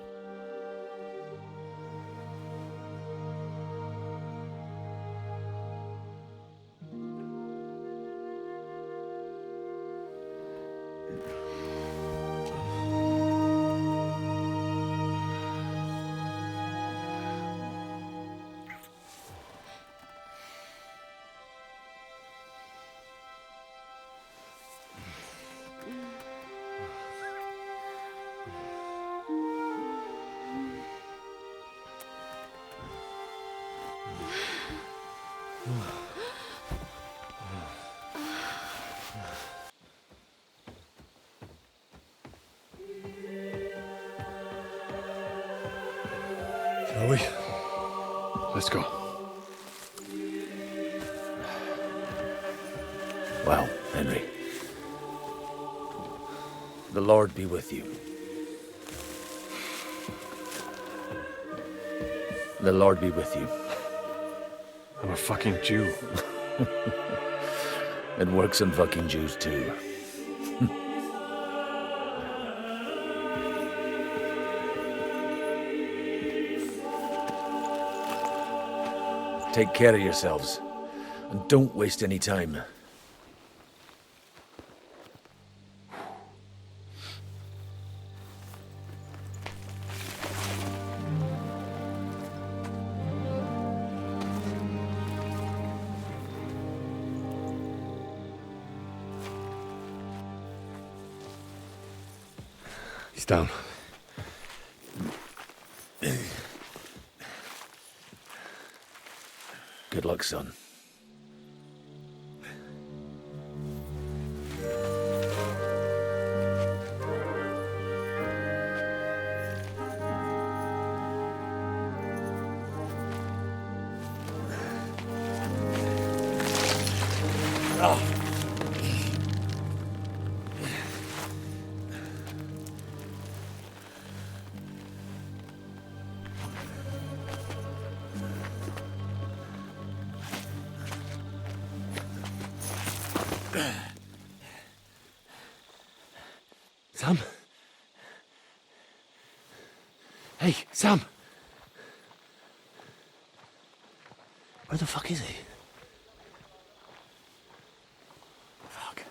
Shall we? Let's go. Well, Henry. The Lord be with you. The Lord be with you. I'm a fucking Jew. It works on fucking Jews too. Take care of yourselves, and don't waste any time. He's down. Good luck, son. Sam? Hey, Sam! Where the fuck is he? Fuck.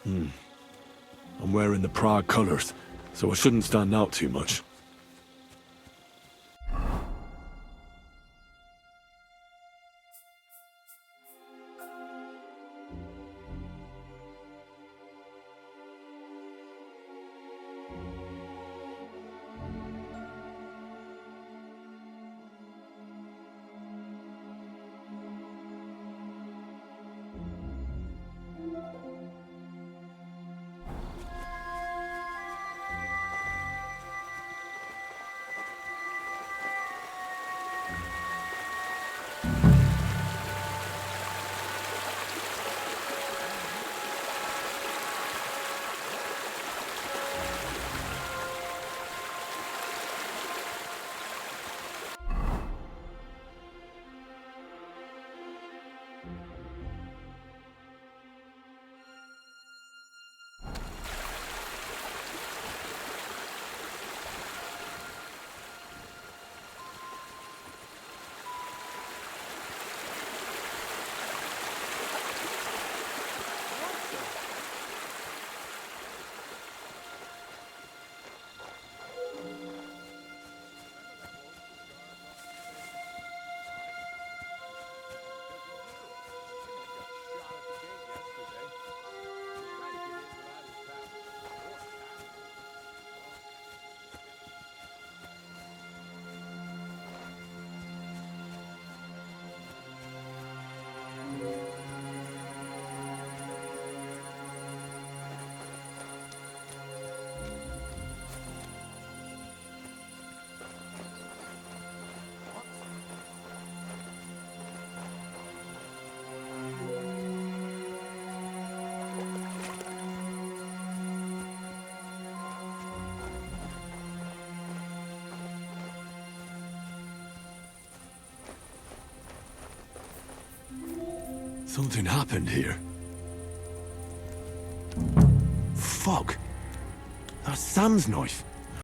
I'm wearing the Prague colors, so I shouldn't stand out too much. Something happened here. Fuck. That's Sam's knife.